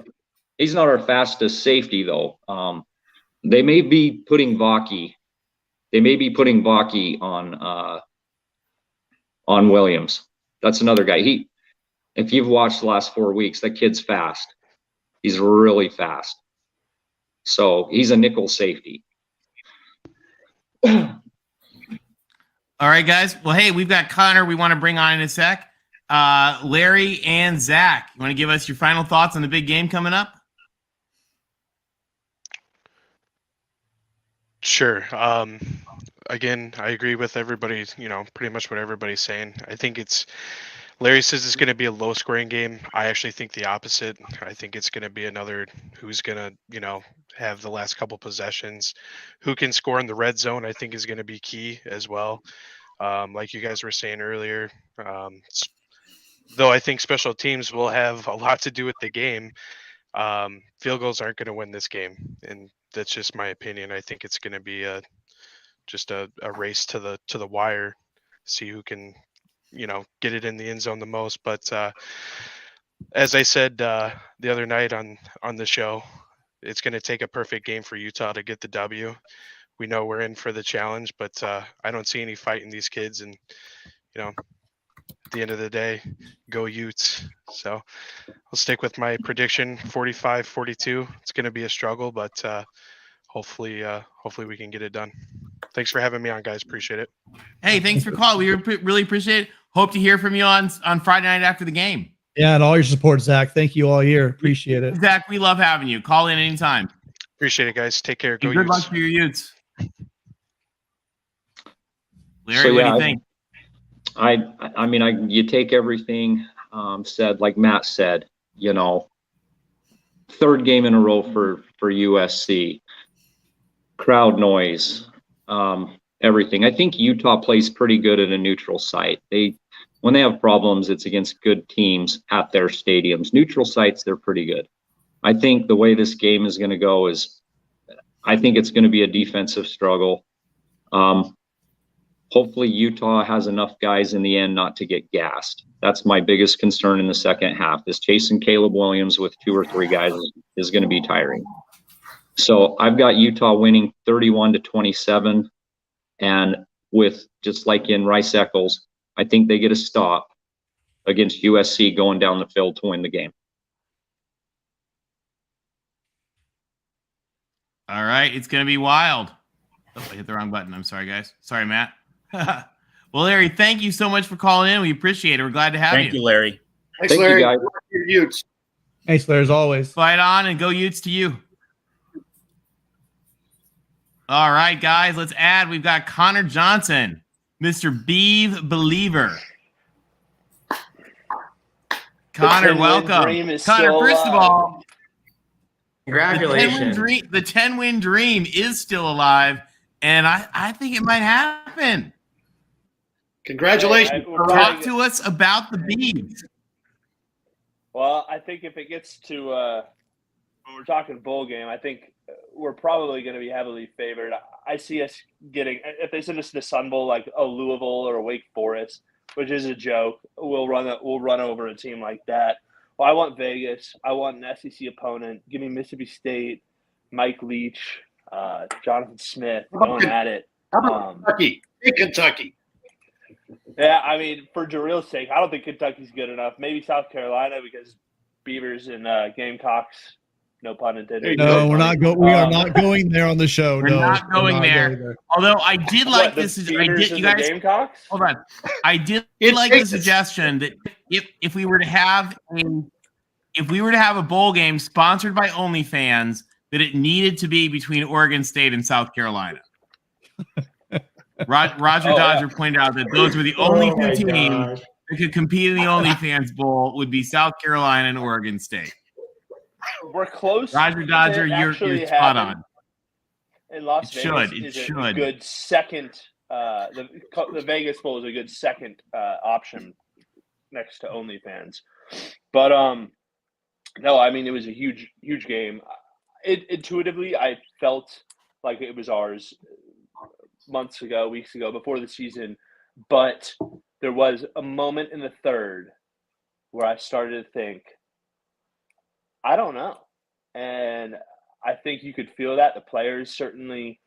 He's not our fastest safety, though. They may be putting Vaki on Williams. That's another guy. If you've watched the last 4 weeks, that kid's fast. He's really fast. So he's a nickel safety. All right, guys. Well, hey, we've got Connor we want to bring on in a sec. Larry and Zach, you want to give us your final thoughts on the big game coming up? Sure. Again, I agree with everybody, pretty much what everybody's saying. I think Larry says it's going to be a low scoring game. I actually think the opposite. I think it's going to be another who's going to, have the last couple possessions. Who can score in the red zone, I think, is going to be key as well. Like you guys were saying earlier, though I think special teams will have a lot to do with the game, field goals aren't going to win this game. And that's just my opinion. I think it's going to be just a race to the wire, see who can, get it in the end zone the most. But as I said the other night on the show, it's going to take a perfect game for Utah to get the W. We know we're in for the challenge, but I don't see any fight in these kids. And, at the end of the day, go Utes. So I'll stick with my prediction, 45-42. It's going to be a struggle, but hopefully we can get it done. Thanks for having me on, guys. Appreciate it. Hey, thanks for calling. We really appreciate it. Hope to hear from you on Friday night after the game. Yeah, and all your support, Zach. Thank you all year. Appreciate it. Zach, we love having you. Call in anytime. Appreciate it, guys. Take care. Go And good Utes. luck for your Utes. Larry, So, what do yeah, you think? I mean, you take everything said, like Matt said, you know, third game in a row for USC, crowd noise, everything. I think Utah plays pretty good at a neutral site. When they have problems, it's against good teams at their stadiums. Neutral sites, they're pretty good. I think the way this game is going to go is, I think it's going to be a defensive struggle. Hopefully Utah has enough guys in the end not to get gassed. That's my biggest concern in the second half. Is chasing Caleb Williams with 2 or 3 guys is going to be tiring. So I've got Utah winning 31-27. And with, just like in Rice-Eccles, I think they get a stop against USC going down the field to win the game. All right, it's going to be wild. Oh, I hit the wrong button. I'm sorry, guys. Sorry, Matt. Well, Larry, thank you so much for calling in. We appreciate it. We're glad to have you. Thank you, Larry. Thanks, Thank you, Larry. guys. Your Utes. Thanks, Larry, as always. Fight on and go Utes to you. All right, guys, let's add. We've got Connor Johnson, Mr. Beeve Believer. Connor, welcome. Connor, first of all, Congratulations. the 10-win dream is still alive, and I think it might happen. Congratulations. Talk to us about the Beeves. Well, I think if it gets to when we're talking bowl game, I think we're probably going to be heavily favored. I see us getting, if they send us to the Sun Bowl like a Louisville or a Wake Forest, which is a joke, we'll run over a team like that. Well, I want Vegas. I want an SEC opponent. Give me Mississippi State, Mike Leach, Jonathan Smith going at it. How about Kentucky? Hey, Kentucky. Yeah, I mean, for Jareel's sake, I don't think Kentucky's good enough. Maybe South Carolina because Beavers and Gamecocks, no pun intended. No, we are not going there on the show. We're not going there. Although I did like this. You guys, Gamecocks? hold on. I did like the suggestion that if we were to have a bowl game sponsored by OnlyFans, that it needed to be between Oregon State and South Carolina. Roger Dodger pointed out that those were the only two teams that could compete in the OnlyFans Bowl would be South Carolina and Oregon State. We're close. Roger Dodger, you're spot on. In Las Vegas, it is should. a good second. The Vegas Bowl is a good second option next to OnlyFans, but no, I mean it was a huge game. Intuitively, I felt like it was ours months ago, weeks ago, before the season, but there was a moment in the third where I started to think, I don't know. And I think you could feel that. The players certainly,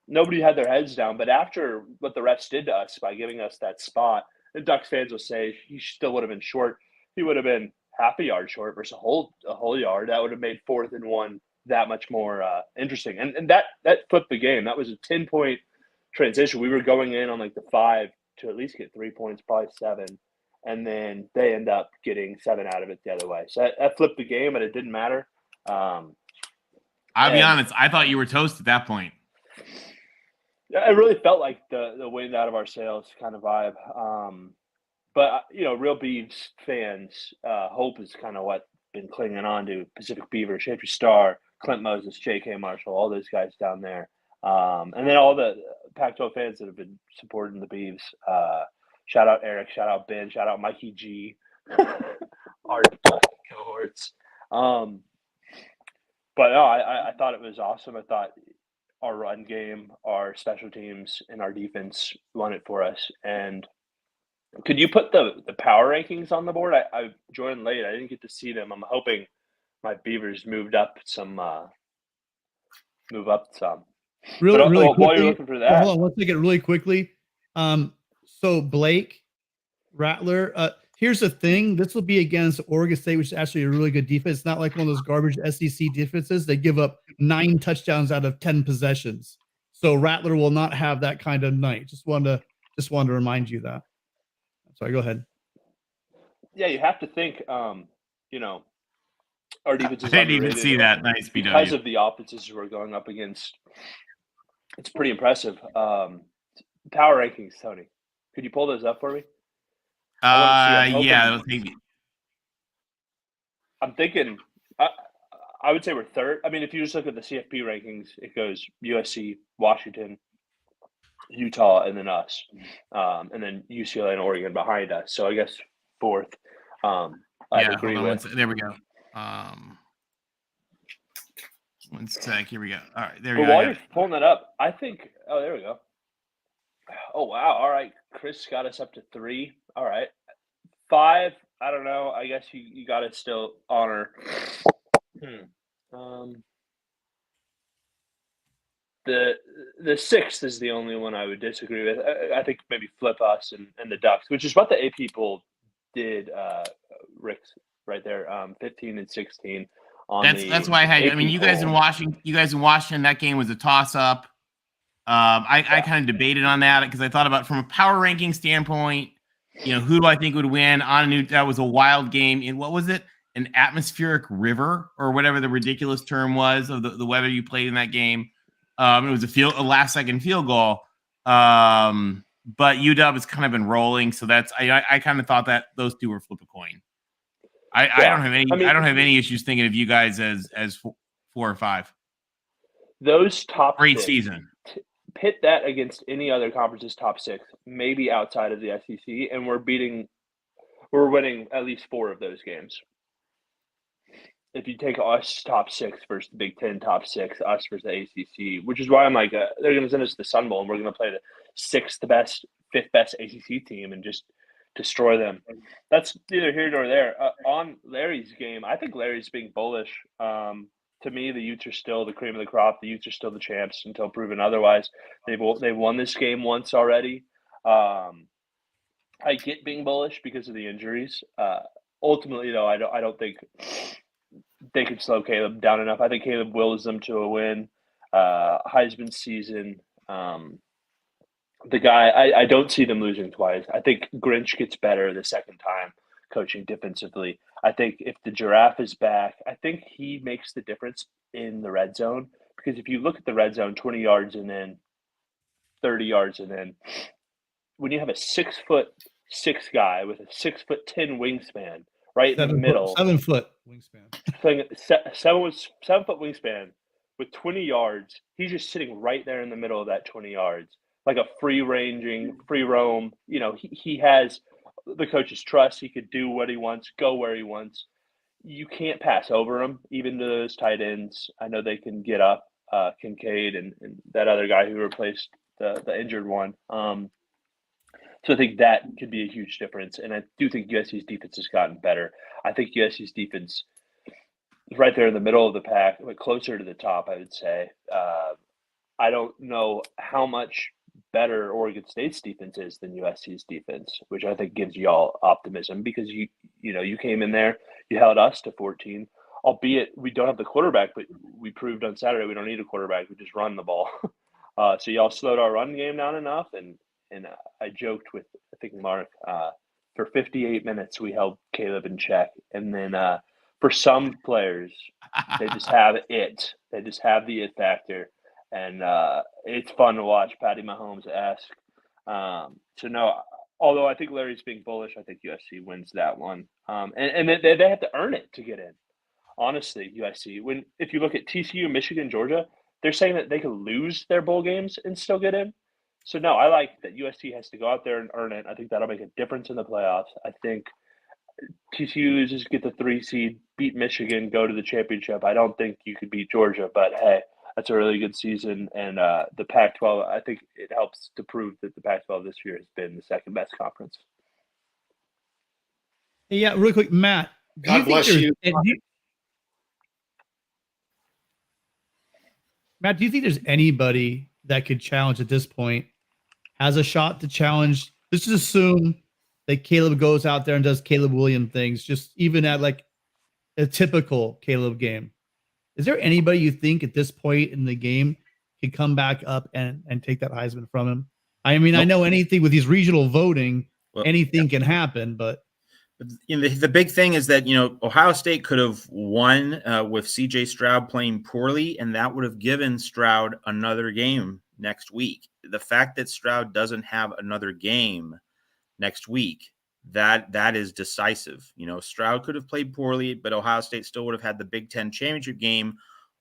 nobody had their heads down, but after what the refs did to us by giving us that spot, the Ducks fans will say he still would have been short. He would have been half a yard short versus a whole yard. That would have made 4th and 1 that much more interesting. And that flipped the game. That was a 10-point transition. We were going in on like the 5 to at least get 3 points, probably 7. And then they end up getting 7 out of it the other way. So that flipped the game, and it didn't matter. I'll be honest. I thought you were toast at that point. Yeah, it really felt like the wind out of our sails kind of vibe. But, real Beavs fans, hope is kind of what been clinging on to. Pacific Beaver, Shafer Star, Clint Moses, J.K. Marshall, all those guys down there. And then all the Pac-12 fans that have been supporting the Beavs. Shout out Eric, shout out Ben, shout out Mikey G, our cohorts. But no, I thought it was awesome. I thought our run game, our special teams, and our defense won it for us. And could you put the power rankings on the board? I joined late. I didn't get to see them. I'm hoping my Beavers moved up some. Really while quickly, you're looking for that, hold on one second, really quickly. So Blake Rattler, here's the thing. This will be against Oregon State, which is actually a really good defense. It's not like one of those garbage SEC defenses. They give up 9 touchdowns out of 10 possessions. So Rattler will not have that kind of night. Just wanted to remind you that. Sorry, go ahead. yeah, you have to think, you know, our defense I is didn't even underrated see that. Nice because BW. of the offenses we're going up against. It's pretty impressive. Power rankings, Tony. Could you pull those up for me? Yeah, I'm thinking. I would say we're third. I mean, if you just look at the CFP rankings, it goes USC, Washington, Utah, and then us, and then UCLA and Oregon behind us. So I guess fourth. I'd agree with. There we go. One sec. Here we go. All right, there we But go. while you're pulling that up, I think. Oh, there we go. Oh wow! All right, Chris got us up to 3. All right, 5. I don't know. I guess you got to still honor. The 6th is the only one I would disagree with. I think maybe flip us and the Ducks, which is what the AP poll did. Rick's right there, 15 and 16. That's why I had. I mean, you guys in Washington. That game was a toss up. I kind of debated on that because I thought about from a power ranking standpoint. You know, who do I think would win? That was a wild game. In what was it? An atmospheric river or whatever the ridiculous term was of the weather you played in that game. It was a last-second field goal. But UW has kind of been rolling, so that's I kind of thought that those two were flip a coin. I don't have any. I don't have any issues thinking of you guys as 4 or 5. Those top great 6, season. Pit that against any other conference's top 6, maybe outside of the SEC, and we're winning at least 4 of those games. If you take us top 6 versus the Big Ten top 6, us versus the ACC, which is why I'm like, they're going to send us to the Sun Bowl, and we're going to play the 6th best, 5th best ACC team and just destroy them. That's neither here nor there. On Larry's game, I think Larry's being bullish. To me, the Utes are still the cream of the crop. The Utes are still the champs until proven otherwise. They've won this game once already. I get being bullish because of the injuries. Ultimately, though, I don't think they could slow Caleb down enough. I think Caleb wills them to a win. Heisman season. The guy, I don't see them losing twice. I think Grinch gets better the second time coaching defensively. I think if the Giraffe is back, I think he makes the difference in the red zone. Because if you look at the red zone, 20 yards and then 30 yards and then when you have a 6'6" guy with a 6'10" wingspan right in the middle. 7 foot wingspan. 7-foot wingspan with 20 yards. He's just sitting right there in the middle of that 20 yards. Like a free roam. You know, he has the coach's trust. He could do what he wants, go where he wants. You can't pass over him, even to those tight ends. I know they can get up, Kincaid and that other guy who replaced the injured one. So I think that could be a huge difference. And I do think USC's defense has gotten better. I think USC's defense is right there in the middle of the pack, but closer to the top, I would say. I don't know how much better Oregon State's defense is than USC's defense, which I think gives y'all optimism because you came in there, you held us to 14, albeit we don't have the quarterback, but we proved on Saturday we don't need a quarterback. We just run the ball. So y'all slowed our run game down enough, and I joked with I think Mark for 58 minutes we held Caleb in check, and then for some players they just have it. They just have the it factor. And it's fun to watch Patty Mahomes-esque. So, no, although I think Larry's being bullish, I think USC wins that one. And they have to earn it to get in. Honestly, USC. If you look at TCU, Michigan, Georgia, they're saying that they could lose their bowl games and still get in. So, no, I like that USC has to go out there and earn it. I think that'll make a difference in the playoffs. I think TCU just get the 3 seed, beat Michigan, go to the championship. I don't think you could beat Georgia, but hey, that's a really good season. And the Pac-12, I think it helps to prove that the Pac-12 this year has been the second best conference. Yeah, real quick, Matt. God bless you. Matt, do you think there's anybody that could challenge at this point, has a shot to challenge? Let's just assume that Caleb goes out there and does Caleb Williams things, just even at like a typical Caleb game. Is there anybody you think at this point in the game can come back up and take that Heisman from him? I mean, I know anything with these regional voting, anything can happen, but The big thing is that, Ohio State could have won with CJ Stroud playing poorly, and that would have given Stroud another game next week. The fact that Stroud doesn't have another game next week, that is decisive. Stroud could have played poorly, but Ohio State still would have had the Big Ten championship game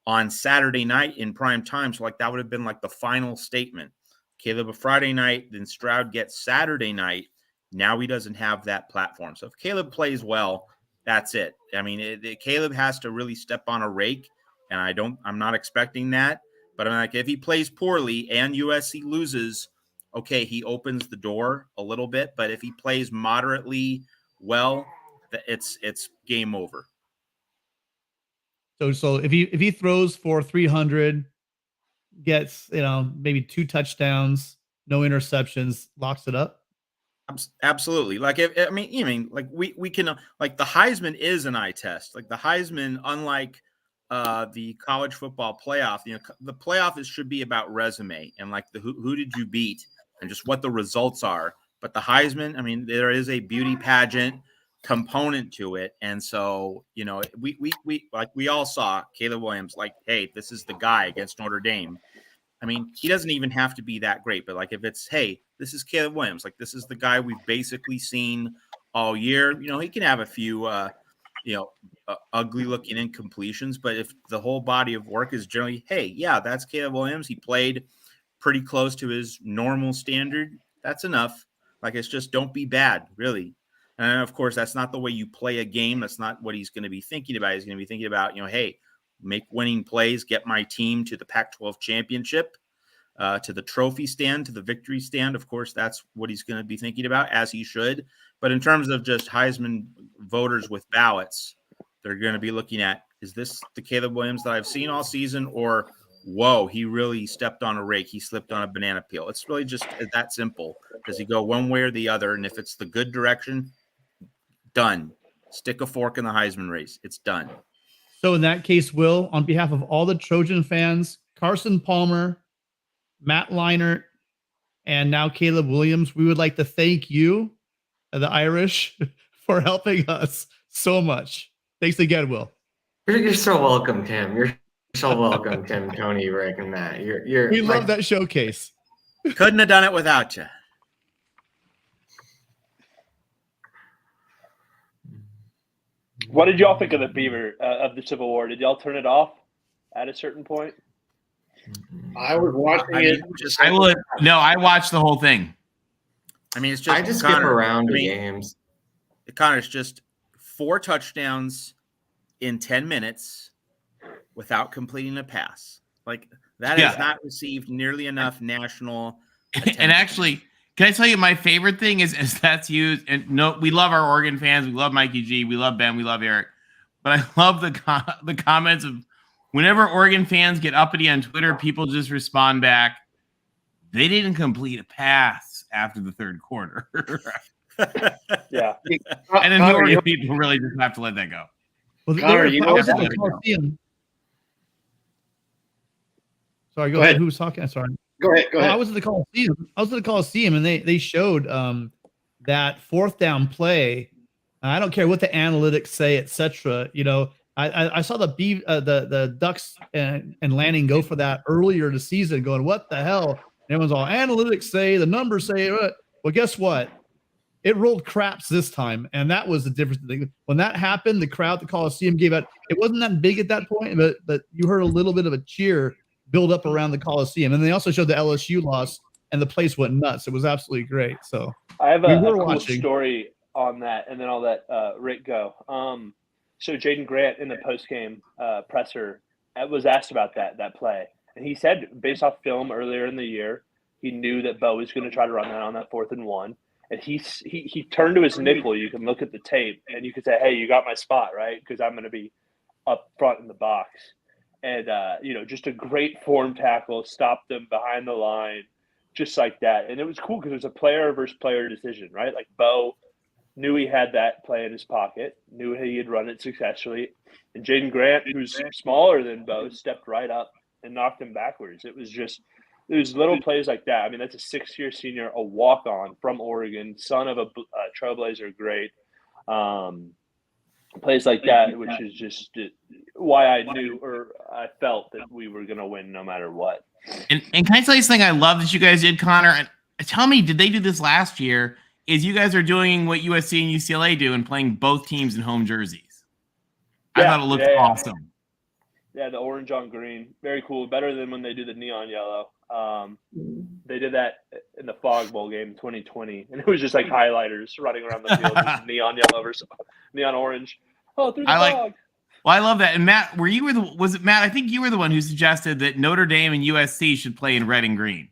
on Saturday night in prime time. So that would have been the final statement. Caleb a Friday night, then Stroud gets Saturday night. Now he doesn't have that platform. So if Caleb plays well, that's it. I mean, Caleb has to really step on a rake, and I'm not expecting that. But I'm if he plays poorly and USC loses, okay, he opens the door a little bit. But if he plays moderately well, it's game over. So if he throws for 300, gets maybe 2 touchdowns, no interceptions, locks it up. Absolutely. We can the Heisman is an eye test. The Heisman, unlike the college football playoff, the playoff should be about resume and who did you beat and just what the results are. But the Heisman, there is a beauty pageant component to it, and so we all saw Caleb Williams. Hey, this is the guy against Notre Dame. He doesn't even have to be that great, but if it's, hey, this is Caleb Williams, this is the guy we've basically seen all year. He can have a few, ugly looking incompletions, but if the whole body of work is generally, hey, yeah, that's Caleb Williams. He played pretty close to his normal standard. That's enough. It's just don't be bad, really. And of course, that's not the way you play a game. That's not what he's going to be thinking about. He's going to be thinking about, hey, make winning plays, get my team to the Pac-12 championship, to the trophy stand, to the victory stand. Of course, that's what he's going to be thinking about, as he should. But in terms of just Heisman voters with ballots, they're going to be looking at, is this the Caleb Williams that I've seen all season? Or, whoa, he really stepped on a rake. He slipped on a banana peel. It's really just that simple. Does he go one way or the other? And if it's the good direction, done. Stick a fork in the Heisman race. It's done. So in that case, Will, on behalf of all the Trojan fans, Carson Palmer, Matt Leinart, and now Caleb Williams, we would like to thank you, the Irish, for helping us so much. Thanks again, Will. You're so welcome, Tim. You're so welcome, Tim, Tony, Rick, and Matt. We love that showcase. Couldn't have done it without you. What did y'all think of the Beaver of the Civil War? Did y'all turn it off at a certain point? I was watching it. I watched the whole thing. It's just I just skip around the games. Connor's just 4 touchdowns in 10 minutes without completing a pass. That has not received nearly enough national attention. And actually, can I tell you my favorite thing is that's used, and no, we love our Oregon fans. We love Mikey G. We love Ben. We love Eric. But I love the comments of whenever Oregon fans get uppity on Twitter, people just respond back, they didn't complete a pass after the third quarter. Yeah. And then the Oregon people really just have to let that go. Well, Connor, I was at the Coliseum. Sorry, go ahead. Who was talking? Sorry. Go ahead. I was at the Coliseum. And they showed that 4th down play. I don't care what the analytics say, etc. I saw the Ducks and Lanning go for that earlier in the season, going, what the hell? And everyone's all, analytics say, the numbers say. Well, guess what? It rolled craps this time, and that was the difference. When that happened, the crowd at the Coliseum gave out. It wasn't that big at that point, but you heard a little bit of a cheer build up around the Coliseum. And they also showed the LSU loss, and the place went nuts. It was absolutely great. So I have a cool story on that, and then I'll let Rick go. So Jaden Grant in the post-game presser was asked about that play. And he said, based off film earlier in the year, he knew that Bo was going to try to run that on that 4th and 1. And he turned to his nickel. You can look at the tape, and you can say, hey, you got my spot, right? Because I'm going to be up front in the box. And, just a great form tackle, stopped them behind the line, just like that. And it was cool because it was a player versus player decision, right? Bo knew he had that play in his pocket, knew he had run it successfully. And Jaden Grant, who's smaller than Bo, stepped right up and knocked him backwards. It was little plays like that. That's a 6-year senior, a walk-on from Oregon, son of a Trailblazer great. Plays like that, which is just why I knew or I felt that we were going to win no matter what. And can I tell you something I love that you guys did, Connor? And tell me, did they do this last year? Is you guys are doing what USC and UCLA do and playing both teams in home jerseys? I thought it looked awesome. Yeah, the orange on green. Very cool. Better than when they do the neon yellow. They did that in the Fog Bowl game in 2020, and it was just like highlighters running around the field, just neon yellow versus neon orange. Oh, through the fog. Well, I love that. And Matt, was it Matt? I think you were the one who suggested that Notre Dame and USC should play in red and green.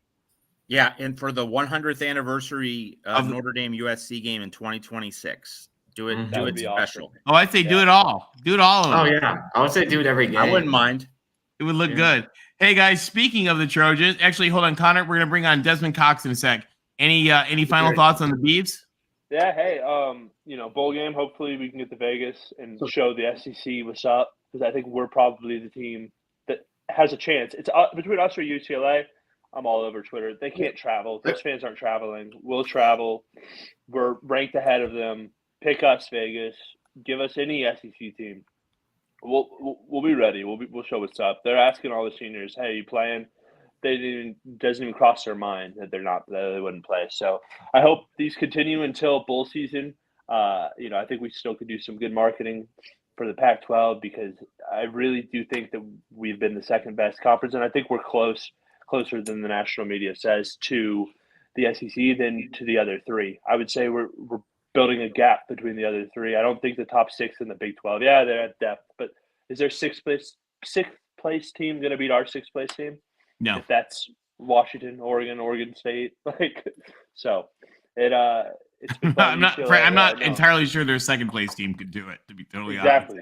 Yeah, and for the 100th anniversary of Notre Dame USC game in 2026. Do it special. Awesome. Oh, I'd say do it all. Do it all of them. Oh, yeah. I would say do it every game. I wouldn't mind. It would look good. Hey, guys, speaking of the Trojans, actually, hold on, Connor. We're going to bring on Desmond Cox in a sec. Any final thoughts on the Beavs? Yeah, hey, bowl game, hopefully we can get to Vegas and show the SEC what's up, because I think we're probably the team that has a chance. It's between us or UCLA. I'm all over Twitter. They can't travel. Those fans aren't traveling. We'll travel. We're ranked ahead of them. Pick us, Vegas. Give us any SEC team. We'll be ready. We'll show what's up. They're asking all the seniors, "Hey, you playing?" Doesn't even cross their mind that they wouldn't play. So I hope these continue until bowl season. I think we still could do some good marketing for the Pac-12, because I really do think that we've been the second best conference, and I think we're closer than the national media says to the SEC than to the other three. I would say we're building a gap between the other three. I don't think the top six in the Big 12. Yeah, they're at depth, but is their sixth place team going to beat our sixth place team? No. If that's Washington, Oregon State, so it's I'm not entirely sure their second place team could do it, to be totally honest.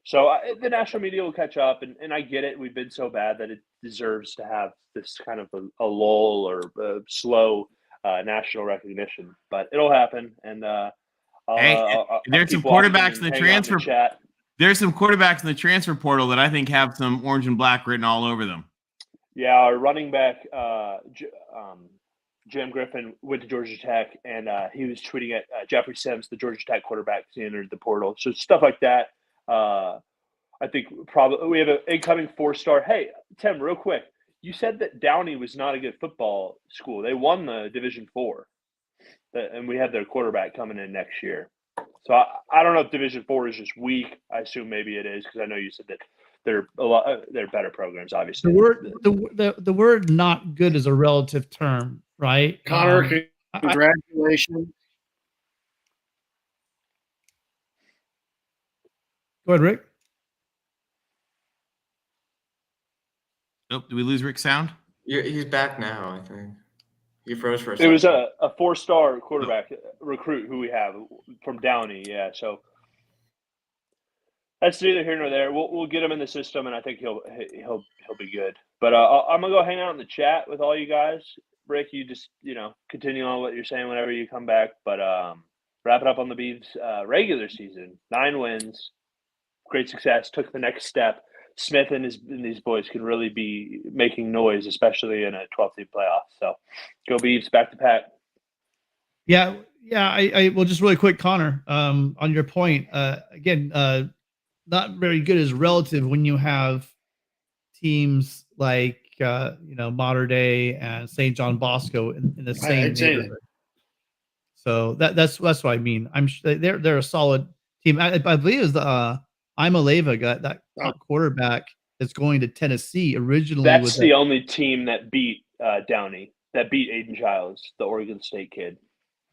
So the national media will catch up, and I get it. We've been so bad that it deserves to have this kind of a lull or a slow national recognition, but it'll happen. And there's some quarterbacks in the transfer. There's some quarterbacks in the transfer portal that I think have some orange and black written all over them. Yeah, our running back, Jim Griffin, went to Georgia Tech, and he was tweeting at Jeffrey Sims, the Georgia Tech quarterback, who entered the portal. So stuff like that. I think probably we have an incoming 4-star. Hey, Tim, real quick. You said that Downey was not a good football school. They won the Division IV, and we have their quarterback coming in next year. So I don't know if Division IV is just weak. I assume maybe it is, because I know you said that they're better programs, obviously. The word "not good" is a relative term, right? Connor, congratulations. Go ahead, Rick. Oh, did we lose Rick's sound? He's back now, I think. He froze for a second. It was a 4-star quarterback recruit who we have from Downey, yeah. So that's neither here nor there. We'll get him in the system, and I think he'll be good. But I'm gonna go hang out in the chat with all you guys. Rick, you just continue on what you're saying whenever you come back. But wrap it up on the Beavs regular season. 9 wins, great success. Took the next step. Smith and these boys can really be making noise, especially in a 12-team playoff. So go Beavs, back to Pat. Yeah. I will just really quick, Connor, on your point, again, not very good is relative when you have teams like, Mater Dei and St. John Bosco in the same neighborhood. So that's what I mean. I'm sure they're a solid team. I believe it was the Imaleva got that quarterback that's going to Tennessee originally. That's the only team that beat Downey, that beat Aiden Childs, the Oregon State kid.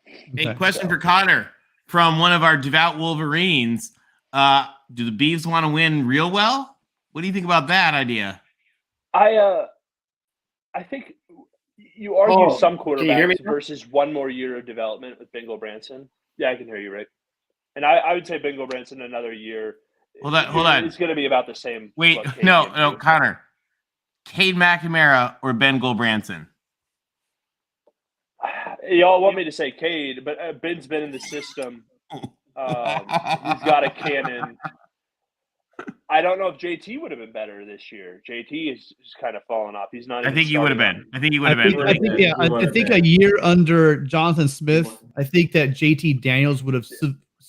Hey, question for Connor from one of our devout Wolverines. Do the Beavs want to win real well? What do you think about that idea? I think you argue some quarterbacks versus one more year of development with Bengal Branson. Yeah, I can hear you, Rick. And I would say Bengal Branson another year. Hold on. It's going to be about the same. Wait, no, Connor. Cade McNamara or Ben Gulbranson? Y'all want me to say Cade, but Ben's been in the system. He's got a cannon. I don't know if JT would have been better this year. JT is kind of fallen off. He's not. I think he would have been. I think a year under Jonathan Smith, I think that JT Daniels would have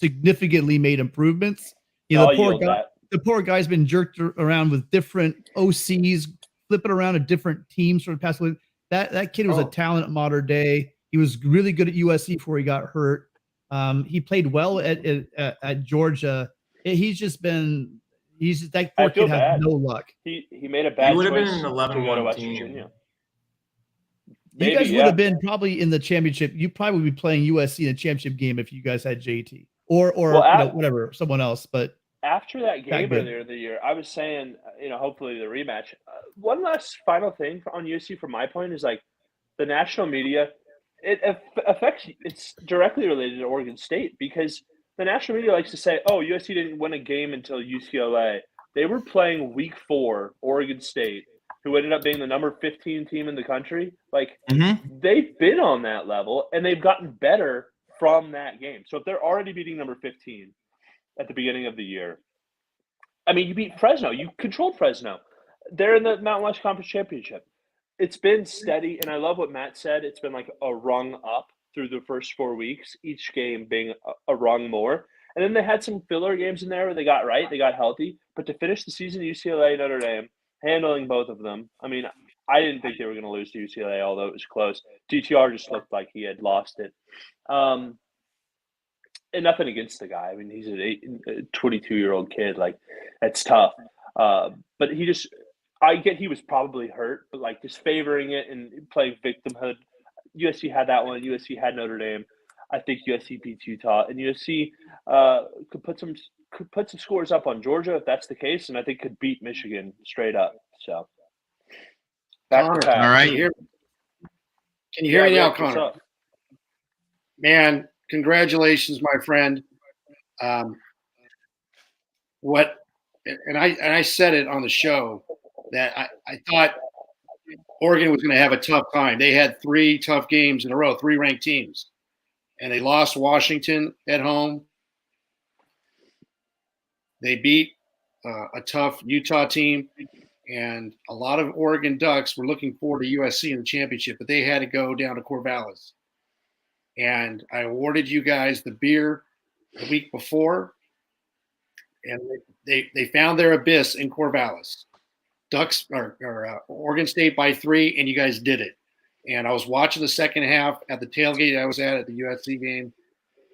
significantly made improvements. You know, I'll yield that. the poor guy's been jerked around with different OCs, flipping around to different teams for the past week. That kid was a talent at Modern Day. He was really good at USC before he got hurt. He played well at Georgia. That poor kid had no luck. He made a bad He would have choice been an to 11 go to 1 West team. Virginia. You guys would have been probably in the championship. You probably would be playing USC in the championship game if you guys had JT or whatever, someone else. But after that game earlier in the year, I was saying, hopefully the rematch. One last final thing on USC from my point is like the national media. It's directly related to Oregon State because the national media likes to say, "Oh, USC didn't win a game until UCLA." They were playing Week 4 Oregon State, who ended up being the number 15 team in the country. Like they've been on that level and they've gotten better from that game. So if they're already beating number 15 at the beginning of the year, I mean, you beat Fresno. You controlled Fresno. They're in the Mountain West Conference Championship. It's been steady, and I love what Matt said. It's been like a rung up through the first 4 weeks, each game being a rung more. And then they had some filler games in there where they got right, they got healthy. But to finish the season, UCLA, Notre Dame, handling both of them. I mean, I didn't think they were going to lose to UCLA, although it was close. DTR just looked like he had lost it. And nothing against the guy. I mean, he's a 22-year-old kid. Like, that's tough. But I get he was probably hurt, but like just favoring it and playing victimhood. USC had that one. USC had Notre Dame. I think USC beats Utah, and USC could put some scores up on Georgia if that's the case, and I think could beat Michigan straight up. So, Connor, all right. Can you hear me now, Connor? Man, congratulations, my friend. And I said it on the show that I thought Oregon was going to have a tough time. They had 3 tough games in a row, 3 ranked teams, and they lost Washington at home. They beat a tough Utah team, and a lot of Oregon Ducks were looking forward to USC in the championship, but they had to go down to Corvallis. And I awarded you guys the beer the week before, and they found their abyss in Corvallis. Ducks or Oregon State by 3, and you guys did it. And I was watching the second half at the tailgate I was at the USC game,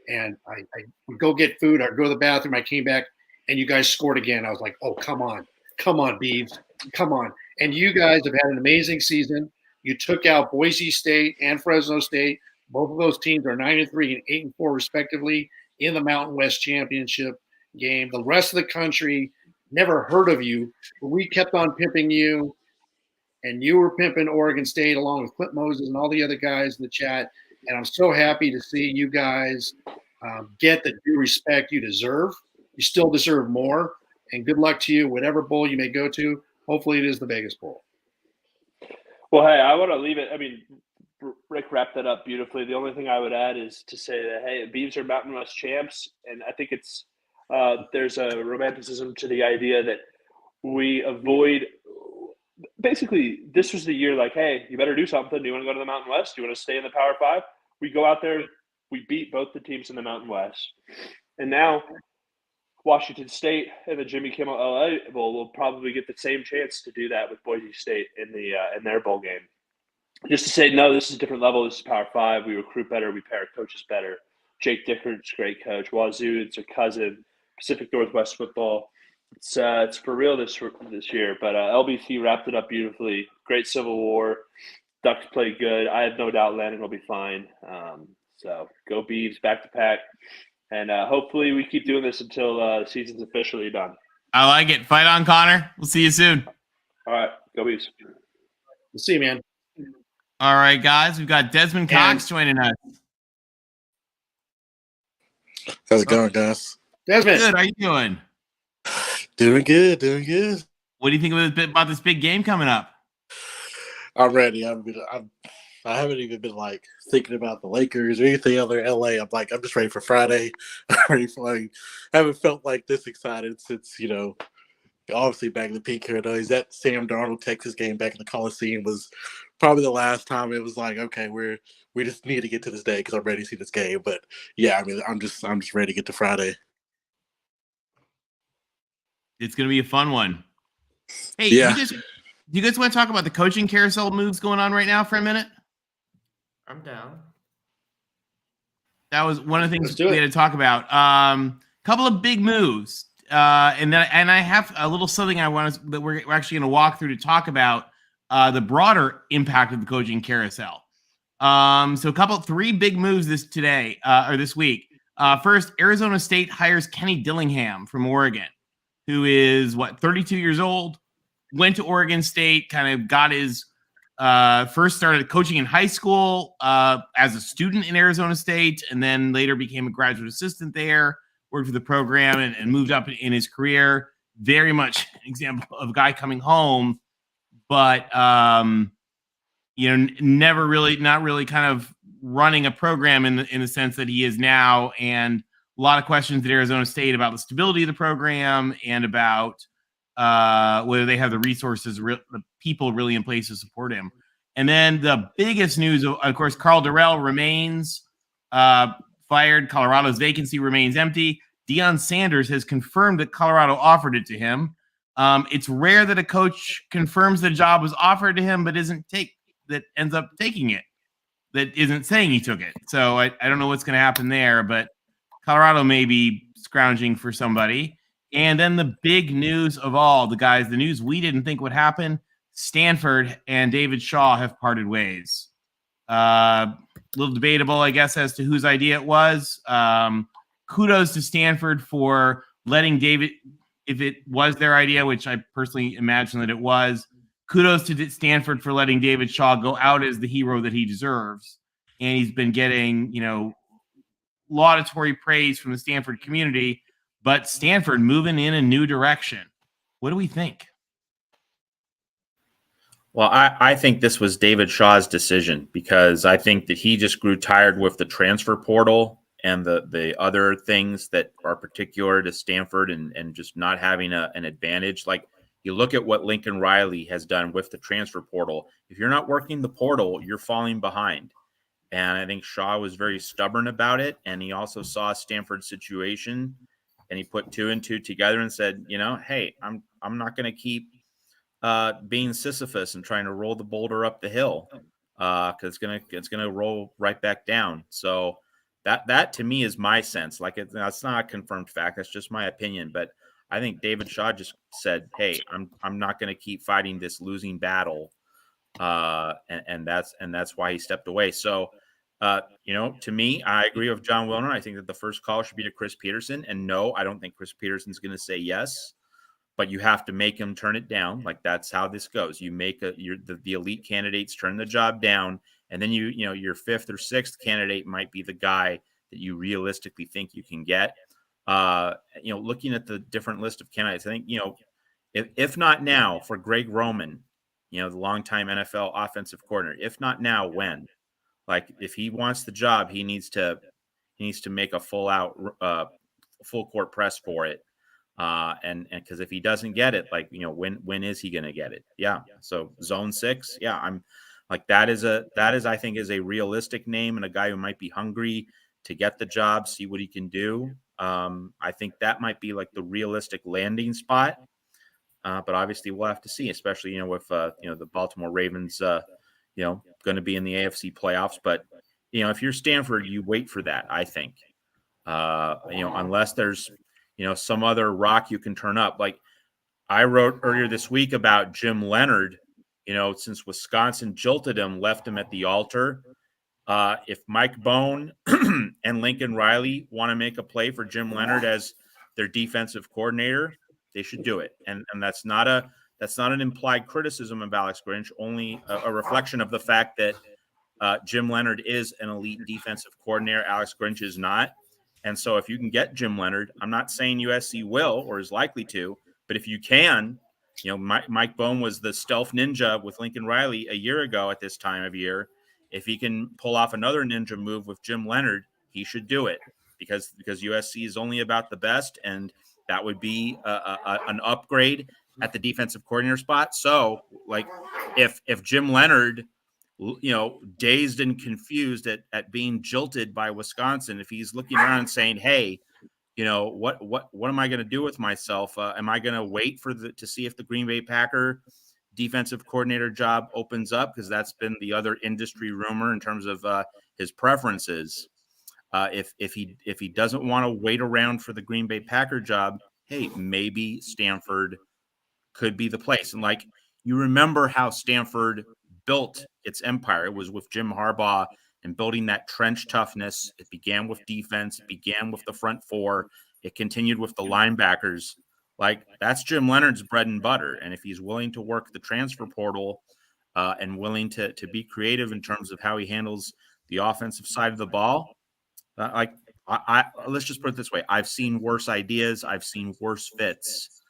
and I would go get food. I'd go to the bathroom. I came back, and you guys scored again. I was like, oh, come on, Beavs, come on. And you guys have had an amazing season. You took out Boise State and Fresno State. Both of those teams are 9-3 and 8-4 respectively in the Mountain West Championship game. The rest of the country never heard of you, but we kept on pimping you, and you were pimping Oregon State along with Clint Moses and all the other guys in the chat. And I'm so happy to see you guys get the due respect you deserve. You still deserve more, and good luck to you, whatever bowl you may go to. Hopefully it is the Vegas Bowl. Well, hey, I want to leave it. I mean, Rick wrapped that up beautifully. The only thing I would add is to say that, hey, Beavs are Mountain West champs, and I think it's there's a romanticism to the idea that we avoid – basically, this was the year like, hey, you better do something. Do you want to go to the Mountain West? Do you want to stay in the Power 5? We go out there. We beat both the teams in the Mountain West. And now Washington State and the Jimmy Kimmel LA Bowl will probably get the same chance to do that with Boise State in their bowl game. Just to say, no, this is a different level. This is Power 5. We recruit better. We pair coaches better. Jake Dickert's great coach. Wazoo, it's a cousin. Pacific Northwest football. It's for real this year. But LBC wrapped it up beautifully. Great Civil War. Ducks played good. I have no doubt Landon will be fine. So go Beavs, back to pack. And hopefully we keep doing this until the season's officially done. I like it. Fight on, Connor. We'll see you soon. All right. Go Beavs. We'll see you, man. All right, guys. We've got Desmond Cox joining us. How's it going, guys? Desmond. Good. How you doing? Doing good. Doing good. What do you think about this big game coming up? I'm ready. I haven't even been like thinking about the Lakers or anything other than LA. I'm just ready for Friday. I'm ready for I haven't felt like this excited since, obviously back in the peak here. That Sam Darnold Texas game back in the Coliseum was probably the last time it was like, okay, we just need to get to this day because I'm ready to see this game. But yeah, I mean, I'm just ready to get to Friday. It's going to be a fun one. Hey, Yeah. do you guys want to talk about the coaching carousel moves going on right now for a minute? I'm down. That was one of the things Let's do we it. had to talk about. Couple of big moves, and I have a little something that we're actually going to walk through to talk about the broader impact of the coaching carousel. So three big moves this week. First, Arizona State hires Kenny Dillingham from Oregon, who is 32 years old, went to Oregon State, kind of got his first started coaching in high school as a student in Arizona State, and then later became a graduate assistant there, worked for the program, and moved up in his career. Very much an example of a guy coming home, but not really kind of running a program in the sense that he is now, and a lot of questions at Arizona State about the stability of the program and about whether they have the resources, the people really in place to support him. And then the biggest news, of course, Carl Durrell remains fired. Colorado's vacancy remains empty. Deion Sanders has confirmed that Colorado offered it to him. It's rare that a coach confirms the job was offered to him, but that ends up taking it, that isn't saying he took it. So I don't know what's going to happen there, but Colorado may be scrounging for somebody. And then the big news of all, the news we didn't think would happen, Stanford and David Shaw have parted ways. A little debatable, I guess, as to whose idea it was. Kudos to Stanford for letting David, if it was their idea, which I personally imagine that it was, kudos to Stanford for letting David Shaw go out as the hero that he deserves. And he's been getting, laudatory praise from the Stanford community. But Stanford moving in a new direction. What do we think? Well, I think this was David Shaw's decision because I think that he just grew tired with the transfer portal and the other things that are particular to Stanford and just not having an advantage. Like you look at what Lincoln Riley has done with the transfer portal. If you're not working the portal, you're falling behind. And I think Shaw was very stubborn about it. And he also saw Stanford's situation. And he put 2 and 2 together and said, hey, I'm not going to keep being Sisyphus and trying to roll the boulder up the hill because it's gonna roll right back down. So that to me is my sense. Like that's not a confirmed fact. That's just my opinion. But I think David Shaw just said, hey, I'm not going to keep fighting this losing battle, and that's why he stepped away. So. To me, I agree with John Wilner. I think that the first call should be to Chris Peterson. And no, I don't think Chris Peterson's going to say yes, but you have to make him turn it down. Like that's how this goes. You make the elite candidates turn the job down. And then your 5th or 6th candidate might be the guy that you realistically think you can get. Looking at the different list of candidates, I think, if not now for Greg Roman, the longtime NFL offensive coordinator, if not now, when? Like if he wants the job, he needs to make a full court press for it. And because if he doesn't get it, when is he going to get it? Yeah. So zone 6. Yeah. I'm like, that is I think is a realistic name and a guy who might be hungry to get the job, see what he can do. I think that might be like the realistic landing spot. But obviously we'll have to see, especially, with the Baltimore Ravens, going to be in the AFC playoffs. But, if you're Stanford, you wait for that, I think, unless there's, some other rock you can turn up. Like I wrote earlier this week about Jim Leonard, since Wisconsin jilted him, left him at the altar. If Mike Bone and Lincoln Riley want to make a play for Jim Leonard as their defensive coordinator, they should do it. And that's not an implied criticism of Alex Grinch, only a reflection of the fact that Jim Leonard is an elite defensive coordinator. Alex Grinch is not. And so if you can get Jim Leonard, I'm not saying USC will or is likely to, but if you can, Mike Bone was the stealth ninja with Lincoln Riley a year ago at this time of year. If he can pull off another ninja move with Jim Leonard, he should do it because USC is only about the best, and that would be an upgrade at the defensive coordinator spot. So, like, if Jim Leonard dazed and confused at being jilted by Wisconsin, if he's looking around and saying, hey, what am I going to do with myself? Am I going to wait to see if the Green Bay Packer defensive coordinator job opens up? Because that's been the other industry rumor in terms of his preferences. If he doesn't want to wait around for the Green Bay Packer job, hey, maybe Stanford could be the place. And you remember how Stanford built its empire. It was with Jim Harbaugh and building that trench toughness. It began with defense. It began with the front four. It continued with the linebackers. That's Jim Leonard's bread and butter. And if he's willing to work the transfer portal and willing to be creative in terms of how he handles the offensive side of the ball, let's just put it this way. I've seen worse ideas. I've seen worse fits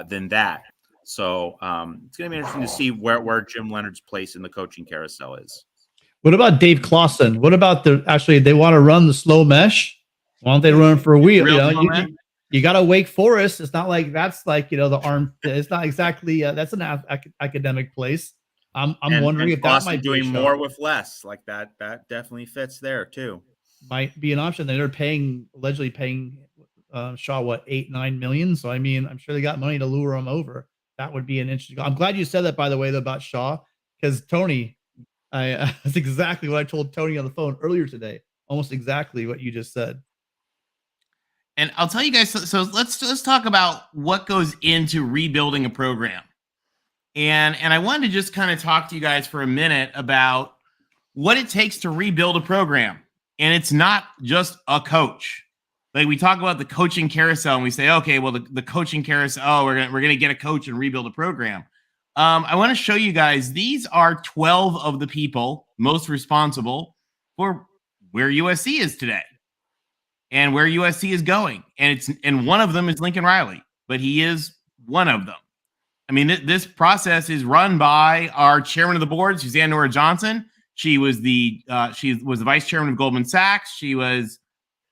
than that. So it's going to be interesting to see where Jim Leonard's place in the coaching carousel is. What about Dave Clawson? What about they want to run the slow mesh? Why don't they run for a wheel? You got to Wake Forest. It's not like that's the arm. It's not exactly that's an academic place. I'm wondering if that might be doing more with less. That definitely fits there too. Might be an option. They're allegedly paying Shaw $8-9 million. So I'm sure they got money to lure him over. That would be an interesting. I'm glad you said that, by the way, about Shaw, because Tony, that's exactly what I told Tony on the phone earlier today. Almost exactly what you just said. And I'll tell you guys. So let's talk about what goes into rebuilding a program. And I wanted to just kind of talk to you guys for a minute about what it takes to rebuild a program. And it's not just a coach. We talk about the coaching carousel and we say, okay, well, the coaching carousel, we're gonna get a coach and rebuild a program. I want to show you guys, these are 12 of the people most responsible for where USC is today and where USC is going. And one of them is Lincoln Riley, but he is one of them. This process is run by our chairman of the board, Suzanne Nora Johnson. She was the vice chairman of Goldman Sachs. She was,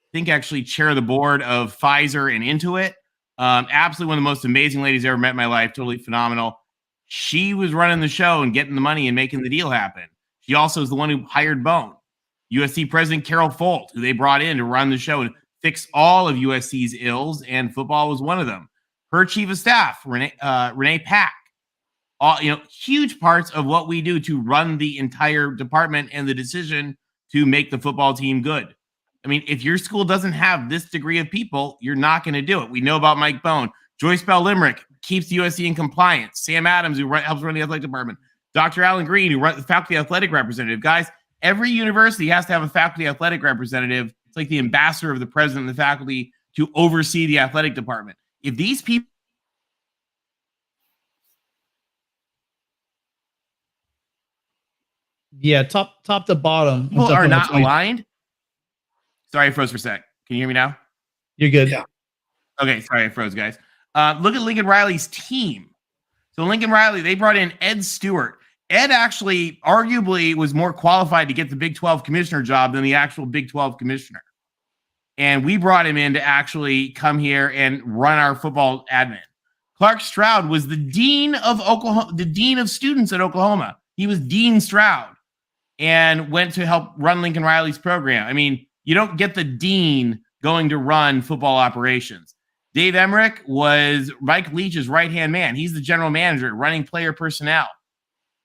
I think, actually chair of the board of Pfizer and Intuit. Absolutely one of the most amazing ladies I ever met in my life. Totally phenomenal. She was running the show and getting the money and making the deal happen. She also is the one who hired Bone. USC president Carol Folt, who they brought in to run the show and fix all of USC's ills, and football was one of them. Her chief of staff, Renee Pack. Huge parts of what we do to run the entire department and the decision to make the football team good. If your school doesn't have this degree of people, you're not going to do it. We know about Mike Bone. Joyce Bell Limerick keeps the USC in compliance. Sam Adams, who helps run the athletic department. Dr. Alan Green, who runs the faculty athletic representative. Guys, every university has to have a faculty athletic representative. It's like the ambassador of the president and the faculty to oversee the athletic department. If these people, top to bottom, people are not aligned. Sorry, I froze for a sec. Can you hear me now? You're good. Yeah. Okay, sorry, I froze, guys. Look at Lincoln Riley's team. So Lincoln Riley, they brought in Ed Stewart. Ed actually arguably was more qualified to get the Big 12 commissioner job than the actual Big 12 commissioner. And we brought him in to actually come here and run our football admin. Clark Stroud was the dean of Oklahoma, the dean of students at Oklahoma. He was Dean Stroud and went to help run Lincoln Riley's program. You don't get the dean going to run football operations. Dave Emmerich was Mike Leach's right-hand man. He's the general manager running player personnel.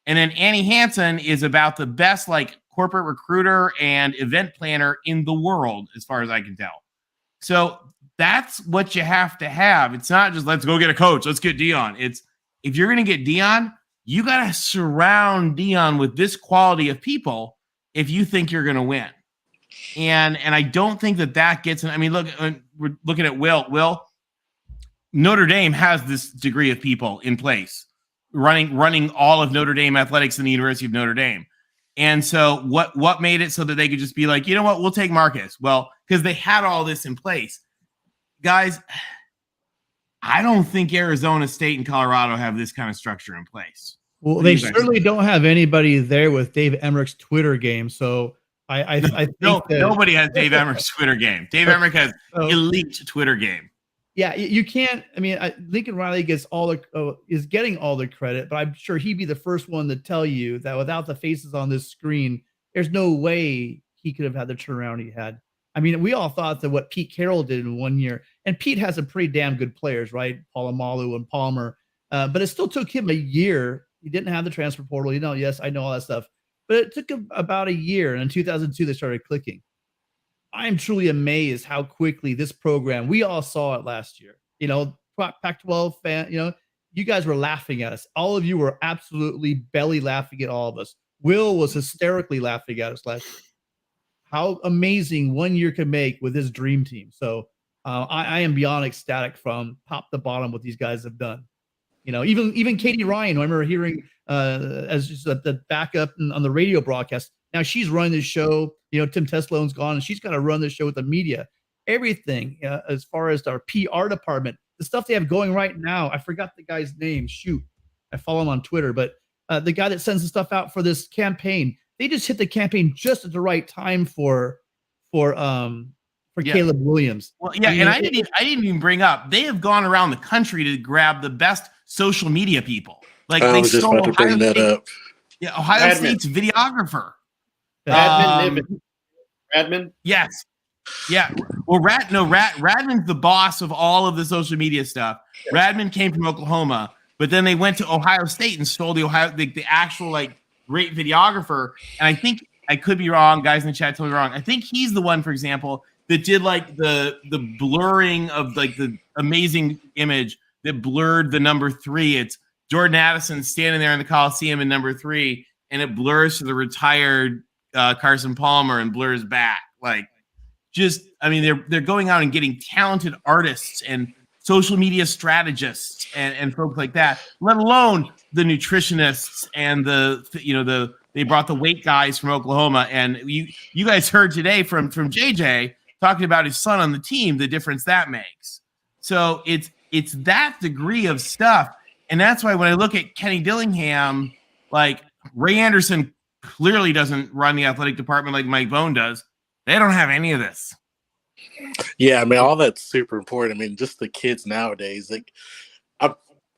And then Annie Hansen is about the best corporate recruiter and event planner in the world, as far as I can tell. So that's what you have to have. It's not just let's go get a coach. Let's get Dion. It's if you're going to get Dion, you got to surround Dion with this quality of people if you think you're going to win. And I don't think that gets in. Look, we're looking at Will. Notre Dame has this degree of people in place running all of Notre Dame athletics in the University of Notre Dame. And so what made it so that they could just be like, you know what, we'll take Marcus? Well, because they had all this in place. Guys, I don't think Arizona State and Colorado have this kind of structure in place. Well, they certainly don't have anybody there with Dave Emmerich's Twitter game. So I think nobody has Dave Emmerich's Twitter game. Dave Emmerich has elite Twitter game. Yeah, you can't. I mean, Lincoln Riley gets is getting all the credit, but I'm sure he'd be the first one to tell you that without the faces on this screen, there's no way he could have had the turnaround he had. I mean, we all thought that what Pete Carroll did in 1 year, and Pete has some pretty damn good players, right? Polamalu and Palmer, but it still took him a year. He didn't have the transfer portal. Yes, I know all that stuff, but it took him about a year. And in 2002, they started clicking. I'm truly amazed how quickly this program, we all saw it last year. Pac-12 fan, you guys were laughing at us. All of you were absolutely belly laughing at all of us. Will was hysterically laughing at us last year. How amazing 1 year can make with this dream team. So I am beyond ecstatic from top to bottom what these guys have done. Even Katie Ryan, who I remember hearing as just the backup on the radio broadcast. Now she's running this show. Tim Teslone's gone, and she's got to run this show with the media. Everything as far as our PR department, the stuff they have going right now. I forgot the guy's name. Shoot, I follow him on Twitter, but the guy that sends the stuff out for this campaign, they just hit the campaign just at the right time for Caleb Williams. Well, yeah, and I didn't even bring up. They have gone around the country to grab the best social media people. Like I they was just stole about to bring that up. Yeah, Ohio State's videographer. Radman? Yes. Yeah. Well, Radman's the boss of all of the social media stuff. Radman came from Oklahoma, but then they went to Ohio State and stole the actual great videographer. And I think I could be wrong. Guys in the chat tell me wrong. I think he's the one, for example, that did the blurring of the amazing image that blurred the number 3. It's Jordan Addison standing there in the Coliseum in number 3, and it blurs to the retired Carson Palmer and blurs back. They're going out and getting talented artists and social media strategists and folks like that, let alone the nutritionists and they brought the weight guys from Oklahoma. And you guys heard today from JJ talking about his son on the team, the difference that makes. So it's that degree of stuff. And that's why when I look at Kenny Dillingham, Ray Anderson clearly doesn't run the athletic department like Mike Bone does. They don't have any of this. Yeah, all that's super important. Just the kids nowadays,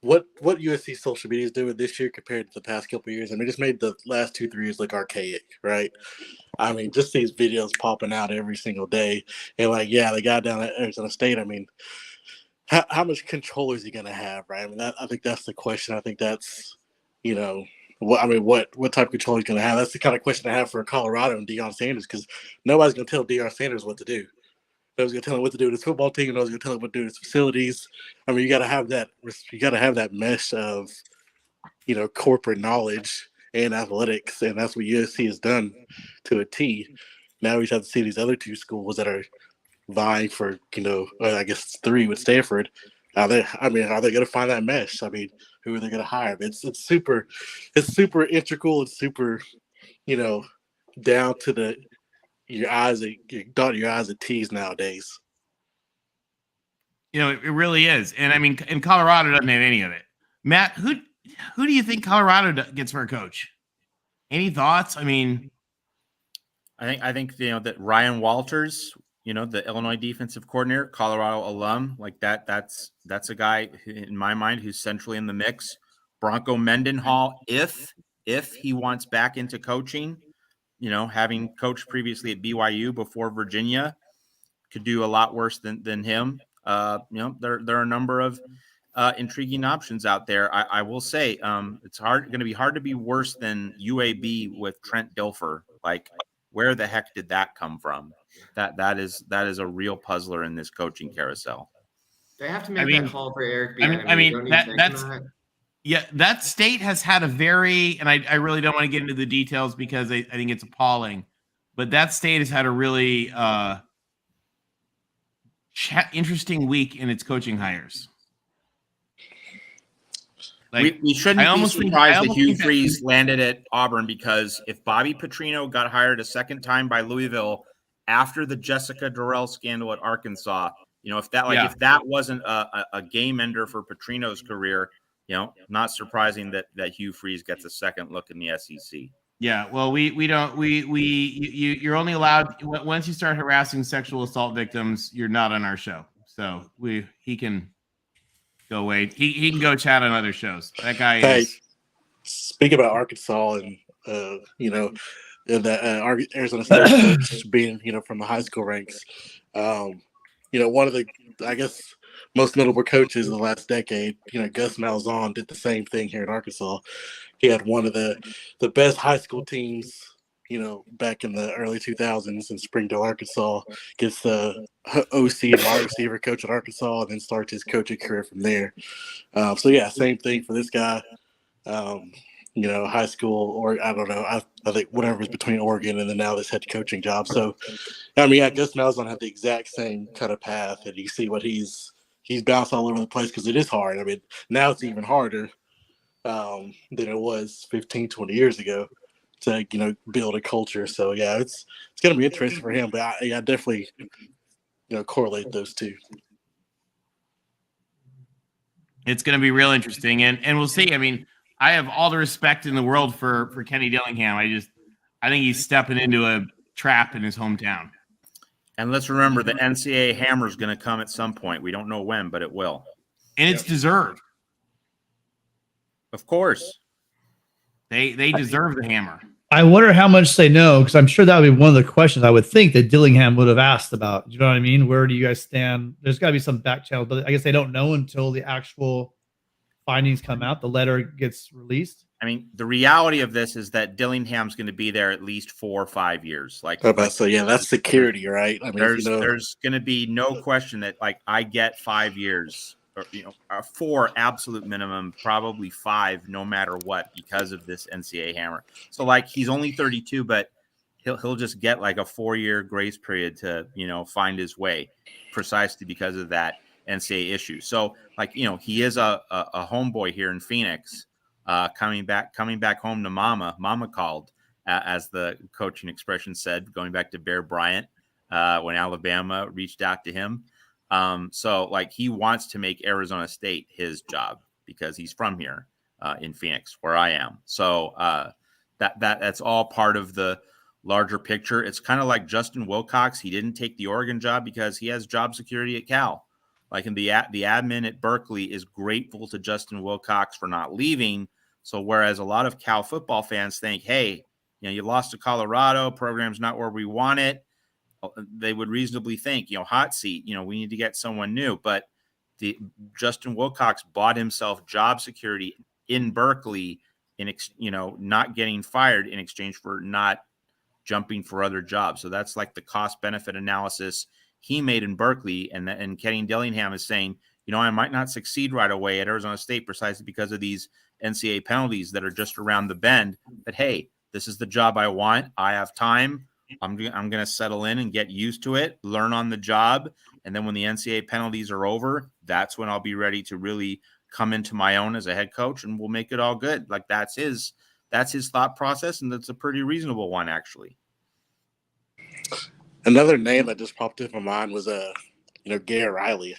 what USC social media is doing this year compared to the past couple of years. Just made the last 2-3 years look archaic, right? Just these videos popping out every single day, and the guy down at Arizona State. How much control is he going to have, right? I think that's the question. I think that's, what type of control he's going to have. That's the kind of question I have for Colorado and Deion Sanders, because nobody's going to tell Deion Sanders what to do. Nobody's going to tell him what to do with his football team. Nobody's going to tell him what to do with his facilities. You got to have that. You got to have that mesh of, corporate knowledge and athletics, and that's what USC has done to a T. Now we just have to see these other 2 schools that are vying for, I guess 3 with Stanford. Are they going to find that mesh? Who are they going to hire? It's super integral. It's super, down to your eyes at T's nowadays. It really is. And and Colorado doesn't have any of it. Matt, who do you think Colorado gets for a coach? Any thoughts? I think that Ryan Walters, the Illinois defensive coordinator, Colorado alum, that's a guy in my mind who's centrally in the mix. Bronco Mendenhall, if he wants back into coaching, having coached previously at BYU before Virginia, could do a lot worse than him. There are a number of intriguing options out there. I will say it's going to be hard to be worse than UAB with Trent Dilfer. Where the heck did that come from? That is a real puzzler in this coaching carousel. They have to make that call for Eric Bieniemy. That state has had a very, and I really don't want to get into the details because I think it's appalling, but that state has had a really interesting week in its coaching hires. We shouldn't be surprised that Hugh Freeze landed at Auburn, because if Bobby Petrino got hired a second time by Louisville after the Jessica Durrell scandal at Arkansas, if that wasn't a game ender for Petrino's career, not surprising that Hugh Freeze gets a second look in the SEC. Yeah, well, you're only allowed once you start harassing sexual assault victims, you're not on our show. So he can go away. He can go chat on other shows. That guy Hey, is. speaking about Arkansas and the Arizona State coach being from the high school ranks, one of the I guess most notable coaches in the last decade, Gus Malzahn did the same thing here in Arkansas. He had one of the best high school teams, back in the early 2000s in Springdale, Arkansas, gets the OC and wide receiver coach at Arkansas, and then starts his coaching career from there. Same thing for this guy. High school, or I don't know. I think whatever's between Oregon and then now this head coaching job. So, Gus Malzahn had the exact same kind of path, and you see what he's bounced all over the place because it is hard. Now it's even harder than it was 15, 20 years ago to build a culture. So it's going to be interesting for him. But I definitely correlate those two. It's going to be real interesting, and we'll see. I have all the respect in the world for Kenny Dillingham. I think he's stepping into a trap in his hometown. And let's remember the NCAA hammer is going to come at some point. We don't know when, but it will. And it's deserved. Of course. They deserve the hammer. I wonder how much they know, because I'm sure that would be one of the questions I would think that Dillingham would have asked about. You know what I mean? Where do you guys stand? There's got to be some back channel, but I guess they don't know until the actual findings come out, the letter gets released. The reality of this is that Dillingham's going to be there at least 4 or 5 years. That's security, right? There's going to be no question that I get 5 years, or 4 absolute minimum, probably 5, no matter what, because of this NCAA hammer. So he's only 32, but he'll just get a 4-year grace period to find his way, precisely because of that NCAA issue. So he is a homeboy here in Phoenix, coming back home to mama. Mama called, as the coaching expression said, going back to Bear Bryant, when Alabama reached out to him. He wants to make Arizona State his job because he's from here in Phoenix, where I am. So that's all part of the larger picture. It's kind of like Justin Wilcox. He didn't take the Oregon job because he has job security at Cal. The admin at Berkeley is grateful to Justin Wilcox for not leaving. So whereas a lot of Cal football fans think, hey, you lost to Colorado, program's not where we want it, they would reasonably think, hot seat, we need to get someone new. But Justin Wilcox bought himself job security in Berkeley not getting fired in exchange for not jumping for other jobs. So that's the cost benefit analysis he made in Berkeley, and Kenny Dillingham is saying, I might not succeed right away at Arizona State precisely because of these NCAA penalties that are just around the bend. But hey, this is the job I want. I have time. I'm going to settle in and get used to it, learn on the job, and then when the NCAA penalties are over, that's when I'll be ready to really come into my own as a head coach, and we'll make it all good. That's his thought process, and that's a pretty reasonable one, actually. Another name that just popped in my mind was Garrett Riley.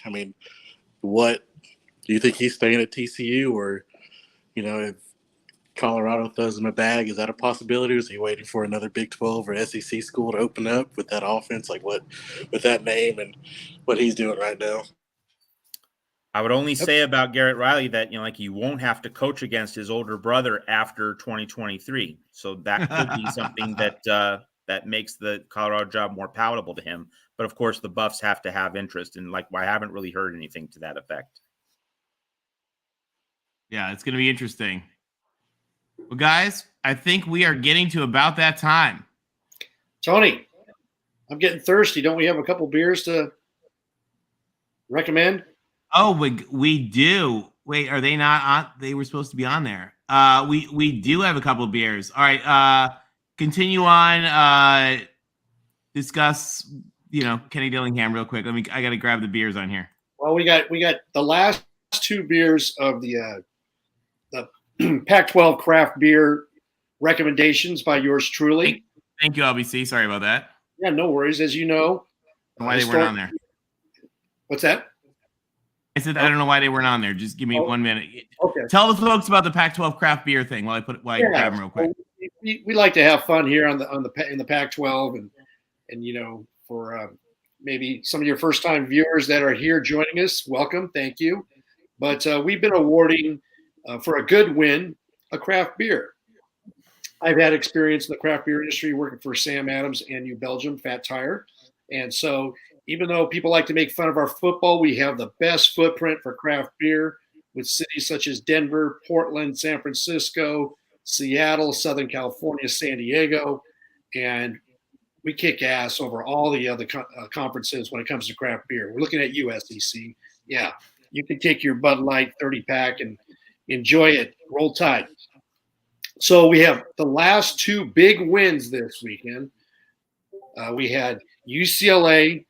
What do you think he's staying at TCU, or if Colorado throws him a bag, is that a possibility? Or is he waiting for another Big 12 or SEC school to open up with that offense? What with that name and what he's doing right now? I would only say about Garrett Riley that he won't have to coach against his older brother after 2023. So that could be something that makes the Colorado job more palatable to him. But of course, the Buffs have to have interest, and I haven't really heard anything to that effect. Yeah, it's going to be interesting. Well, guys, I think we are getting to about that time. Tony, I'm getting thirsty. Don't we have a couple beers to recommend? Oh, we do. Wait, are they not on? They were supposed to be on there. We do have a couple of beers. All right. Continue on. Discuss, Kenny Dillingham real quick. I got to grab the beers on here. Well, we got the last 2 beers of the Pac-12 craft beer recommendations by yours truly. Thank you, LBC. Sorry about that. Yeah, no worries. As you know, why they weren't on there? What's that? I said I don't know why they weren't on there. Just give me 1 minute. Okay. Tell the folks about the Pac-12 craft beer thing while I grab them real quick. We like to have fun here in the Pac-12, and for maybe some of your first-time viewers that are here joining us. Welcome, thank you. But we've been awarding, for a good win, a craft beer. I've had experience in the craft beer industry working for Sam Adams and New Belgium, Fat Tire. And so even though people like to make fun of our football, we have the best footprint for craft beer with cities such as Denver, Portland, San Francisco, Seattle, Southern California, San Diego. And we kick ass over all the other conferences when it comes to craft beer. We're looking at USC. Yeah, you can take your Bud Light 30-pack and enjoy it. Roll Tide. So we have the last two big wins this weekend. We had UCLA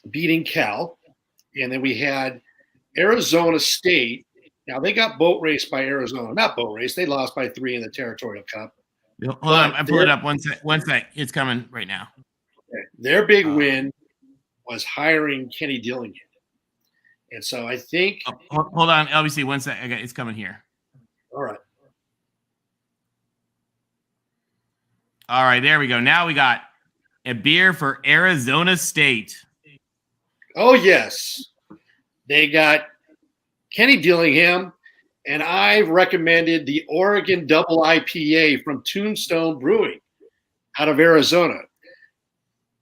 beating Cal, and then we had Arizona State. Now, they got boat raced by Arizona. Not boat race. They lost by 3 in the Territorial Cup. Hold on. I pulled it up. One sec. It's coming right now. Okay. Their big win was hiring Kenny Dillingham. And so I think hold on, LBC, one sec. Okay, it's coming here. All right, there we go. Now we got a beer for Arizona State. Oh, yes. They got Kenny Dillingham, and I recommended the Oregon Double IPA from Tombstone Brewing out of Arizona.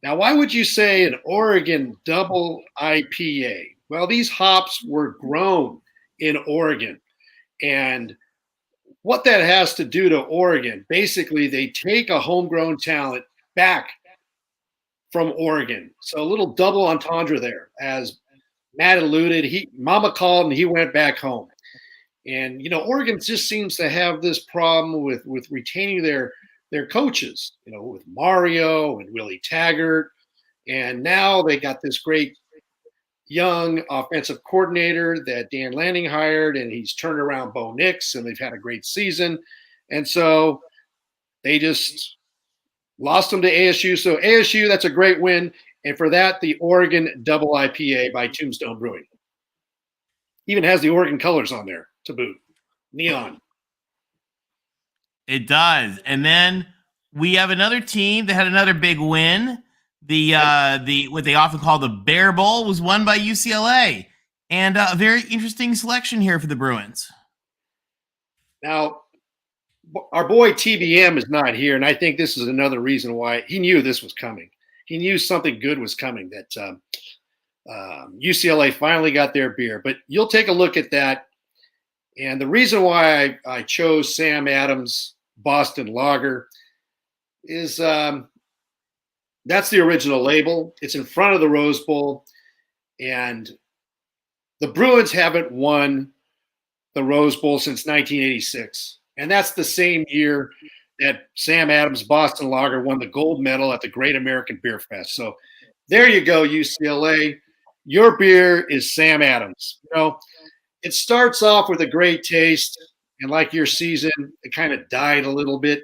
Now, why would you say an Oregon Double IPA? Well, these hops were grown in Oregon. And what that has to do to Oregon, basically they take a homegrown talent back from Oregon. So a little double entendre there. As Matt alluded, Mama called and he went back home. And, Oregon just seems to have this problem with retaining their coaches, with Mario and Willie Taggart. And now they got this great young offensive coordinator that Dan Lanning hired, and he's turned around Bo Nix, and they've had a great season. And so they just lost them to ASU. So ASU, that's a great win. And for that, the Oregon Double IPA by Tombstone Brewing. Even has the Oregon colors on there to boot. Neon. It does. And then we have another team that had another big win. The what they often call the Bear Bowl was won by UCLA, and a very interesting selection here for the Bruins. Now, our boy TBM is not here, and I think this is another reason why he knew this was coming. He knew something good was coming, that UCLA finally got their beer. But you'll take a look at that, and the reason why I chose Sam Adams Boston Lager is that's the original label. It's in front of the Rose Bowl. And the Bruins haven't won the Rose Bowl since 1986. And that's the same year that Sam Adams Boston Lager won the gold medal at the Great American Beer Fest. So there you go, UCLA. Your beer is Sam Adams. It starts off with a great taste. And like your season, it kind of died a little bit.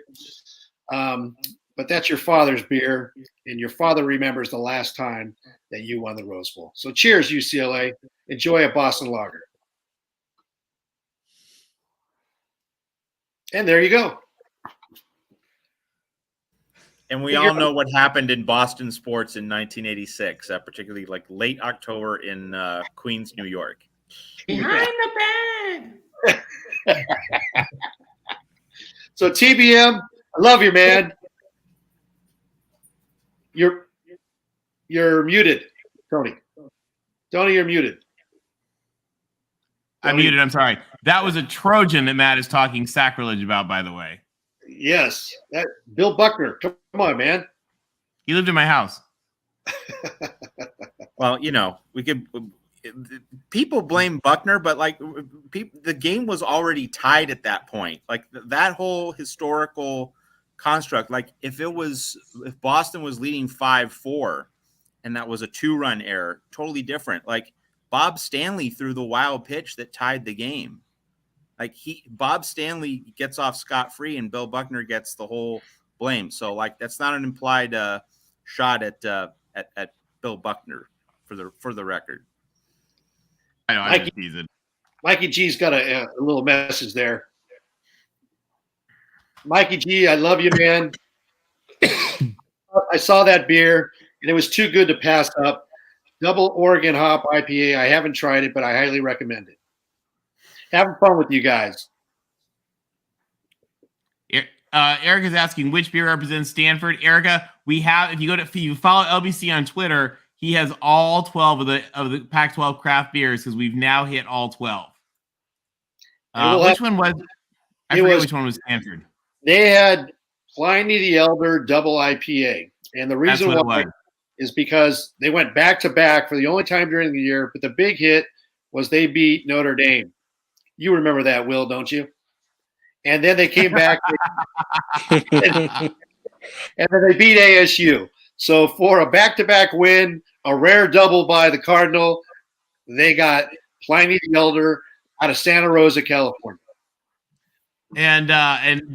But that's your father's beer, and your father remembers the last time that you won the Rose Bowl. So cheers, UCLA. Enjoy a Boston Lager. And there you go. And we all know what happened in Boston sports in 1986, particularly like late October in Queens, New York. Behind the bag. So TBM, I love you, man. You're muted, Tony. Tony, you're muted. I'm muted. I'm sorry. That was a Trojan that Matt is talking sacrilege about, by the way. Yes, that Bill Buckner. Come on, man. He lived in my house. Well, we could. People blame Buckner, but the game was already tied at that point. Like that whole historical construct, if Boston was leading 5-4 and that was a 2-run error, totally different. Bob Stanley threw the wild pitch that tied the game. Bob Stanley gets off scot-free and Bill Buckner gets the whole blame. So that's not an implied shot at Bill Buckner for the record. I know. Mikey G's got a little message there. Mikey G, I love you, man. I saw that beer, and it was too good to pass up. Double Oregon Hop IPA. I haven't tried it, but I highly recommend it. Having fun with you guys. Erica's asking which beer represents Stanford. Erica, we have, if you follow LBC on Twitter, he has all 12 of the Pac-12 craft beers because we've now hit all 12. Which one was? I forget which one was Stanford. They had Pliny the Elder Double IPA, and the reason why is because they went back to back for the only time during the year. But the big hit was they beat Notre Dame. You remember that, Will, don't you? And then they came back and then they beat ASU. So for a back-to-back win, a rare double by the Cardinal, they got Pliny the Elder out of Santa Rosa, California. And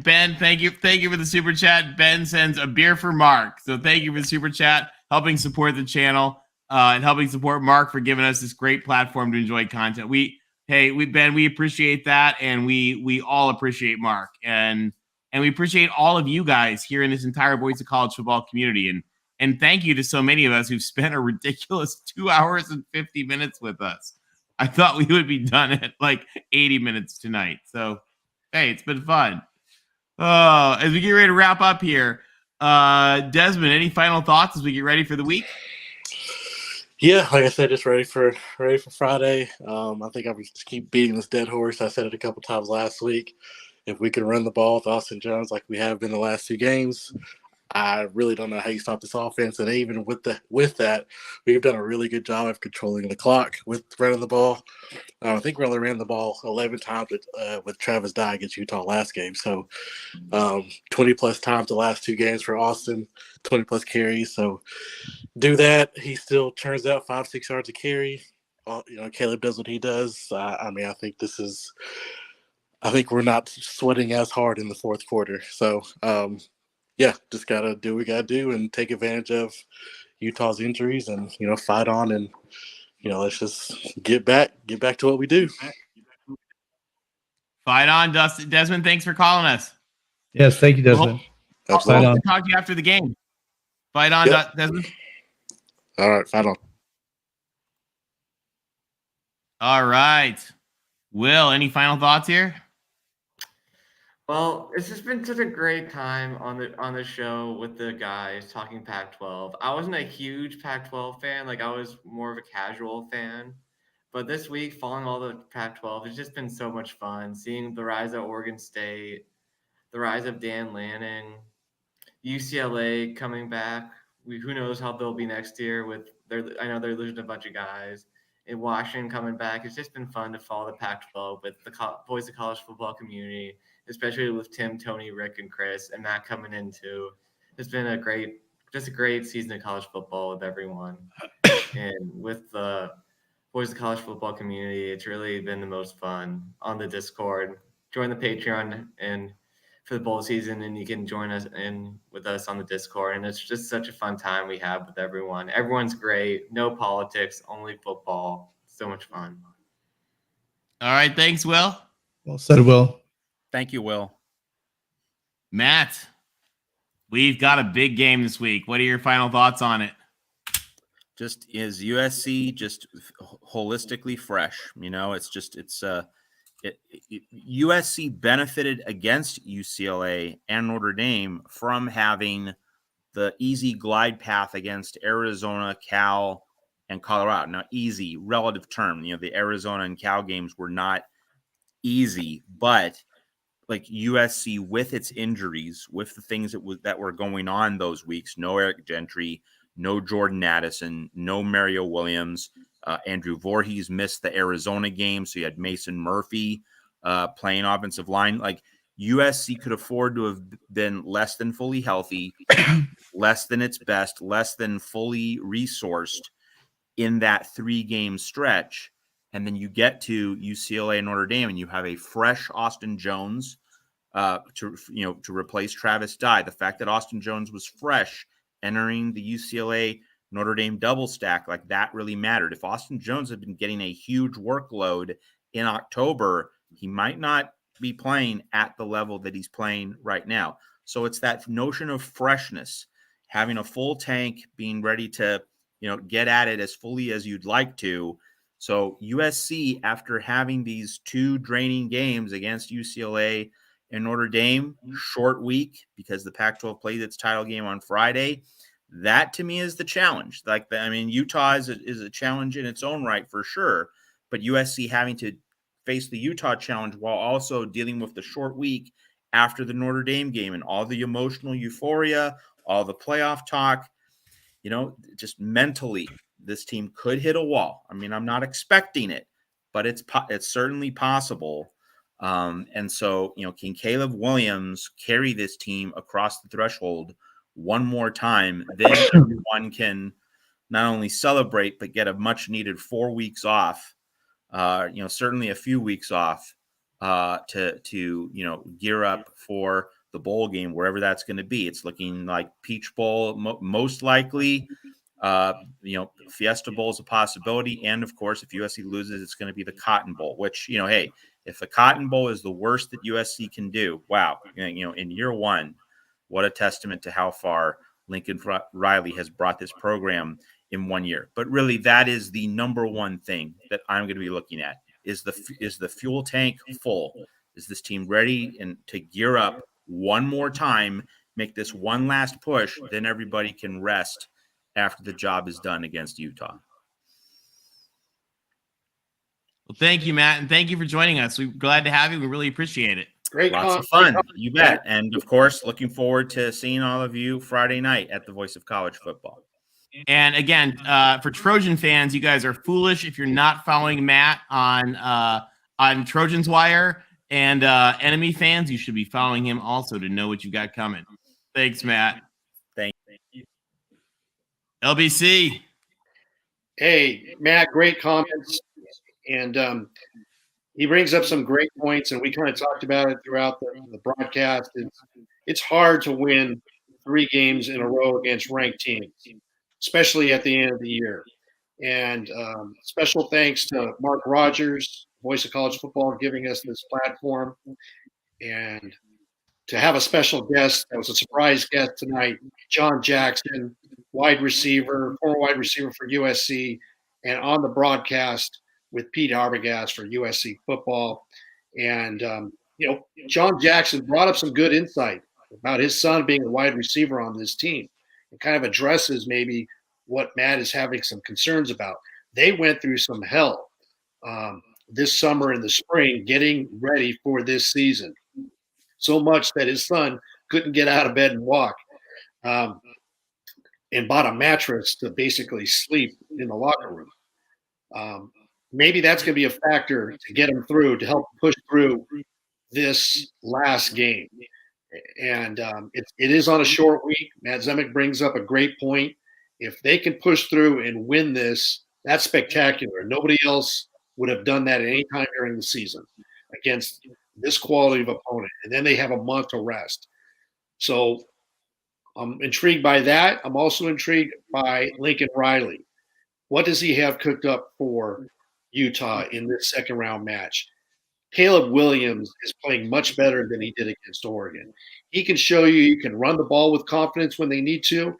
Ben, thank you for the super chat. Ben sends a beer for Mark. So thank you for the super chat, helping support the channel and helping support Mark for giving us this great platform to enjoy content. Ben, we appreciate that, and we all appreciate Mark, and we appreciate all of you guys here in this entire Voice of College Football community, and thank you to so many of us who've spent a ridiculous 2 hours and 50 minutes with us. I thought we would be done at like 80 minutes tonight. So, hey, it's been fun. As we get ready to wrap up here, Desmond, any final thoughts as we get ready for the week? Yeah, like I said, just ready for Friday. I think I'm just keep beating this dead horse. I said it a couple times last week. If we can run the ball with Austin Jones like we have been the last 2 games, I really don't know how you stop this offense. And even with that, we've done a really good job of controlling the clock with running the ball. I think we only ran the ball 11 times with Travis Dye against Utah last game. So 20-plus times the last 2 games for Austin, 20-plus carries. So do that. He still turns out 5-6 yards a carry. Caleb does what he does. I think we're not sweating as hard in the fourth quarter. So, yeah, just got to do what we got to do and take advantage of Utah's injuries and, fight on and, let's just get back to what we do. Fight on, Dustin. Desmond, thanks for calling us. Yes, thank you, Desmond. I'll talk to you after the game. Fight on, Yep. Desmond. All right, fight on. All right. Will, any final thoughts here? Well, it's just been such a great time on the show with the guys talking Pac-12. I wasn't a huge Pac-12 fan, like I was more of a casual fan. But this week, following all the Pac-12, it's just been so much fun. Seeing the rise of Oregon State, the rise of Dan Lanning, UCLA coming back. Who knows how they'll be next year I know they're losing a bunch of guys. In Washington coming back. It's just been fun to follow the Pac-12 with the Voice of College Football community, especially with Tim, Tony, Rick, and Chris, and Matt coming in too. It's been a great season of college football with everyone. And with the Voice of College Football community, it's really been the most fun on the Discord. Join the Patreon and for the bowl season, and you can join us with us on the Discord. And it's just such a fun time we have with everyone. Everyone's great. No politics, only football. So much fun. All right. Thanks, Will. Well said, Will. Thank you, Will. Matt, we've got a big game this week. What are your final thoughts on it? Just is USC just holistically fresh? USC benefited against UCLA and Notre Dame from having the easy glide path against Arizona, Cal, and Colorado. Now, easy, relative term. The Arizona and Cal games were not easy, but like USC with its injuries, with the things that were going on those weeks, no Eric Gentry, no Jordan Addison, no Mario Williams, Andrew Voorhees missed the Arizona game, so you had Mason Murphy playing offensive line. Like USC could afford to have been less than fully healthy, less than its best, less than fully resourced in that 3-game stretch. And then you get to UCLA and Notre Dame, and you have a fresh Austin Jones to replace Travis Dye. The fact that Austin Jones was fresh entering the UCLA Notre Dame double stack, like that really mattered. If Austin Jones had been getting a huge workload in October, he might not be playing at the level that he's playing right now. So it's that notion of freshness. having a full tank, being ready to, get at it as fully as you'd like to. So USC, after having these 2 draining games against UCLA and Notre Dame, short week because the Pac-12 played its title game on Friday, that to me is the challenge. Utah is a challenge in its own right for sure, but USC having to face the Utah challenge while also dealing with the short week after the Notre Dame game and all the emotional euphoria, all the playoff talk, just mentally, this team could hit a wall. I'm not expecting it, but it's certainly possible. And so, can Caleb Williams carry this team across the threshold one more time? Then everyone can not only celebrate, but get a much needed 4 weeks off, certainly a few weeks off to gear up for the bowl game, wherever that's going to be. It's looking like Peach Bowl, most likely. Fiesta Bowl is a possibility. And of course, if USC loses, it's going to be the Cotton Bowl, which, hey, if the Cotton Bowl is the worst that USC can do, wow, in year one, what a testament to how far Lincoln Riley has brought this program in 1 year. But really, that is the number one thing that I'm going to be looking at is the fuel tank full? Is this team ready and to gear up one more time, make this one last push, then everybody can rest after the job is done against Utah? Well, thank you, Matt, and thank you for joining us. We're glad to have you. We really appreciate it. Great. Lots of fun. You bet. And of course, looking forward to seeing all of you Friday night at the Voice of College Football. And again, for Trojan fans, you guys are foolish if you're not following Matt on Trojans Wire. And enemy fans, you should be following him also to know what you got coming. Thanks, Matt. Thank you. LBC. Hey, Matt, great comments. And he brings up some great points, and we kind of talked about it throughout the broadcast. It's hard to win 3 games in a row against ranked teams, especially at the end of the year. And special thanks to Mark Rogers, Voice of College Football, giving us this platform. And to have a special guest that was a surprise guest tonight, John Jackson, former wide receiver for USC, and on the broadcast with Pete Arbogast for USC football. And, John Jackson brought up some good insight about his son being a wide receiver on this team. It kind of addresses maybe what Matt is having some concerns about. They went through some hell this summer and the spring getting ready for this season. So much that his son couldn't get out of bed and walk, and bought a mattress to basically sleep in the locker room. Maybe that's going to be a factor to get him through, to help push through this last game. And it is on a short week. Matt Zemek brings up a great point. If they can push through and win this, that's spectacular. Nobody else would have done that at any time during the season against this quality of opponent. And then they have a month to rest. So I'm intrigued by that. I'm also intrigued by Lincoln Riley. What does he have cooked up for Utah in this second round match? Caleb Williams is playing much better than he did against Oregon. He can show you can run the ball with confidence when they need to.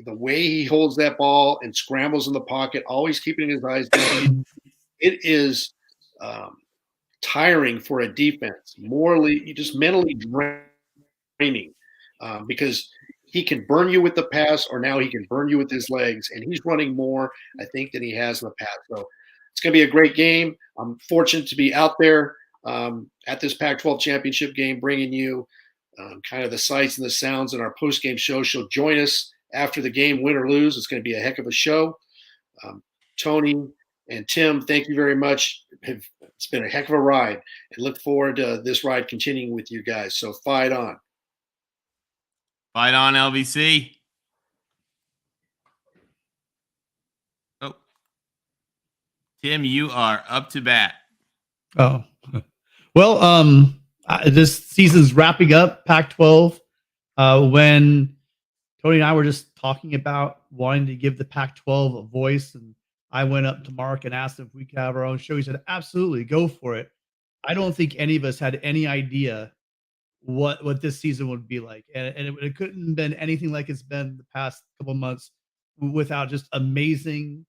The way he holds that ball and scrambles in the pocket, always keeping his eyes down, it is tiring for a defense, morally, just mentally draining, because he can burn you with the pass, or now he can burn you with his legs, and he's running more, I think, than he has in the past. So it's going to be a great game. I'm fortunate to be out there at this Pac-12 championship game, bringing you kind of the sights and the sounds in our post-game show. She'll join us after the game, win or lose. It's going to be a heck of a show. Tony and Tim, thank you very much. It's been a heck of a ride, and look forward to this ride continuing with you guys. So fight on. Fight on, LVC. Oh, Tim, you are up to bat. Oh, well, this season's wrapping up, Pac-12. When Tony and I were just talking about wanting to give the Pac-12 a voice, and I went up to Mark and asked if we could have our own show. He said, absolutely, go for it. I don't think any of us had any idea what this season would be like. And it couldn't have been anything like it's been the past couple months without just amazing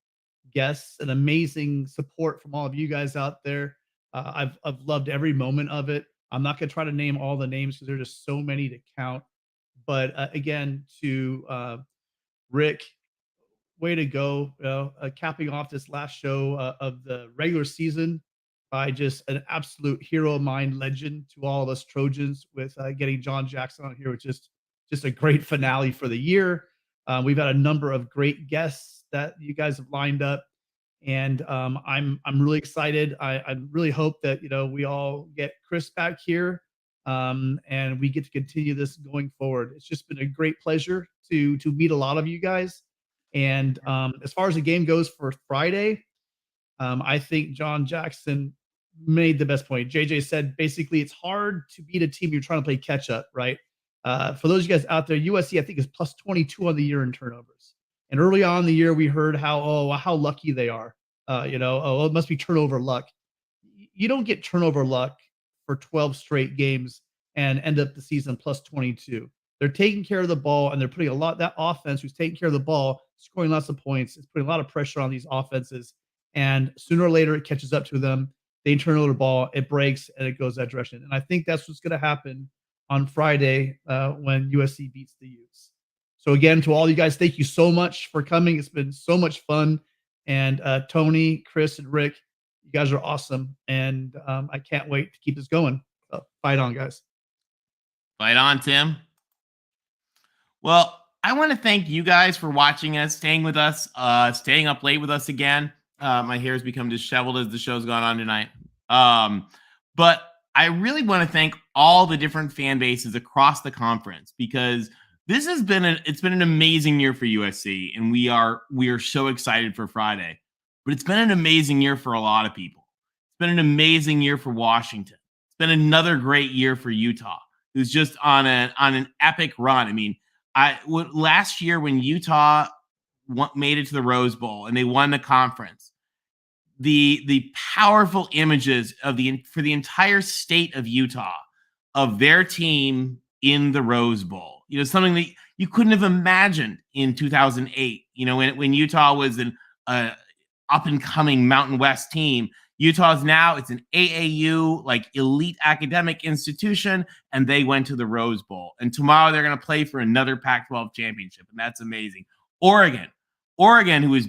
guests and amazing support from all of you guys out there. I've loved every moment of it. I'm not going to try to name all the names because there's just so many to count. But again, to Rick, way to go, capping off this last show of the regular season by just an absolute hero of mine, legend to all of us Trojans with getting John Jackson on here, which is just a great finale for the year. We've had a number of great guests that you guys have lined up, and I'm really excited. I really hope that we all get Chris back here, and we get to continue this going forward. It's just been a great pleasure to meet a lot of you guys. And as far as the game goes for Friday, I think John Jackson made the best point. JJ said basically it's hard to beat a team you're trying to play catch up, right? For those of you guys out there, USC I think is plus 22 on the year in turnovers. And early on in the year, we heard how lucky they are. It must be turnover luck. You don't get turnover luck for 12 straight games and end up the season plus 22. They're taking care of the ball, and they're putting that offense who's taking care of the ball, scoring lots of points. It's putting a lot of pressure on these offenses. And sooner or later, it catches up to them. They turn over the ball, it breaks, and it goes that direction. And I think that's what's going to happen on Friday when USC beats the Utes. So again, to all you guys, thank you so much for coming. It's been so much fun. And Tony, Chris, and Rick, you guys are awesome. And I can't wait to keep this going. So fight on, guys. Fight on, Tim. Well, I want to thank you guys for watching us, staying with us, staying up late with us again. My hair has become disheveled as the show's gone on tonight. But I really want to thank all the different fan bases across the conference, because this has been an amazing year for USC, and we are so excited for Friday. But it's been an amazing year for a lot of people. It's been an amazing year for Washington. It's been another great year for Utah, who's just on an epic run. I mean, last year when Utah made it to the Rose Bowl and they won the conference, the powerful images for the entire state of Utah of their team in the Rose Bowl, something that you couldn't have imagined in 2008. When Utah was an up and coming Mountain West team. Utah's now, it's an AAU, like elite academic institution, and they went to the Rose Bowl. And tomorrow they're going to play for another Pac-12 championship, and that's amazing. Oregon, who was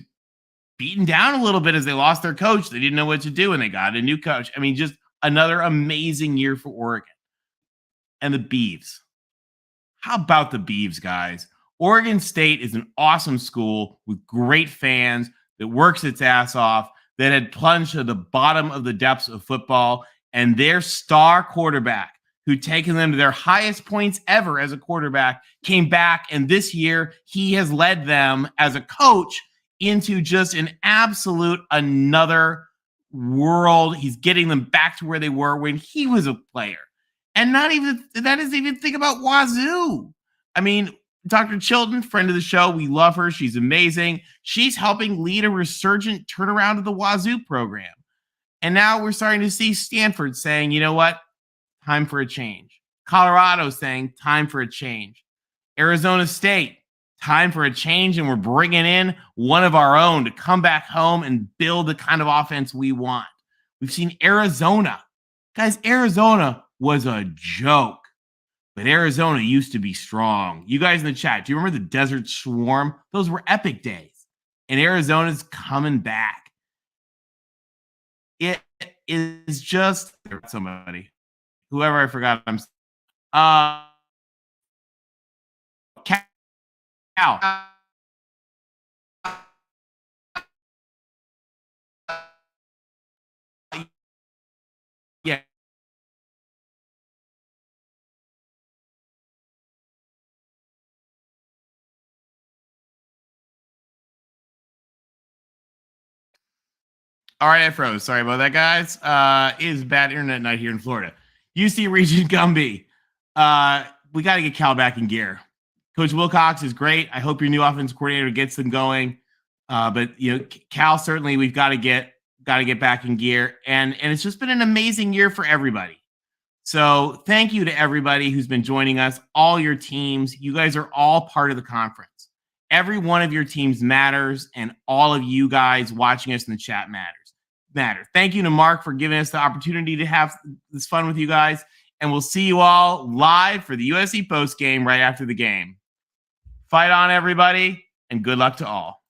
beaten down a little bit as they lost their coach. They didn't know what to do, and they got a new coach. I mean, just another amazing year for Oregon. And the Beavs. How about the Beavs, guys? Oregon State is an awesome school with great fans that works its ass off, that had plunged to the bottom of the depths of football, and their star quarterback, who'd taken them to their highest points ever as a quarterback, came back, and this year he has led them as a coach into just an absolute another world. He's getting them back to where they were when he was a player. And that doesn't even think about Wazoo. I mean, Dr. Chilton, friend of the show, we love her. She's amazing. She's helping lead a resurgent turnaround of the Wazoo program. And now we're starting to see Stanford saying, you know what? Time for a change. Colorado saying, time for a change. Arizona State, time for a change, and we're bringing in one of our own to come back home and build the kind of offense we want. We've seen Arizona. Guys, Arizona was a joke. But Arizona used to be strong. You guys in the chat, do you remember the Desert Swarm? Those were epic days. And Arizona's coming back. It is just somebody. Whoever I forgot. Cal. Yeah. All right, I froze. Sorry about that, guys. It is bad internet night here in Florida. UC Regent Gumby. We got to get Cal back in gear. Coach Wilcox is great. I hope your new offensive coordinator gets them going. But Cal, certainly we've got to get back in gear. And it's just been an amazing year for everybody. So thank you to everybody who's been joining us, all your teams. You guys are all part of the conference. Every one of your teams matters, and all of you guys watching us in the chat matter. Thank you to Mark for giving us the opportunity to have this fun with you guys, and we'll see you all live for the USC post game right after the game. Fight on, everybody, and good luck to all.